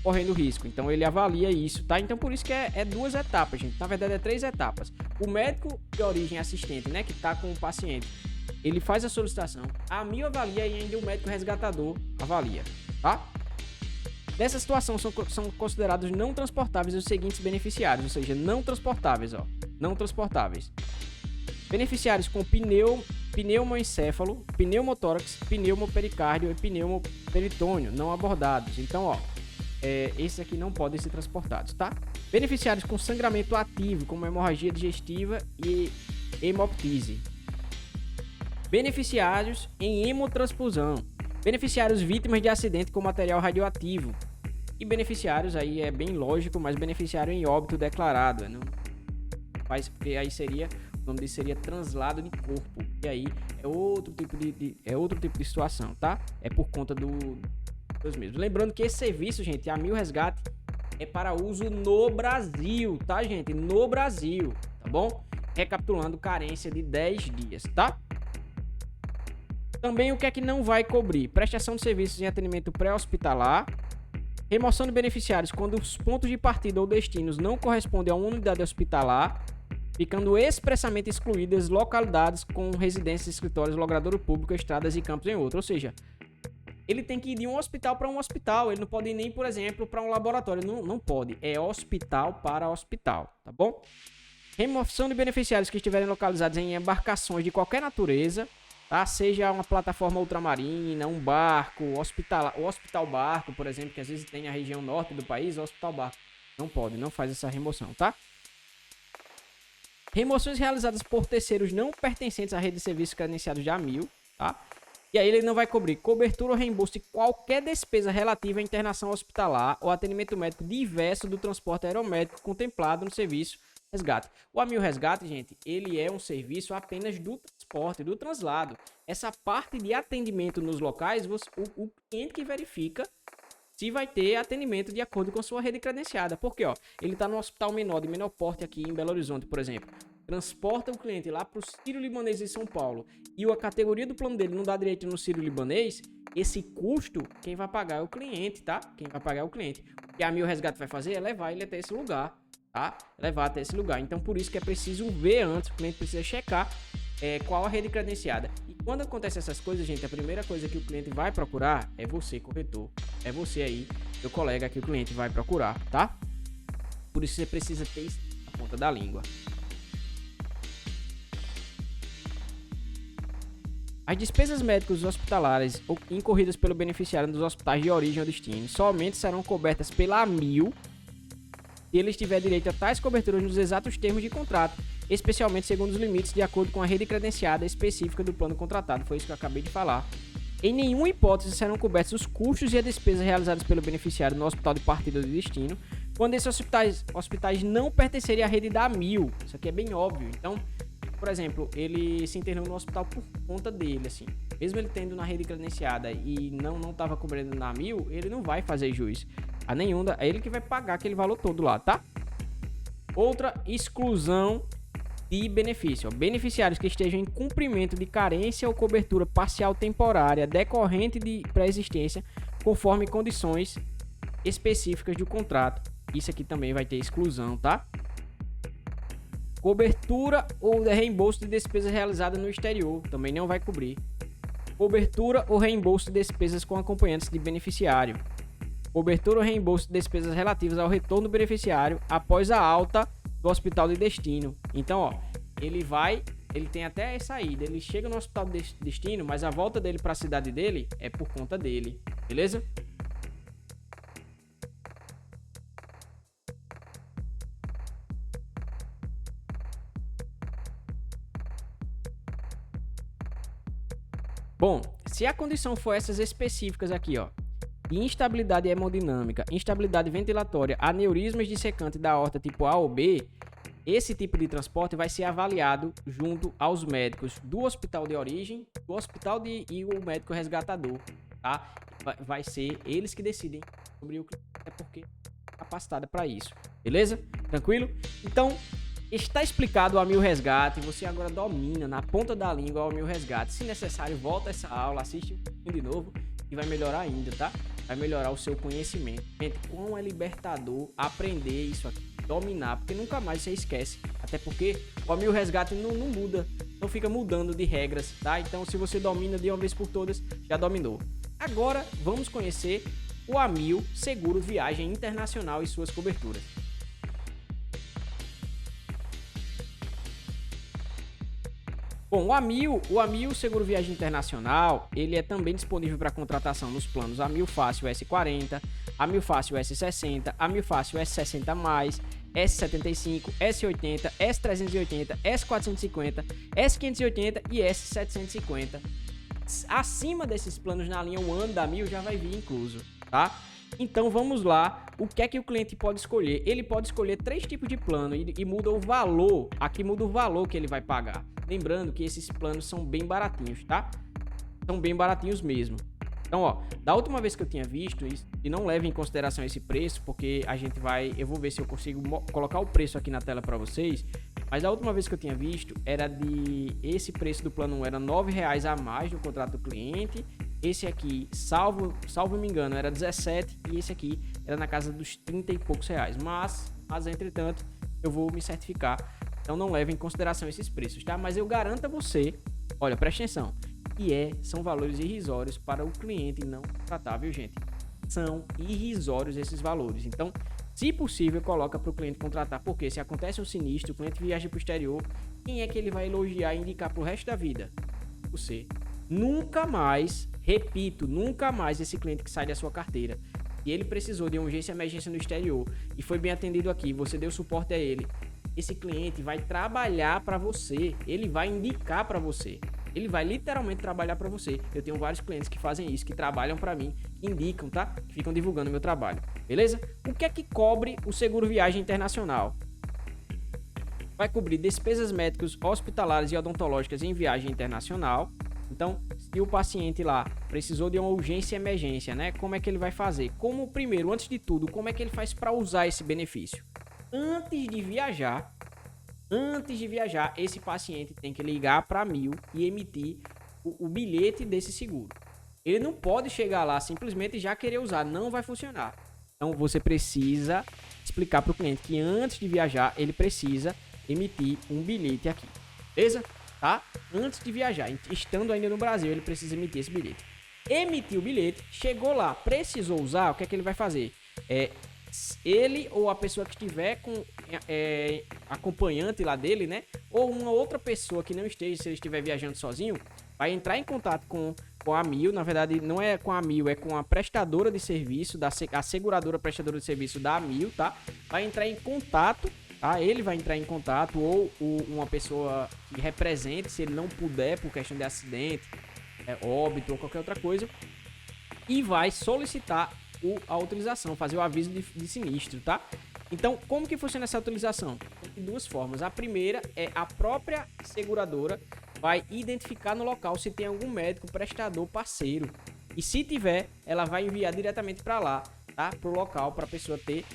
correndo risco? Então ele avalia isso, tá? Então por isso que é 2 etapas, gente. Na verdade é 3 etapas. O médico de origem assistente, né, que tá com o paciente, ele faz a solicitação, a AMIL avalia e ainda o médico resgatador avalia, tá? Nessa situação são considerados não transportáveis os seguintes beneficiários, ou seja, não transportáveis, ó, não transportáveis. Beneficiários com pneumoencéfalo, pneumotórax, pneumopericárdio e pneumoperitônio não abordados. Então, ó, esses aqui não podem ser transportados, tá? Beneficiários com sangramento ativo, como hemorragia digestiva e hemoptise. Beneficiários em hemotransfusão. Beneficiários vítimas de acidente com material radioativo. E beneficiários, aí é bem lógico, mas beneficiário em óbito declarado. Não faz, porque aí seria... O nome disso seria translado de corpo. E aí é outro tipo de situação, tá? É por conta dos mesmos. Lembrando que esse serviço, gente, a AMIL Resgate, é para uso no Brasil, tá, gente? No Brasil, tá bom? Recapitulando, carência de 10 dias, tá? Também o que é que não vai cobrir? Prestação de serviços em atendimento pré-hospitalar. Remoção de beneficiários quando os pontos de partida ou destinos não correspondem a uma unidade hospitalar, ficando expressamente excluídas localidades com residências, escritórios, logradouro público, estradas e campos em outro. Ou seja, ele tem que ir de um hospital para um hospital. Ele não pode ir nem, por exemplo, para um laboratório. Não pode. É hospital para hospital, tá bom? Remoção de beneficiários que estiverem localizados em embarcações de qualquer natureza, tá? Seja uma plataforma ultramarina, um barco, o hospital barco, por exemplo, que às vezes tem na região norte do país, o hospital barco. Não pode, não faz essa remoção, tá? Remoções realizadas por terceiros não pertencentes à rede de serviços credenciados de AMIL, tá? E aí ele não vai cobrir cobertura ou reembolso de qualquer despesa relativa à internação hospitalar ou atendimento médico diverso do transporte aeromédico contemplado no serviço resgate. O AMIL Resgate, gente, ele é um serviço apenas do transporte, do translado. Essa parte de atendimento nos locais, o cliente que verifica se vai ter atendimento de acordo com sua rede credenciada. Porque, ó, ele está no hospital menor, de menor porte aqui em Belo Horizonte, por exemplo. Transporta o cliente lá para o Sírio-Libanês em São Paulo e a categoria do plano dele não dá direito no Sírio-Libanês, esse custo, quem vai pagar é o cliente, tá? Quem vai pagar é o cliente. O que a AMIL Resgate vai fazer é levar ele até esse lugar, tá? Levar até esse lugar. Então, por isso que é preciso ver antes, o cliente precisa checar qual a rede credenciada. E quando acontece essas coisas, gente, a primeira coisa que o cliente vai procurar é você, corretor. É você aí, seu colega que o cliente vai procurar, tá? Por isso você precisa ter isso na ponta da língua. As despesas médicas hospitalares incorridas pelo beneficiário nos hospitais de origem ou destino somente serão cobertas pela AMIL se ele tiver direito a tais coberturas nos exatos termos de contrato, especialmente segundo os limites de acordo com a rede credenciada específica do plano contratado. Foi isso que eu acabei de falar. Em nenhuma hipótese serão cobertos os custos e as despesas realizadas pelo beneficiário no hospital de partida ou de destino, quando esses hospitais não pertencerem à rede da AMIL. Isso aqui é bem óbvio. Então, por exemplo, ele se internou no hospital por conta dele, assim. Mesmo ele tendo na rede credenciada e não tava cobrindo na AMIL, ele não vai fazer jus a nenhuma, é ele que vai pagar aquele valor todo lá, tá? Outra exclusão de benefício, ó. Beneficiários que estejam em cumprimento de carência ou cobertura parcial temporária decorrente de pré-existência, conforme condições específicas do contrato. Isso aqui também vai ter exclusão, tá? Cobertura ou reembolso de despesas realizadas no exterior, também não vai cobrir. Cobertura ou reembolso de despesas com acompanhantes de beneficiário. Cobertura ou reembolso de despesas relativas ao retorno do beneficiário após a alta do hospital de destino. Então, ó, ele tem até a saída, ele chega no hospital de destino, mas a volta dele para a cidade dele é por conta dele, beleza? Bom, se a condição for essas específicas aqui, ó, instabilidade hemodinâmica, instabilidade ventilatória, aneurismas dissecante da aorta tipo A ou B, esse tipo de transporte vai ser avaliado junto aos médicos do hospital de origem, do hospital e o médico resgatador, tá? Vai ser eles que decidem sobre o que é porque é capacitada para isso, beleza? Tranquilo? Então, está explicado o AMIL Resgate, você agora domina na ponta da língua o AMIL Resgate. Se necessário, volta essa aula, assiste de novo e vai melhorar ainda, tá? Vai melhorar o seu conhecimento. Gente, como é libertador aprender isso aqui, dominar, porque nunca mais você esquece. Até porque o AMIL Resgate não muda, não fica mudando de regras, tá? Então, se você domina de uma vez por todas, já dominou. Agora, vamos conhecer o AMIL Seguro Viagem Internacional e suas coberturas. Bom, o AMIL Seguro Viagem Internacional, ele é também disponível para contratação nos planos AMIL Fácil S40, AMIL Fácil S60, AMIL Fácil S60+, S75, S80, S380, S450, S580 e S750. Acima desses planos na linha One da AMIL já vai vir incluso, tá? Então vamos lá, o que é que o cliente pode escolher? Ele pode escolher 3 tipos de plano e muda o valor, aqui muda o valor que ele vai pagar. Lembrando que esses planos são bem baratinhos, tá? São bem baratinhos mesmo. Então, ó, da última vez que eu tinha visto isso, e não leve em consideração esse preço, porque eu vou ver se eu consigo colocar o preço aqui na tela para vocês, mas a última vez que eu tinha visto esse preço do plano 1 era R$9 a mais no contrato do cliente. Esse aqui, salvo me engano, era 17 e esse aqui era na casa dos 30 e poucos reais. Mas entretanto, eu vou me certificar. Então não leve em consideração esses preços, tá? Mas eu garanto a você, olha, preste atenção, que são valores irrisórios para o cliente não contratar, viu, gente? São irrisórios esses valores. Então, se possível, coloca para o cliente contratar, porque se acontece um sinistro, o cliente viaja para o exterior, quem é que ele vai elogiar e indicar para o resto da vida? Você. Nunca mais, repito, nunca mais esse cliente que sai da sua carteira e ele precisou de urgência e emergência no exterior e foi bem atendido aqui, você deu suporte a ele, esse cliente vai trabalhar para você, ele vai indicar para você, ele vai literalmente trabalhar para você. Eu tenho vários clientes que fazem isso, que trabalham para mim, que indicam, tá? Que ficam divulgando o meu trabalho, beleza? O que é que cobre o seguro viagem internacional? Vai cobrir despesas médicas, hospitalares e odontológicas em viagem internacional. Então, se o paciente lá precisou de uma urgência e emergência, né? Como é que ele vai fazer? Primeiro, antes de tudo, como é que ele faz para usar esse benefício? Antes de viajar, esse paciente tem que ligar para a AMIL e emitir o bilhete desse seguro. Ele não pode chegar lá simplesmente e já querer usar, não vai funcionar. Então, você precisa explicar para o cliente que antes de viajar, ele precisa emitir um bilhete aqui, beleza? Tá? Antes de viajar, estando ainda no Brasil, ele precisa emitir esse bilhete. Emitiu o bilhete, chegou lá, precisou usar, o que é que ele vai fazer? Ele ou a pessoa que estiver com acompanhante lá dele, né? Ou uma outra pessoa que não esteja, se ele estiver viajando sozinho, vai entrar em contato com a AMIL. Na verdade, não é com a AMIL, é com a prestadora de serviço, a seguradora prestadora de serviço da AMIL, tá? Vai entrar em contato. Ele vai entrar em contato ou uma pessoa que represente, se ele não puder por questão de acidente, óbito ou qualquer outra coisa, e vai solicitar a autorização, fazer o aviso de sinistro, tá? Então, como que funciona essa autorização? de duas formas. A primeira é a própria seguradora vai identificar no local se tem algum médico prestador parceiro. E se tiver, ela vai enviar diretamente para lá, tá? Para o local, para a pessoa ter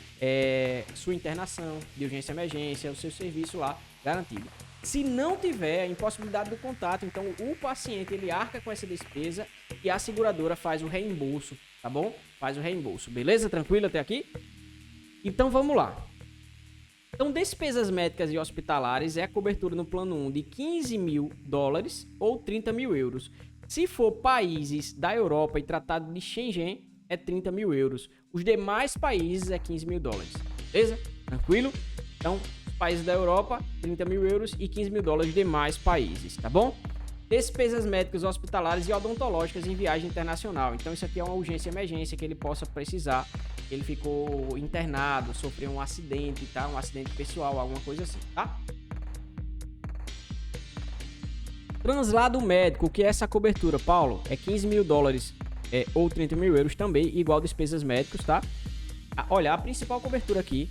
sua internação de urgência e emergência, o seu serviço lá garantido. Se não tiver a impossibilidade do contato, então o paciente ele arca com essa despesa e a seguradora faz o reembolso, tá bom? Faz o reembolso, beleza? Tranquilo até aqui? Então vamos lá. Então, despesas médicas e hospitalares é a cobertura no plano 1 de 15 mil dólares ou 30 mil euros. Se for países da Europa e Tratado de Schengen, é 30 mil euros. Os demais países é 15 mil dólares. Beleza? Tranquilo? Então, países da Europa, 30 mil euros e 15 mil dólares de demais países, tá bom? Despesas médicas, hospitalares e odontológicas em viagem internacional. Então, isso aqui é uma urgência e emergência que ele possa precisar. Ele ficou internado, sofreu um acidente, tá? Um acidente pessoal, alguma coisa assim, tá? Translado médico, o que é essa cobertura, Paulo? É 15 mil dólares ou 30 mil euros também, igual despesas médicas, tá? Olha, a principal cobertura aqui,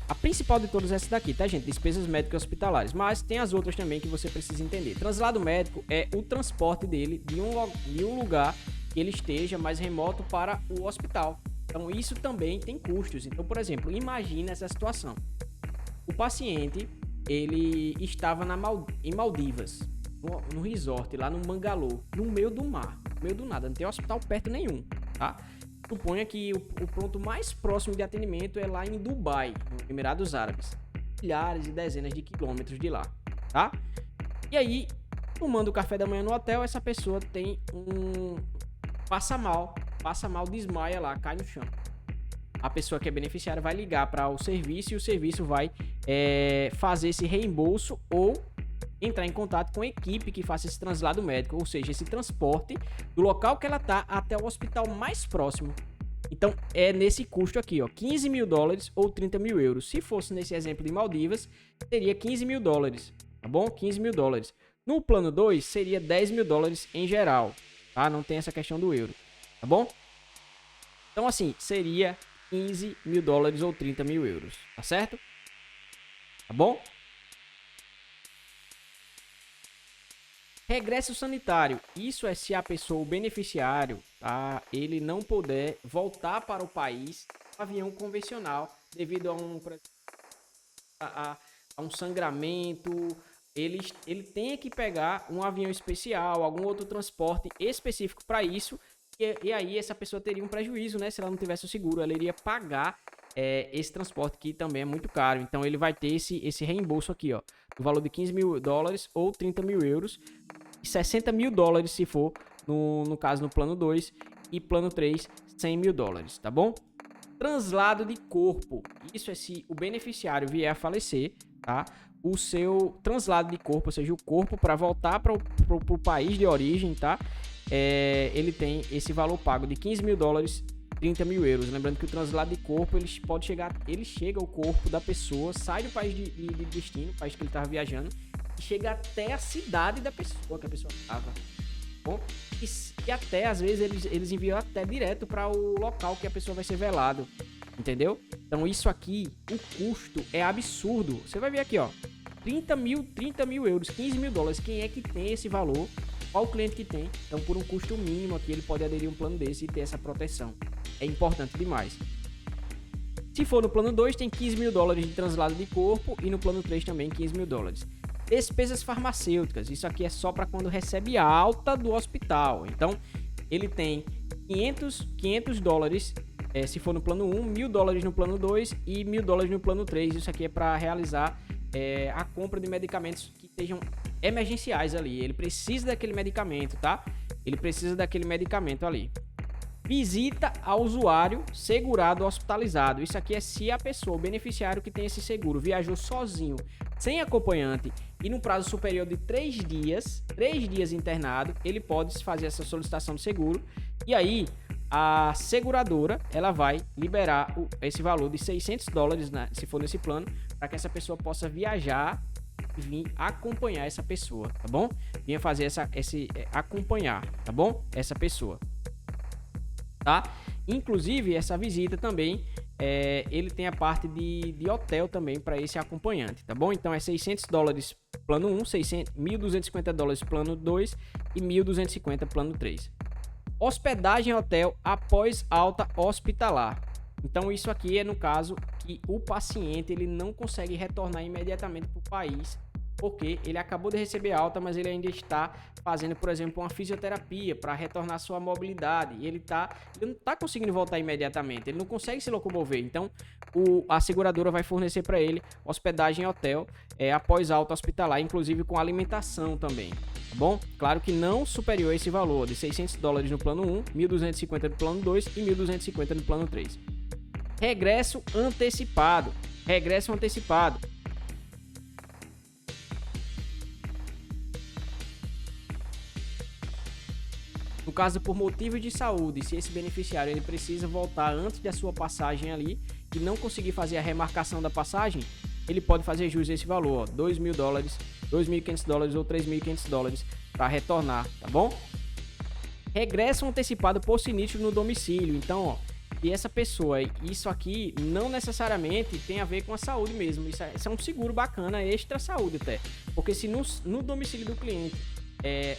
a principal de todas é essa daqui, tá, gente? Despesas médicas hospitalares, mas tem as outras também que você precisa entender. Translado médico é o transporte dele de um lugar que ele esteja mais remoto para o hospital. Então, isso também tem custos. Então, por exemplo, imagina essa situação. O paciente, ele estava em Maldivas, no resort, lá no Mangalore, no meio do mar, no meio do nada, não tem hospital perto nenhum, tá? Suponha que o ponto mais próximo de atendimento é lá em Dubai, no Emirados Árabes. Milhares e dezenas de quilômetros de lá, tá? E aí, tomando o café da manhã no hotel, essa pessoa tem passa mal, desmaia lá, cai no chão. A pessoa que é beneficiária vai ligar para o serviço e o serviço vai fazer esse reembolso ou entrar em contato com a equipe que faça esse translado médico, ou seja, esse transporte do local que ela tá até o hospital mais próximo. Então, é nesse custo aqui, ó, 15 mil dólares ou 30 mil euros. Se fosse nesse exemplo de Maldivas, seria 15 mil dólares, tá bom? 15 mil dólares. No plano 2, seria 10 mil dólares em geral, tá? Não tem essa questão do euro, tá bom? Então, assim, seria 15 mil dólares ou 30 mil euros, tá certo? Tá bom? Regresso sanitário. Isso é se a pessoa, o beneficiário, tá, ele não puder voltar para o país com avião convencional devido a um sangramento. Ele tem que pegar um avião especial, algum outro transporte específico para isso. E aí essa pessoa teria um prejuízo, né? Se ela não tivesse o seguro, ela iria pagar esse transporte que também é muito caro. Então ele vai ter esse reembolso aqui, ó, do valor de 15 mil dólares ou 30 mil euros. E 60 mil dólares se for, no caso, no plano 2. E plano 3, 100 mil dólares, tá bom? Translado de corpo. Isso é se o beneficiário vier a falecer, tá? O seu translado de corpo, ou seja, o corpo para voltar para o país de origem, tá? Ele tem esse valor pago de 15 mil dólares, 30 mil euros. Lembrando que o translado de corpo, ele chega ao corpo da pessoa, sai do país de destino, o país que ele estava viajando, e chega até a cidade da pessoa que a pessoa estava. Bom, e até, às vezes, eles enviam até direto para o local que a pessoa vai ser velado. Entendeu? Então, isso aqui, o custo é absurdo. Você vai ver aqui, ó, 30 mil euros, 15 mil dólares. Quem é que tem esse valor? Qual o cliente que tem? Então, por um custo mínimo aqui, ele pode aderir a um plano desse e ter essa proteção. É importante demais. Se for no plano 2, tem 15 mil dólares de translado de corpo e no plano 3 também 15 mil dólares. Despesas farmacêuticas. Isso aqui é só para quando recebe alta do hospital. Então, ele tem 500 dólares se for no plano 1, 1.000 dólares no plano 2 e 1.000 dólares no plano 3. Isso aqui é para realizar a compra de medicamentos que estejam emergenciais ali. Ele precisa daquele medicamento, tá? Ele precisa daquele medicamento ali. Visita ao usuário segurado hospitalizado. Isso aqui é se a pessoa, o beneficiário que tem esse seguro, viajou sozinho, sem acompanhante e no prazo superior de 3 dias internado, ele pode fazer essa solicitação de seguro. E aí, a seguradora, ela vai liberar esse valor de 600 dólares, né, se for nesse plano, para que essa pessoa possa viajar e vir acompanhar essa pessoa, tá bom? Vinha fazer acompanhar, tá bom? Essa pessoa. Tá? Inclusive, essa visita também ele tem a parte de hotel também para esse acompanhante, tá bom? Então é $600 plano 1, $1.250 plano 2 e $1.250 plano 3. Hospedagem em hotel após alta hospitalar. Então isso aqui é no caso que o paciente ele não consegue retornar imediatamente para o país, porque ele acabou de receber alta, mas ele ainda está fazendo, por exemplo, uma fisioterapia para retornar sua mobilidade. E ele não está conseguindo voltar imediatamente, ele não consegue se locomover. Então, a seguradora vai fornecer para ele hospedagem em hotel após alta hospitalar, inclusive com alimentação também. Tá bom? Claro que não superior a esse valor de $600 no plano 1, $1.250 no plano 2 e $1.250 no plano 3. Regresso antecipado. Regresso antecipado. No caso, por motivo de saúde, se esse beneficiário ele precisa voltar antes da sua passagem ali e não conseguir fazer a remarcação da passagem, ele pode fazer jus a esse valor, $2.000, $2.500 ou $3.500 para retornar, tá bom? Regresso antecipado por sinistro no domicílio. Então, ó, e essa pessoa, isso aqui não necessariamente tem a ver com a saúde mesmo. Isso é um seguro bacana, extra saúde até. Porque se no domicílio do cliente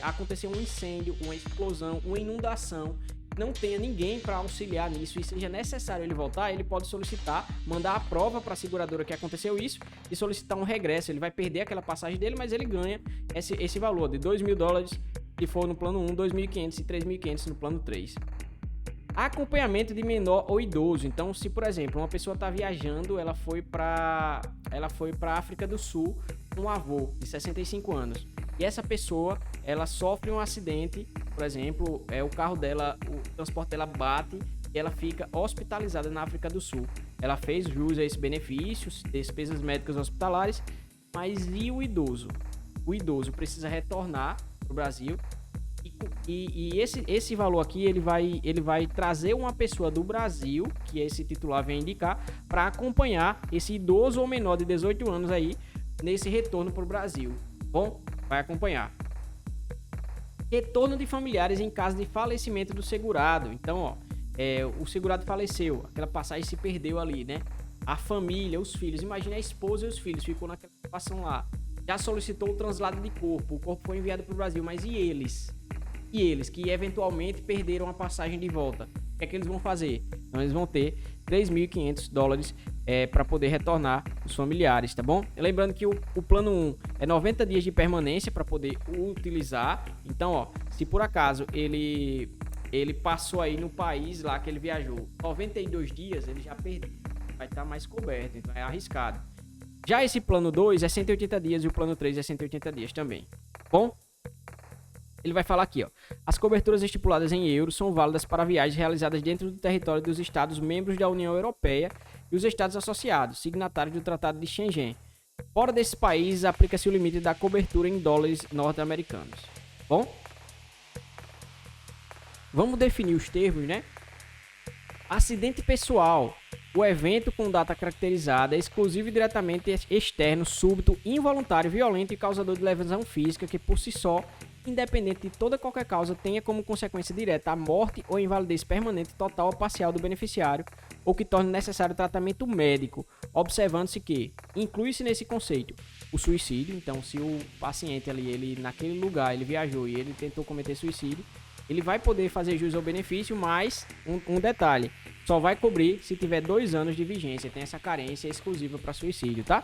acontecer um incêndio, uma explosão, uma inundação, não tenha ninguém para auxiliar nisso e seja necessário ele voltar, ele pode solicitar, mandar a prova para a seguradora que aconteceu isso e solicitar um regresso. Ele vai perder aquela passagem dele, mas ele ganha esse valor de $2.000 se for no plano 1, $2.500 e $3.500 no plano 3. Acompanhamento de menor ou idoso. Então, se por exemplo uma pessoa está viajando, ela foi para África do Sul com um avô de 65 anos e essa pessoa ela sofre um acidente, por exemplo, o carro dela, o transporte dela bate e ela fica hospitalizada na África do Sul. Ela fez jus a esses benefícios, despesas médicas hospitalares, mas e o idoso? O idoso precisa retornar para o Brasil. E esse valor aqui ele vai trazer uma pessoa do Brasil, que esse titular vem indicar, para acompanhar esse idoso ou menor de 18 anos aí nesse retorno para o Brasil. Bom, vai acompanhar. Retorno de familiares em caso de falecimento do segurado. Então, ó, o segurado faleceu, aquela passagem se perdeu ali, né? A família, os filhos, imagina a esposa e os filhos ficou naquela situação lá. Já solicitou o translado de corpo, o corpo foi enviado para o Brasil, mas e eles? E eles que eventualmente perderam a passagem de volta, o que é que eles vão fazer? Então eles vão ter $3.500 para poder retornar os familiares, tá bom? Lembrando que o plano 1 é 90 dias de permanência para poder utilizar. Então, ó, se por acaso ele passou aí no país lá que ele viajou 92 dias, ele já perdeu, vai estar mais coberto, então é arriscado. Já esse plano 2 é 180 dias e o plano 3 é 180 dias também, bom? Ele vai falar aqui, ó. As coberturas estipuladas em euros são válidas para viagens realizadas dentro do território dos Estados membros da União Europeia e os Estados associados, signatários do Tratado de Schengen. Fora desses países, aplica-se o limite da cobertura em dólares norte-americanos. Bom? Vamos definir os termos, né? Acidente pessoal. O evento com data caracterizada é exclusivo e diretamente externo, súbito, involuntário, violento e causador de lesão física que por si só, independente de toda qualquer causa, tenha como consequência direta a morte ou invalidez permanente, total ou parcial do beneficiário, ou que torne necessário tratamento médico, observando-se que inclui-se nesse conceito o suicídio. Então, se o paciente ali, ele naquele lugar, ele viajou e ele tentou cometer suicídio, ele vai poder fazer jus ao benefício, mas um detalhe, só vai cobrir se tiver 2 anos de vigência, tem essa carência exclusiva para suicídio, tá?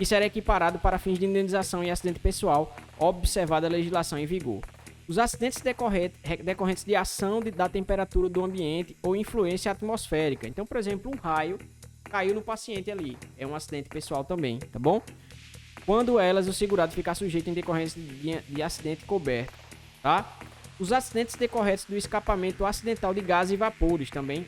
E será equiparado para fins de indenização e acidente pessoal, observada a legislação em vigor. Os acidentes decorrentes de ação da temperatura do ambiente ou influência atmosférica. Então, por exemplo, um raio caiu no paciente ali, é um acidente pessoal também, tá bom? Quando elas, o segurado ficar sujeito em decorrência de acidente coberto, tá? Os acidentes decorrentes do escapamento acidental de gases e vapores também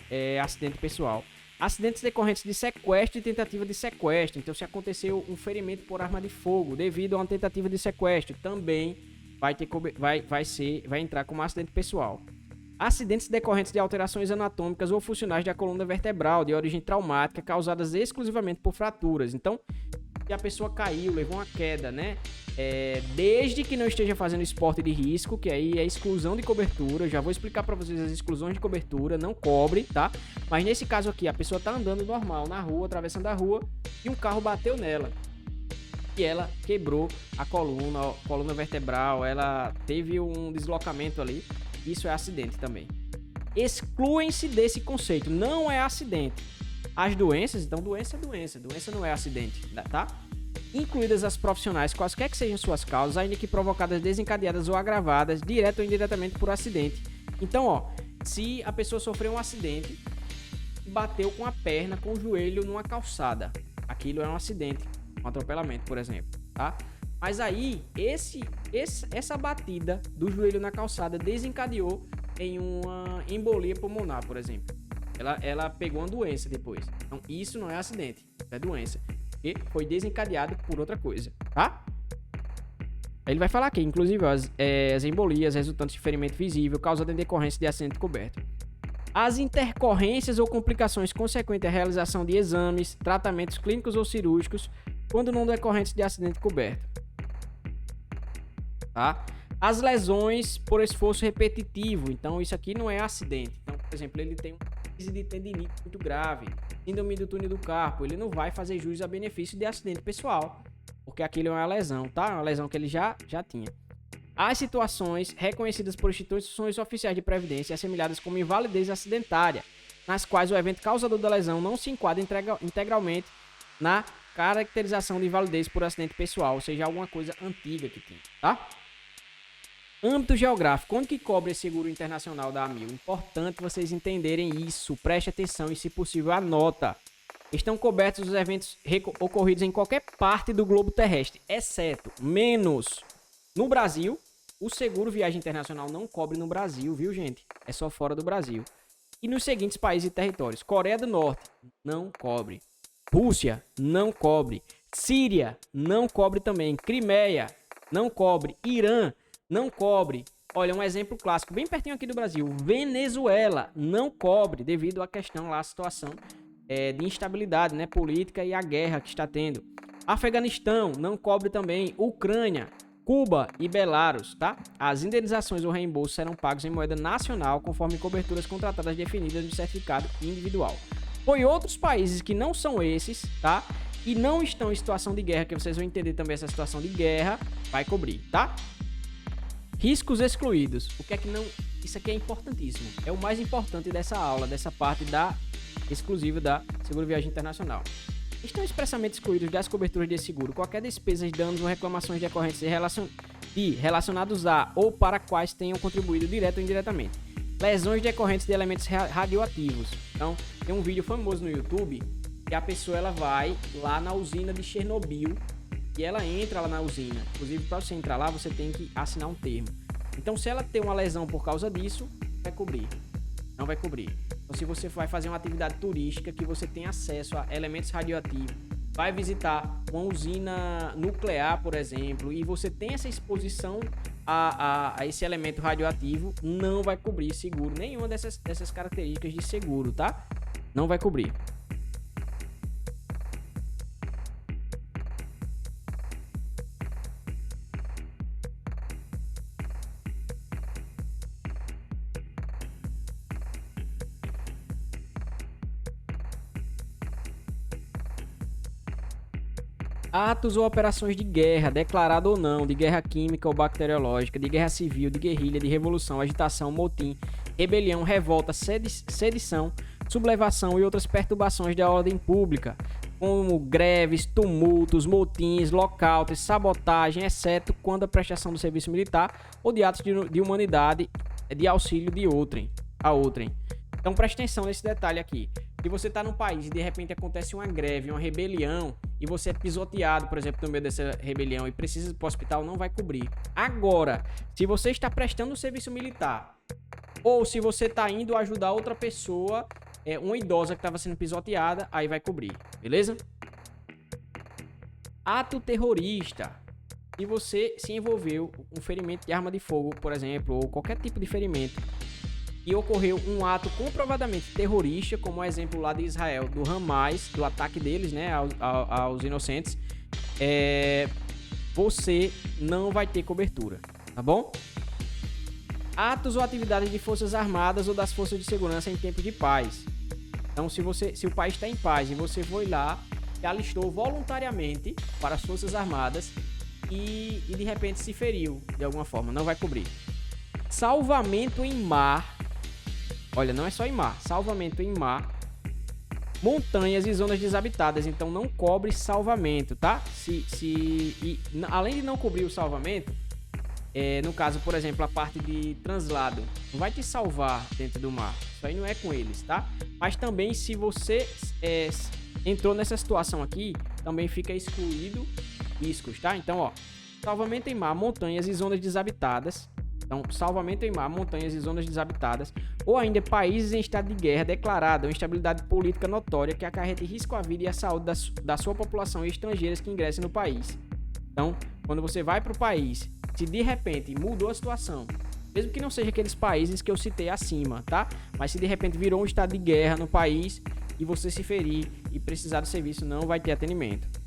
é acidente pessoal. Acidentes decorrentes de sequestro e tentativa de sequestro. Então, se aconteceu um ferimento por arma de fogo devido a uma tentativa de sequestro, também vai entrar como acidente pessoal. Acidentes decorrentes de alterações anatômicas ou funcionais da coluna vertebral de origem traumática causadas exclusivamente por fraturas. Então, se a pessoa caiu, levou uma queda, né? Desde que não esteja fazendo esporte de risco, que aí é exclusão de cobertura. Já vou explicar para vocês as exclusões de cobertura, não cobre, tá? Mas nesse caso aqui, a pessoa tá andando normal na rua, atravessando a rua, e um carro bateu nela. E ela quebrou a coluna vertebral, ela teve um deslocamento ali. Isso é acidente também. Excluem-se desse conceito, não é acidente. As doenças, então doença não é acidente, tá? Incluídas as profissionais, quaisquer que sejam suas causas, ainda que provocadas, desencadeadas ou agravadas, direto ou indiretamente por acidente. Então, ó, se a pessoa sofreu um acidente, bateu com a perna, com o joelho numa calçada, aquilo é um acidente, um atropelamento, por exemplo, tá? Mas aí, essa batida do joelho na calçada desencadeou em uma embolia pulmonar, por exemplo. Ela pegou uma doença depois. Então, isso não é acidente, é doença. E foi desencadeado por outra coisa, tá? Ele vai falar aqui, inclusive, as embolias resultantes de ferimento visível causado em decorrência de acidente coberto. As intercorrências ou complicações consequentes à realização de exames, tratamentos clínicos ou cirúrgicos, quando não decorrentes de acidente coberto. Tá? As lesões por esforço repetitivo. Então, isso aqui não é acidente. Então, por exemplo, ele tem uma crise de tendinite muito grave, síndrome do túnel do carpo. Ele não vai fazer jus a benefício de acidente pessoal, porque aquilo é uma lesão, tá? Uma lesão que ele já tinha. As situações reconhecidas por instituições oficiais de previdência assemelhadas como invalidez acidentária, nas quais o evento causador da lesão não se enquadra integralmente na caracterização de invalidez por acidente pessoal, ou seja, alguma coisa antiga que tinha, tá? Âmbito geográfico. Onde que cobre esse seguro internacional da AMIL? Importante vocês entenderem isso. Preste atenção e, se possível, anota. Estão cobertos os eventos ocorridos em qualquer parte do globo terrestre, exceto, menos, no Brasil. O seguro viagem internacional não cobre no Brasil, viu, gente? É só fora do Brasil. E nos seguintes países e territórios. Coreia do Norte, não cobre. Rússia, não cobre. Síria, não cobre também. Crimeia, não cobre. Irã, não cobre. Olha, um exemplo clássico, bem pertinho aqui do Brasil. Venezuela não cobre, devido à questão lá, a situação de instabilidade, né, política e a guerra que está tendo. Afeganistão não cobre também. Ucrânia, Cuba e Belarus, tá? As indenizações ou reembolsos serão pagos em moeda nacional, conforme coberturas contratadas definidas no certificado individual. Foi outros países que não são esses, tá? E não estão em situação de guerra, que vocês vão entender também essa situação de guerra, vai cobrir, tá? Riscos excluídos. O que é que não... Isso aqui é importantíssimo. É o mais importante dessa aula, dessa parte exclusiva da Seguro Viagem Internacional. Estão expressamente excluídos das coberturas de seguro qualquer despesas, danos ou reclamações decorrentes relacionados a ou para quais tenham contribuído direto ou indiretamente. Lesões decorrentes de elementos radioativos. Então, tem um vídeo famoso no YouTube que a pessoa ela vai lá na usina de Chernobyl e ela entra lá na usina. Inclusive, para você entrar lá, você tem que assinar um termo. Então, se ela tem uma lesão por causa disso, vai cobrir. Não vai cobrir. Então, se você vai fazer uma atividade turística que você tem acesso a elementos radioativos, vai visitar uma usina nuclear, por exemplo, e você tem essa exposição a esse elemento radioativo, não vai cobrir seguro. Nenhuma dessas características de seguro, tá? Não vai cobrir. Atos ou operações de guerra, declarado ou não, de guerra química ou bacteriológica, de guerra civil, de guerrilha, de revolução, agitação, motim, rebelião, revolta, sedição, sublevação e outras perturbações da ordem pública, como greves, tumultos, motins, lockouts, sabotagem, exceto quando a prestação do serviço militar ou de atos de humanidade de auxílio de outrem. Então preste atenção nesse detalhe aqui. Se você está num país e de repente acontece uma greve, uma rebelião, e você é pisoteado, por exemplo, no meio dessa rebelião e precisa ir para o hospital, não vai cobrir. Agora, se você está prestando um serviço militar, ou se você está indo ajudar outra pessoa, uma idosa que estava sendo pisoteada, aí vai cobrir, beleza? Ato terrorista. Se você se envolveu com um ferimento de arma de fogo, por exemplo, ou qualquer tipo de ferimento, e ocorreu um ato comprovadamente terrorista, como o exemplo lá de Israel, do Hamas, do ataque deles, né, aos inocentes, você não vai ter cobertura, tá bom? Atos ou atividades de forças armadas ou das forças de segurança em tempo de paz. Então, se o país está em paz e você foi lá e alistou voluntariamente para as forças armadas e de repente se feriu de alguma forma, não vai cobrir. Salvamento em mar. Olha, não é só em mar. Salvamento em mar, montanhas e zonas desabitadas. Então, não cobre salvamento, tá? Além de não cobrir o salvamento, no caso, por exemplo, a parte de translado, não vai te salvar dentro do mar. Isso aí não é com eles, tá? Mas também, se você entrou nessa situação aqui, também fica excluído riscos, tá? Então, ó, salvamento em mar, montanhas e zonas desabitadas. Então, salvamento em mar, montanhas e zonas desabitadas, ou ainda países em estado de guerra declarado ou instabilidade política notória que acarrete risco à vida e à saúde da sua população e estrangeiras que ingressem no país. Então, quando você vai para o país, se de repente mudou a situação, mesmo que não seja aqueles países que eu citei acima, tá? Mas se de repente virou um estado de guerra no país e você se ferir e precisar do serviço, não vai ter atendimento.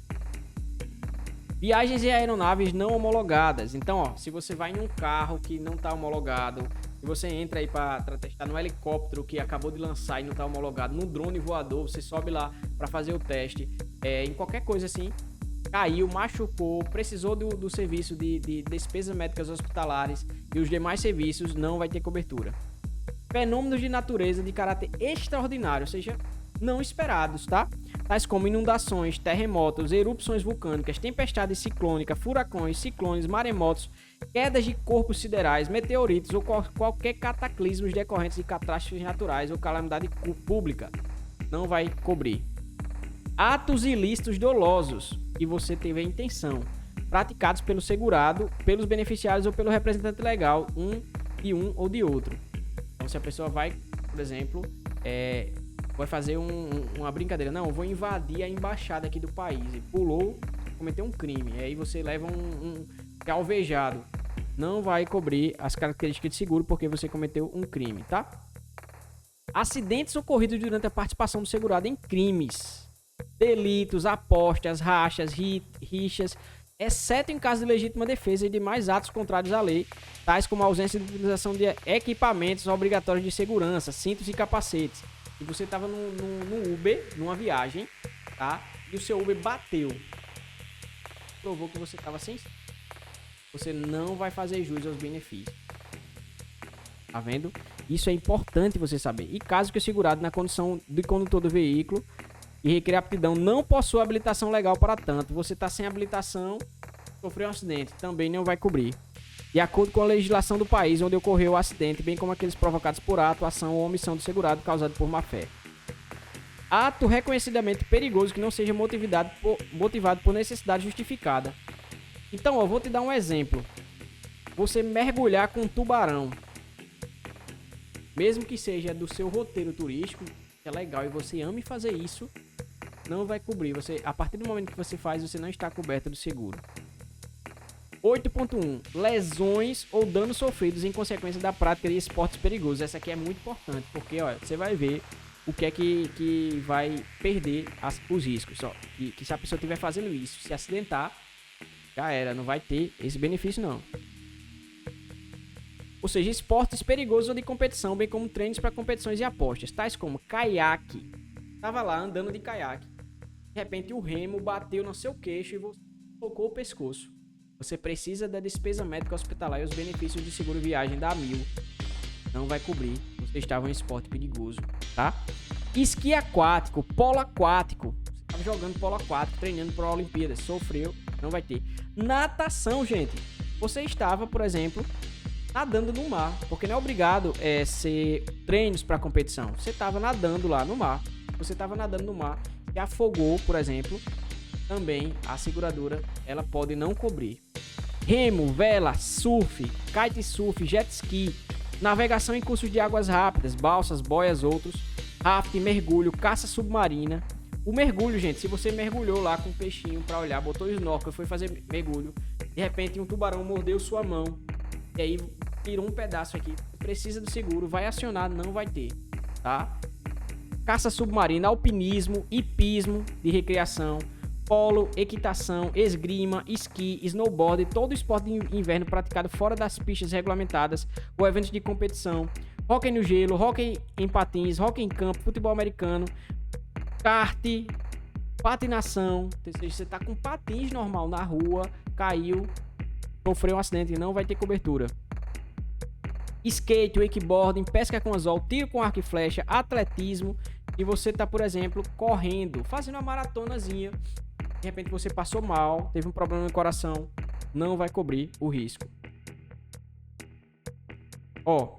Viagens em aeronaves não homologadas. Então, ó, se você vai em um carro que não está homologado, se você entra aí para testar no helicóptero que acabou de lançar e não está homologado, no drone voador, você sobe lá para fazer o teste, em qualquer coisa assim, caiu, machucou, precisou do serviço de despesas médicas hospitalares e os demais serviços, não vai ter cobertura. Fenômenos de natureza de caráter extraordinário, ou seja, não esperados, tá? Tais como inundações, terremotos, erupções vulcânicas, tempestades ciclônicas, furacões, ciclones, maremotos, quedas de corpos siderais, meteoritos ou qualquer cataclismo decorrentes de catástrofes naturais ou calamidade pública. Não vai cobrir. Atos ilícitos dolosos que você teve a intenção, praticados pelo segurado, pelos beneficiários ou pelo representante legal, de um ou de outro. Então, se a pessoa vai, por exemplo, vai fazer uma brincadeira, não, eu vou invadir a embaixada aqui do país, e pulou, cometeu um crime, e aí você leva é alvejado, não vai cobrir as características de seguro porque você cometeu um crime, tá? Acidentes ocorridos durante a participação do segurado em crimes, delitos, apostas, rachas, rixas, exceto em caso de legítima defesa e demais atos contrários à lei, tais como a ausência de utilização de equipamentos obrigatórios de segurança, cintos e capacetes. E você estava no Uber, numa viagem, tá? E o seu Uber bateu. Provou que você estava sem. Você não vai fazer jus aos benefícios. Tá vendo? Isso é importante você saber. E caso que o segurado na condição de condutor do veículo e requer aptidão não possua habilitação legal para tanto, você está sem habilitação, sofreu um acidente, também não vai cobrir. De acordo com a legislação do país onde ocorreu o acidente, bem como aqueles provocados por ato, ação ou omissão do segurado causado por má-fé. Ato reconhecidamente perigoso que não seja motivado por necessidade justificada. Então, eu vou te dar um exemplo. Você mergulhar com um tubarão, mesmo que seja do seu roteiro turístico, que é legal e você ame fazer isso, não vai cobrir. A partir do momento que você faz, você não está coberto do seguro. 8.1. Lesões ou danos sofridos em consequência da prática de esportes perigosos. Essa aqui é muito importante, porque olha, você vai ver o que é que vai perder os riscos. Ó, que se a pessoa estiver fazendo isso, se acidentar, já era, não vai ter esse benefício não. Ou seja, esportes perigosos ou de competição, bem como treinos para competições e apostas, tais como caiaque. Tava lá andando de caiaque. De repente o remo bateu no seu queixo e você tocou o pescoço. Você precisa da despesa médica hospitalar e os benefícios de seguro viagem da AMIL. Não vai cobrir. Você estava em esporte perigoso, tá? Esqui aquático, polo aquático. Você estava jogando polo aquático, treinando para a Olimpíada. Sofreu, não vai ter. Natação, gente. Você estava, por exemplo, nadando no mar. Porque não é obrigado ser treinos para competição. Você estava nadando lá no mar. Você estava nadando no mar e afogou, por exemplo. Também a seguradora ela pode não cobrir. Remo, vela, surf, kitesurf, jet ski, navegação em cursos de águas rápidas, balsas, boias, outros, rafting, mergulho, caça submarina. O mergulho, gente, se você mergulhou lá com um peixinho para olhar, botou o snorkel, foi fazer mergulho, de repente um tubarão mordeu sua mão e aí tirou um pedaço aqui, precisa do seguro, vai acionar, não vai ter, tá? Caça submarina, alpinismo, hipismo de recreação, polo, equitação, esgrima, esqui, snowboard, todo esporte de inverno praticado fora das pistas regulamentadas ou eventos de competição, hóquei no gelo, hóquei em patins, hóquei em campo, futebol americano, kart, patinação, ou seja, você tá com patins normal na rua, caiu, sofreu um acidente e não vai ter cobertura. Skate, wakeboarding, pesca com anzol, tiro com arco e flecha, atletismo, e você tá, por exemplo, correndo, fazendo uma maratonazinha, de repente você passou mal, teve um problema no coração, não vai cobrir o risco. Ó,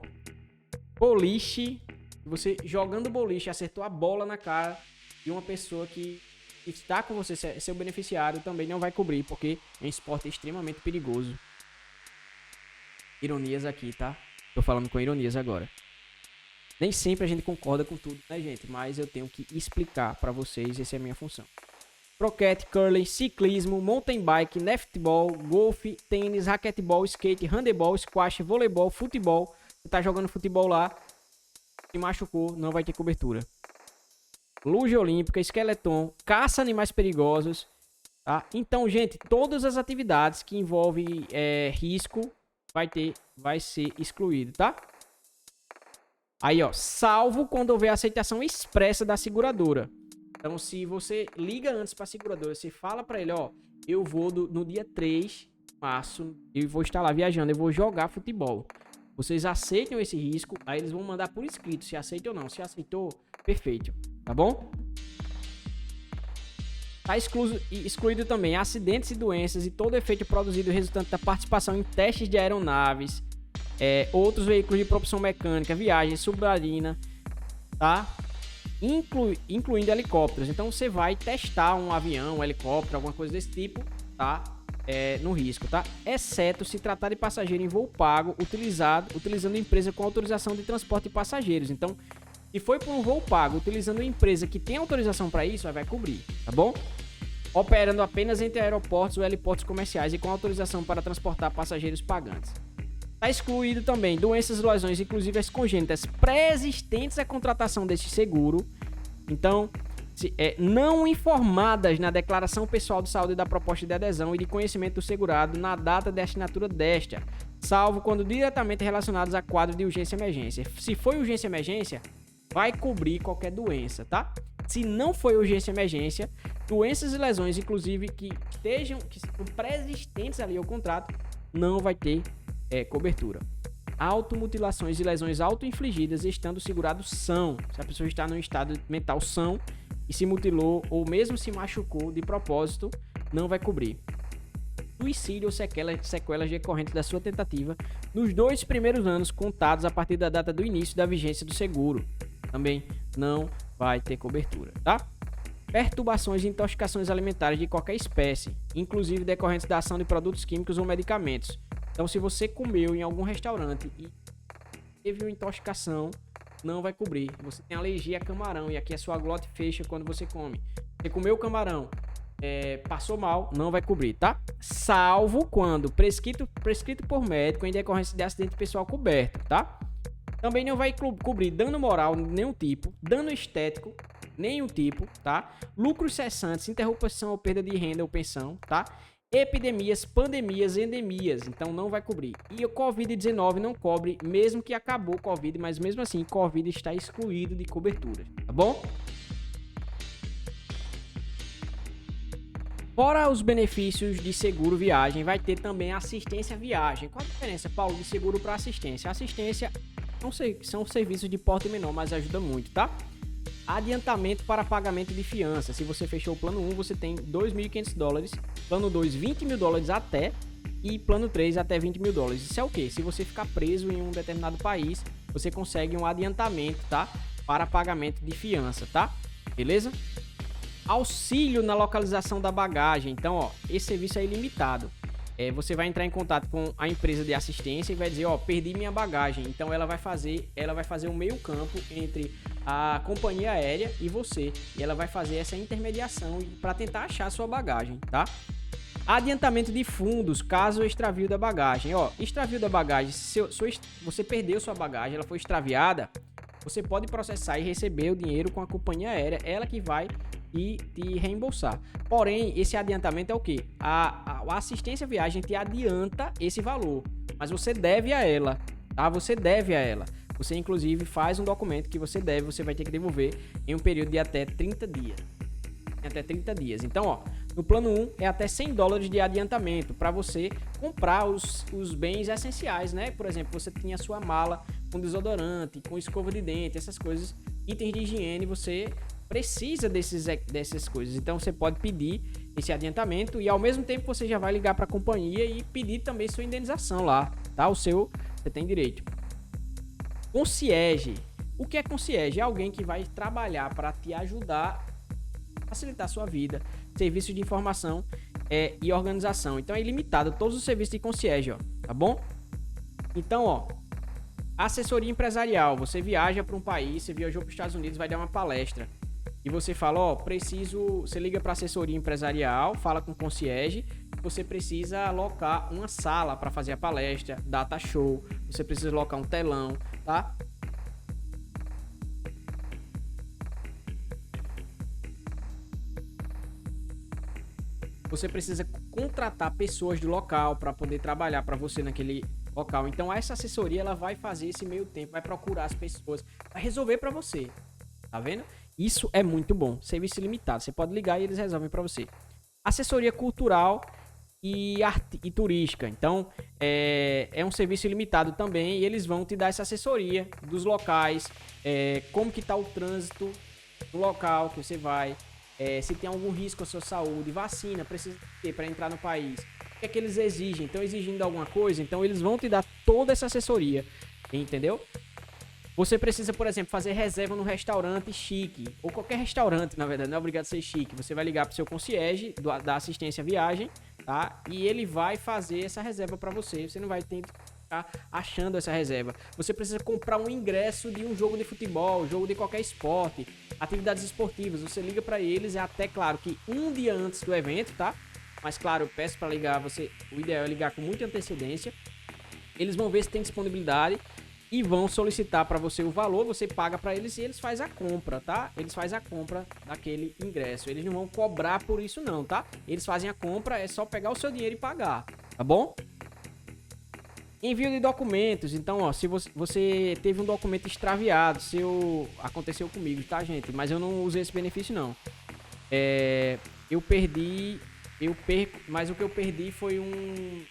boliche, você jogando boliche, acertou a bola na cara de uma pessoa que está com você, seu beneficiário, também não vai cobrir, porque é um esporte extremamente perigoso. Ironias aqui, tá? Tô falando com ironias agora. Nem sempre a gente concorda com tudo, né, gente? Mas eu tenho que explicar pra vocês, essa é a minha função. Croquete, curling, ciclismo, mountain bike, netball, golfe, tênis, raquetebol, skate, handebol, squash, voleibol, futebol. Você tá jogando futebol lá, se machucou, não vai ter cobertura. Luge olímpica, esqueleton, caça animais perigosos, tá? Então, gente, todas as atividades que envolvem risco vai ser excluído, tá? Aí, ó, salvo quando houver aceitação expressa da seguradora. Então, se você liga antes para a seguradora, você fala para ele, ó, eu vou no dia 3 de março, eu vou estar lá viajando, eu vou jogar futebol. Vocês aceitam esse risco, aí eles vão mandar por escrito se aceita ou não. Se aceitou, perfeito, tá bom? Tá excluído também acidentes e doenças e todo efeito produzido resultante da participação em testes de aeronaves, outros veículos de propulsão mecânica, viagem submarina, tá? Incluindo helicópteros. Então você vai testar um avião, um helicóptero, alguma coisa desse tipo, tá? No risco, tá? Exceto se tratar de passageiro em voo pago utilizando empresa com autorização de transporte de passageiros. Então, se foi por um voo pago utilizando uma empresa que tem autorização para isso, vai cobrir, tá bom? Operando apenas entre aeroportos ou heliportos comerciais e com autorização para transportar passageiros pagantes. Está excluído também doenças e lesões, inclusive as congênitas pré-existentes à contratação deste seguro. Então, não informadas na declaração pessoal de saúde da proposta de adesão e de conhecimento do segurado na data de assinatura desta, salvo quando diretamente relacionados a quadro de urgência e emergência. Se foi urgência e emergência, vai cobrir qualquer doença, tá? Se não foi urgência e emergência, doenças e lesões, inclusive que são pré-existentes ali ao contrato, não vai ter cobertura. Automutilações e lesões auto-infligidas estando segurados são. Se a pessoa está num estado mental são e se mutilou ou mesmo se machucou de propósito, não vai cobrir. Suicídio ou sequelas decorrentes da sua tentativa nos 2 primeiros anos contados a partir da data do início da vigência do seguro. Também não vai ter cobertura, tá? Perturbações e intoxicações alimentares de qualquer espécie, inclusive decorrentes da ação de produtos químicos ou medicamentos. Então, se você comeu em algum restaurante e teve uma intoxicação, não vai cobrir. Você tem alergia a camarão e aqui a sua glote fecha quando você come. Você comeu camarão, passou mal, não vai cobrir, tá? Salvo quando prescrito por médico em decorrência de acidente pessoal coberto, tá? Também não vai cobrir dano moral, nenhum tipo, dano estético, nenhum tipo, tá? Lucros cessantes, interrupção ou perda de renda ou pensão, tá? Epidemias, pandemias, endemias, então não vai cobrir. E o Covid-19 não cobre, mesmo que acabou o Covid, mas mesmo assim, Covid está excluído de cobertura, tá bom? Fora os benefícios de seguro viagem, vai ter também assistência viagem. Qual a diferença, Paulo, de seguro para assistência? Assistência são serviços de porte menor, mas ajuda muito, tá? Adiantamento para pagamento de fiança. Se você fechou o plano 1, você tem $2.500, plano 2, $20 mil até, e plano 3 até $20 mil. Isso é o quê? Se você ficar preso em um determinado país, você consegue um adiantamento, tá? Para pagamento de fiança, tá? Beleza? Auxílio na localização da bagagem. Então, ó, esse serviço é ilimitado. Você vai entrar em contato com a empresa de assistência e vai dizer, ó, perdi minha bagagem. Então ela vai fazer um meio campo entre a companhia aérea e você. E ela vai fazer essa intermediação para tentar achar a sua bagagem, tá? Adiantamento de fundos, caso o extravio da bagagem. Ó, extravio da bagagem, se você perdeu sua bagagem, ela foi extraviada, você pode processar e receber o dinheiro com a companhia aérea, ela que vai te reembolsar. Porém, esse adiantamento é o quê? A assistência viagem te adianta esse valor, mas você deve a ela, tá? Você deve a ela. Você, inclusive, faz um documento que você vai ter que devolver em um período de até 30 dias. Até 30 dias. Então, ó, no plano 1 é até $100 de adiantamento para você comprar os bens essenciais, né? Por exemplo, você tinha a sua mala com desodorante, com escova de dente, essas coisas, itens de higiene, você precisa dessas coisas. Então, você pode pedir esse adiantamento e, ao mesmo tempo, você já vai ligar para a companhia e pedir também sua indenização lá, tá? Você tem direito. Concierge. O que é concierge? É alguém que vai trabalhar para te ajudar a facilitar a sua vida. Serviços de informação e organização. Então é ilimitado todos os serviços de concierge, ó, tá bom? Então, ó, assessoria empresarial. Você viaja para um país, você viajou para os Estados Unidos, vai dar uma palestra. E você fala, ó, você liga para assessoria empresarial, fala com o concierge, você precisa alocar uma sala para fazer a palestra, data show, você precisa alocar um telão, tá? Você precisa contratar pessoas do local para poder trabalhar para você naquele local. Então essa assessoria ela vai fazer esse meio tempo, vai procurar as pessoas, vai resolver para você. Tá vendo? Isso é muito bom. Serviço ilimitado. Você pode ligar e eles resolvem para você. Assessoria cultural e turística. Então é um serviço ilimitado também e eles vão te dar essa assessoria dos locais, como que tá o trânsito do local que você vai. Se tem algum risco à sua saúde, vacina, precisa ter para entrar no país. O que é que eles exigem? Estão exigindo alguma coisa? Então eles vão te dar toda essa assessoria, entendeu? Você precisa, por exemplo, fazer reserva no restaurante chique, ou qualquer restaurante, na verdade, não é obrigado a ser chique. Você vai ligar para o seu concierge da assistência viagem, tá? E ele vai fazer essa reserva para você. Você não vai ter que ficar achando essa reserva. Você precisa comprar um ingresso de um jogo de futebol, jogo de qualquer esporte, atividades esportivas. Você liga para eles, é até claro que um dia antes do evento, tá? Mas claro, eu peço para ligar, o ideal é ligar com muita antecedência. Eles vão ver se tem disponibilidade e vão solicitar para você o valor, você paga para eles e eles fazem a compra, tá? Eles fazem a compra daquele ingresso. Eles não vão cobrar por isso não, tá? Eles fazem a compra, é só pegar o seu dinheiro e pagar, tá bom? Envio de documentos. Então, ó, se você teve um documento extraviado, aconteceu comigo, tá, gente? Mas eu não usei esse benefício, não. Mas o que eu perdi foi um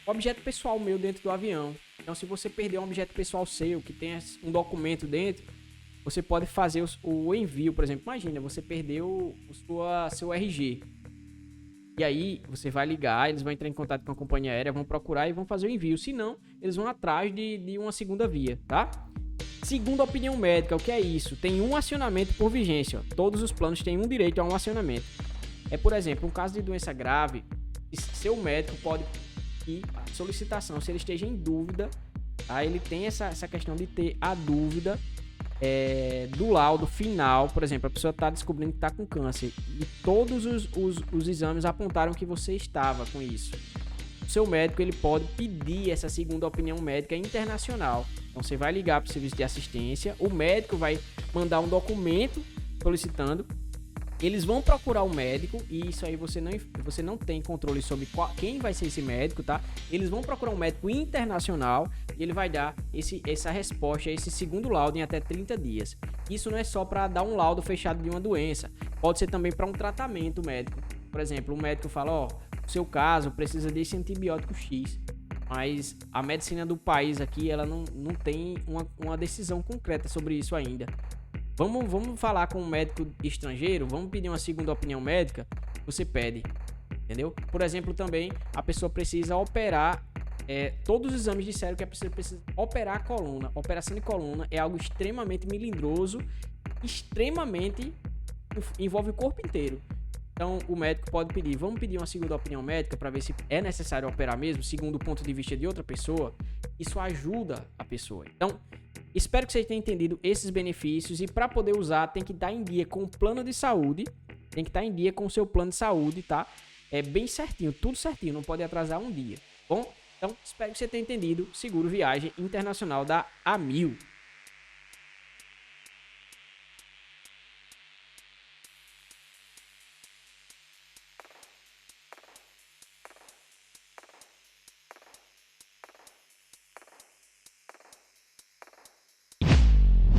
objeto pessoal meu dentro do avião. Então, se você perder um objeto pessoal seu, que tem um documento dentro, você pode fazer o envio, por exemplo. Imagina, você perdeu seu RG. E aí, você vai ligar, eles vão entrar em contato com a companhia aérea, vão procurar e vão fazer o envio. Se não, eles vão atrás de uma segunda via, tá? Segunda opinião médica, o que é isso? Tem um acionamento por vigência. Ó. Todos os planos têm um direito a um acionamento. Por exemplo, um caso de doença grave, seu médico pode ir a solicitação, se ele esteja em dúvida, tá? Ele tem essa questão de ter a dúvida do laudo final. Por exemplo, a pessoa está descobrindo que está com câncer e todos os exames apontaram que você estava com isso. O seu médico ele pode pedir essa segunda opinião médica internacional. Então você vai ligar para o serviço de assistência, o médico vai mandar um documento solicitando. Eles vão procurar o médico e isso aí você não tem controle sobre quem vai ser esse médico, tá? Eles vão procurar um médico internacional e ele vai dar essa resposta, esse segundo laudo em até 30 dias. Isso não é só para dar um laudo fechado de uma doença, pode ser também para um tratamento médico. Por exemplo, o médico fala, ó, o seu caso precisa desse antibiótico X, mas a medicina do país aqui, ela não tem uma decisão concreta sobre isso ainda. Vamos falar com um médico estrangeiro, vamos pedir uma segunda opinião médica, você pede, entendeu? Por exemplo, também a pessoa precisa operar, todos os exames disseram que a pessoa precisa operar a coluna. Operação de coluna é algo extremamente melindroso, envolve o corpo inteiro. Então o médico pode pedir, vamos pedir uma segunda opinião médica para ver se é necessário operar mesmo, segundo o ponto de vista de outra pessoa. Isso ajuda a pessoa. Então, espero que você tenha entendido esses benefícios e para poder usar tem que estar em dia com o plano de saúde, tem que estar em dia com o seu plano de saúde, tá? É bem certinho, tudo certinho, não pode atrasar um dia, bom? Então, espero que você tenha entendido seguro viagem internacional da Amil.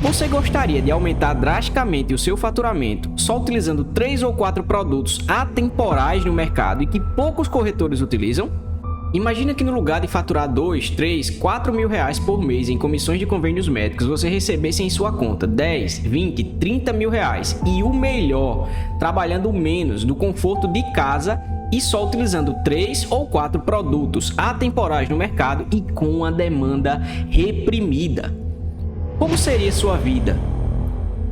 Você gostaria de aumentar drasticamente o seu faturamento só utilizando 3 ou 4 produtos atemporais no mercado e que poucos corretores utilizam? Imagina que no lugar de faturar 2, 3, 4 mil reais por mês em comissões de convênios médicos, você recebesse em sua conta 10, 20, 30 mil reais e o melhor, trabalhando menos do conforto de casa e só utilizando 3 ou 4 produtos atemporais no mercado e com uma demanda reprimida. Como seria sua vida?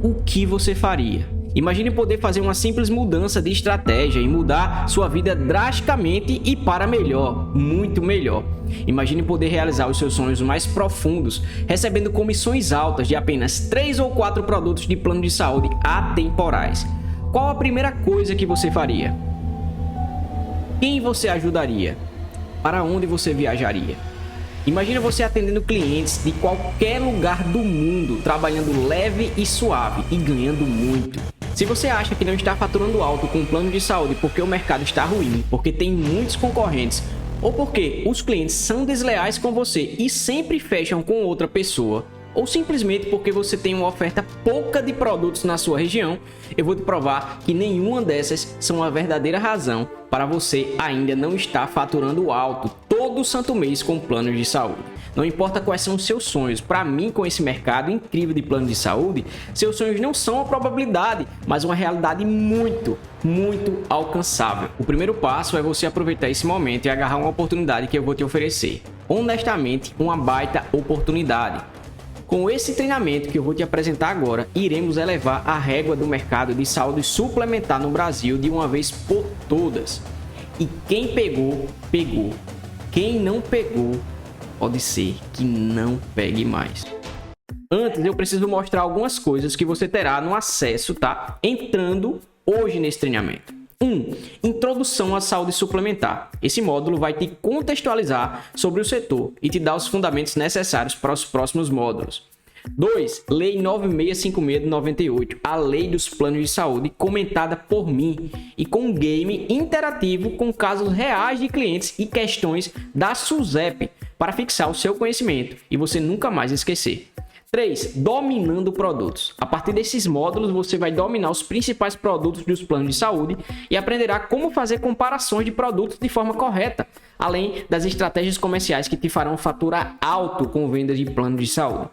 O que você faria? Imagine poder fazer uma simples mudança de estratégia e mudar sua vida drasticamente e para melhor, muito melhor. Imagine poder realizar os seus sonhos mais profundos, recebendo comissões altas de apenas 3 ou 4 produtos de plano de saúde atemporais. Qual a primeira coisa que você faria? Quem você ajudaria? Para onde você viajaria? Imagina você atendendo clientes de qualquer lugar do mundo, trabalhando leve e suave e ganhando muito. Se você acha que não está faturando alto com o plano de saúde porque o mercado está ruim, porque tem muitos concorrentes ou porque os clientes são desleais com você e sempre fecham com outra pessoa, ou simplesmente porque você tem uma oferta pouca de produtos na sua região, eu vou te provar que nenhuma dessas são a verdadeira razão para você ainda não estar faturando alto todo santo mês com planos de saúde. Não importa quais são os seus sonhos, para mim, com esse mercado incrível de plano de saúde, seus sonhos não são uma probabilidade, mas uma realidade muito alcançável. O primeiro passo é você aproveitar esse momento e agarrar uma oportunidade que eu vou te oferecer. Honestamente, uma baita oportunidade. Com esse treinamento que eu vou te apresentar agora, iremos elevar a régua do mercado de saúde suplementar no Brasil de uma vez por todas. E quem pegou, pegou. Quem não pegou, pode ser que não pegue mais. Antes, eu preciso mostrar algumas coisas que você terá no acesso, tá? Entrando hoje nesse treinamento. 1. Introdução à saúde suplementar. Esse módulo vai te contextualizar sobre o setor e te dar os fundamentos necessários para os próximos módulos. 2. Lei 9656 de 98, a lei dos planos de saúde, comentada por mim e com um game interativo com casos reais de clientes e questões da SUSEP para fixar o seu conhecimento e você nunca mais esquecer. 3. Dominando produtos. A partir desses módulos, você vai dominar os principais produtos dos planos de saúde e aprenderá como fazer comparações de produtos de forma correta, além das estratégias comerciais que te farão faturar alto com vendas de planos de saúde.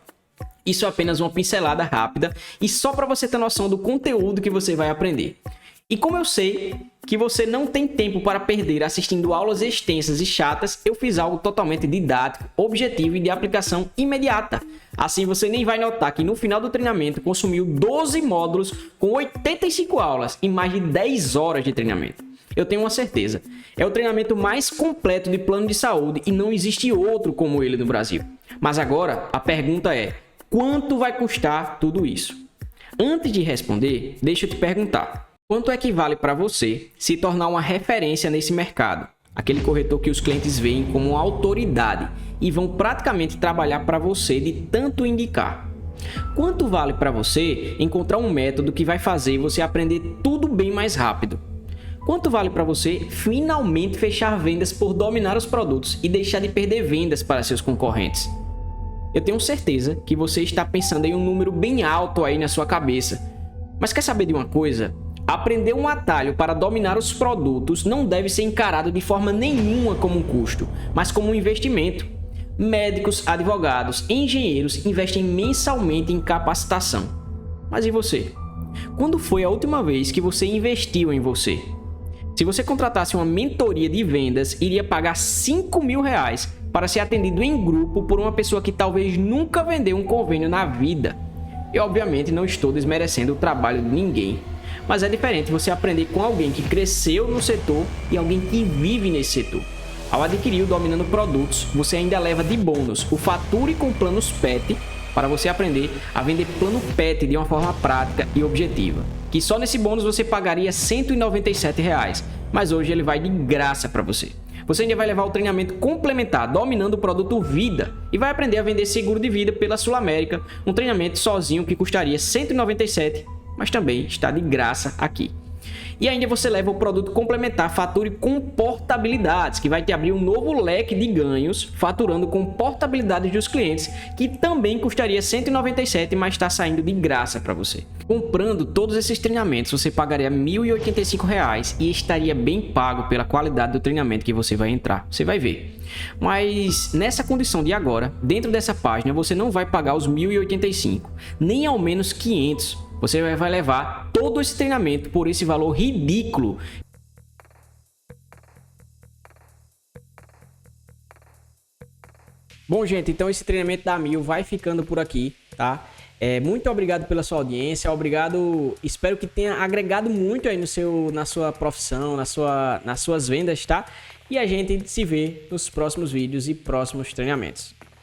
Isso é apenas uma pincelada rápida e só para você ter noção do conteúdo que você vai aprender. E como eu sei que você não tem tempo para perder assistindo aulas extensas e chatas, eu fiz algo totalmente didático, objetivo e de aplicação imediata. Assim você nem vai notar que no final do treinamento consumiu 12 módulos com 85 aulas e mais de 10 horas de treinamento. Eu tenho uma certeza, é o treinamento mais completo de plano de saúde e não existe outro como ele no Brasil. Mas agora a pergunta é, quanto vai custar tudo isso? Antes de responder, deixa eu te perguntar. Quanto é que vale para você se tornar uma referência nesse mercado? Aquele corretor que os clientes veem como uma autoridade e vão praticamente trabalhar para você de tanto indicar. Quanto vale para você encontrar um método que vai fazer você aprender tudo bem mais rápido? Quanto vale para você finalmente fechar vendas por dominar os produtos e deixar de perder vendas para seus concorrentes? Eu tenho certeza que você está pensando em um número bem alto aí na sua cabeça. Mas quer saber de uma coisa? Aprender um atalho para dominar os produtos não deve ser encarado de forma nenhuma como um custo, mas como um investimento. Médicos, advogados, engenheiros investem mensalmente em capacitação. Mas e você? Quando foi a última vez que você investiu em você? Se você contratasse uma mentoria de vendas, iria pagar 5 mil reais para ser atendido em grupo por uma pessoa que talvez nunca vendeu um convênio na vida. Eu obviamente não estou desmerecendo o trabalho de ninguém. Mas é diferente você aprender com alguém que cresceu no setor e alguém que vive nesse setor. Ao adquirir o Dominando Produtos, você ainda leva de bônus o Fature com Planos PET para você aprender a vender plano PET de uma forma prática e objetiva. Que só nesse bônus você pagaria R$ 197, mas hoje ele vai de graça para você. Você ainda vai levar o treinamento complementar Dominando o Produto Vida e vai aprender a vender seguro de vida pela Sul América, um treinamento sozinho que custaria R$ 197, mas também está de graça aqui. E ainda você leva o produto complementar Fature com portabilidades, que vai te abrir um novo leque de ganhos faturando com portabilidades dos clientes, que também custaria R$ 197, mas está saindo de graça para você. Comprando todos esses treinamentos, você pagaria R$ 1.085 e estaria bem pago pela qualidade do treinamento que você vai entrar. Você vai ver. Mas nessa condição de agora, dentro dessa página, você não vai pagar os 1.085, nem ao menos 500. Você vai levar todo esse treinamento por esse valor ridículo. Bom, gente, então esse treinamento da Amil vai ficando por aqui, tá? Muito obrigado pela sua audiência, obrigado, espero que tenha agregado muito aí na sua profissão, nas suas vendas, tá? E a gente se vê nos próximos vídeos e próximos treinamentos.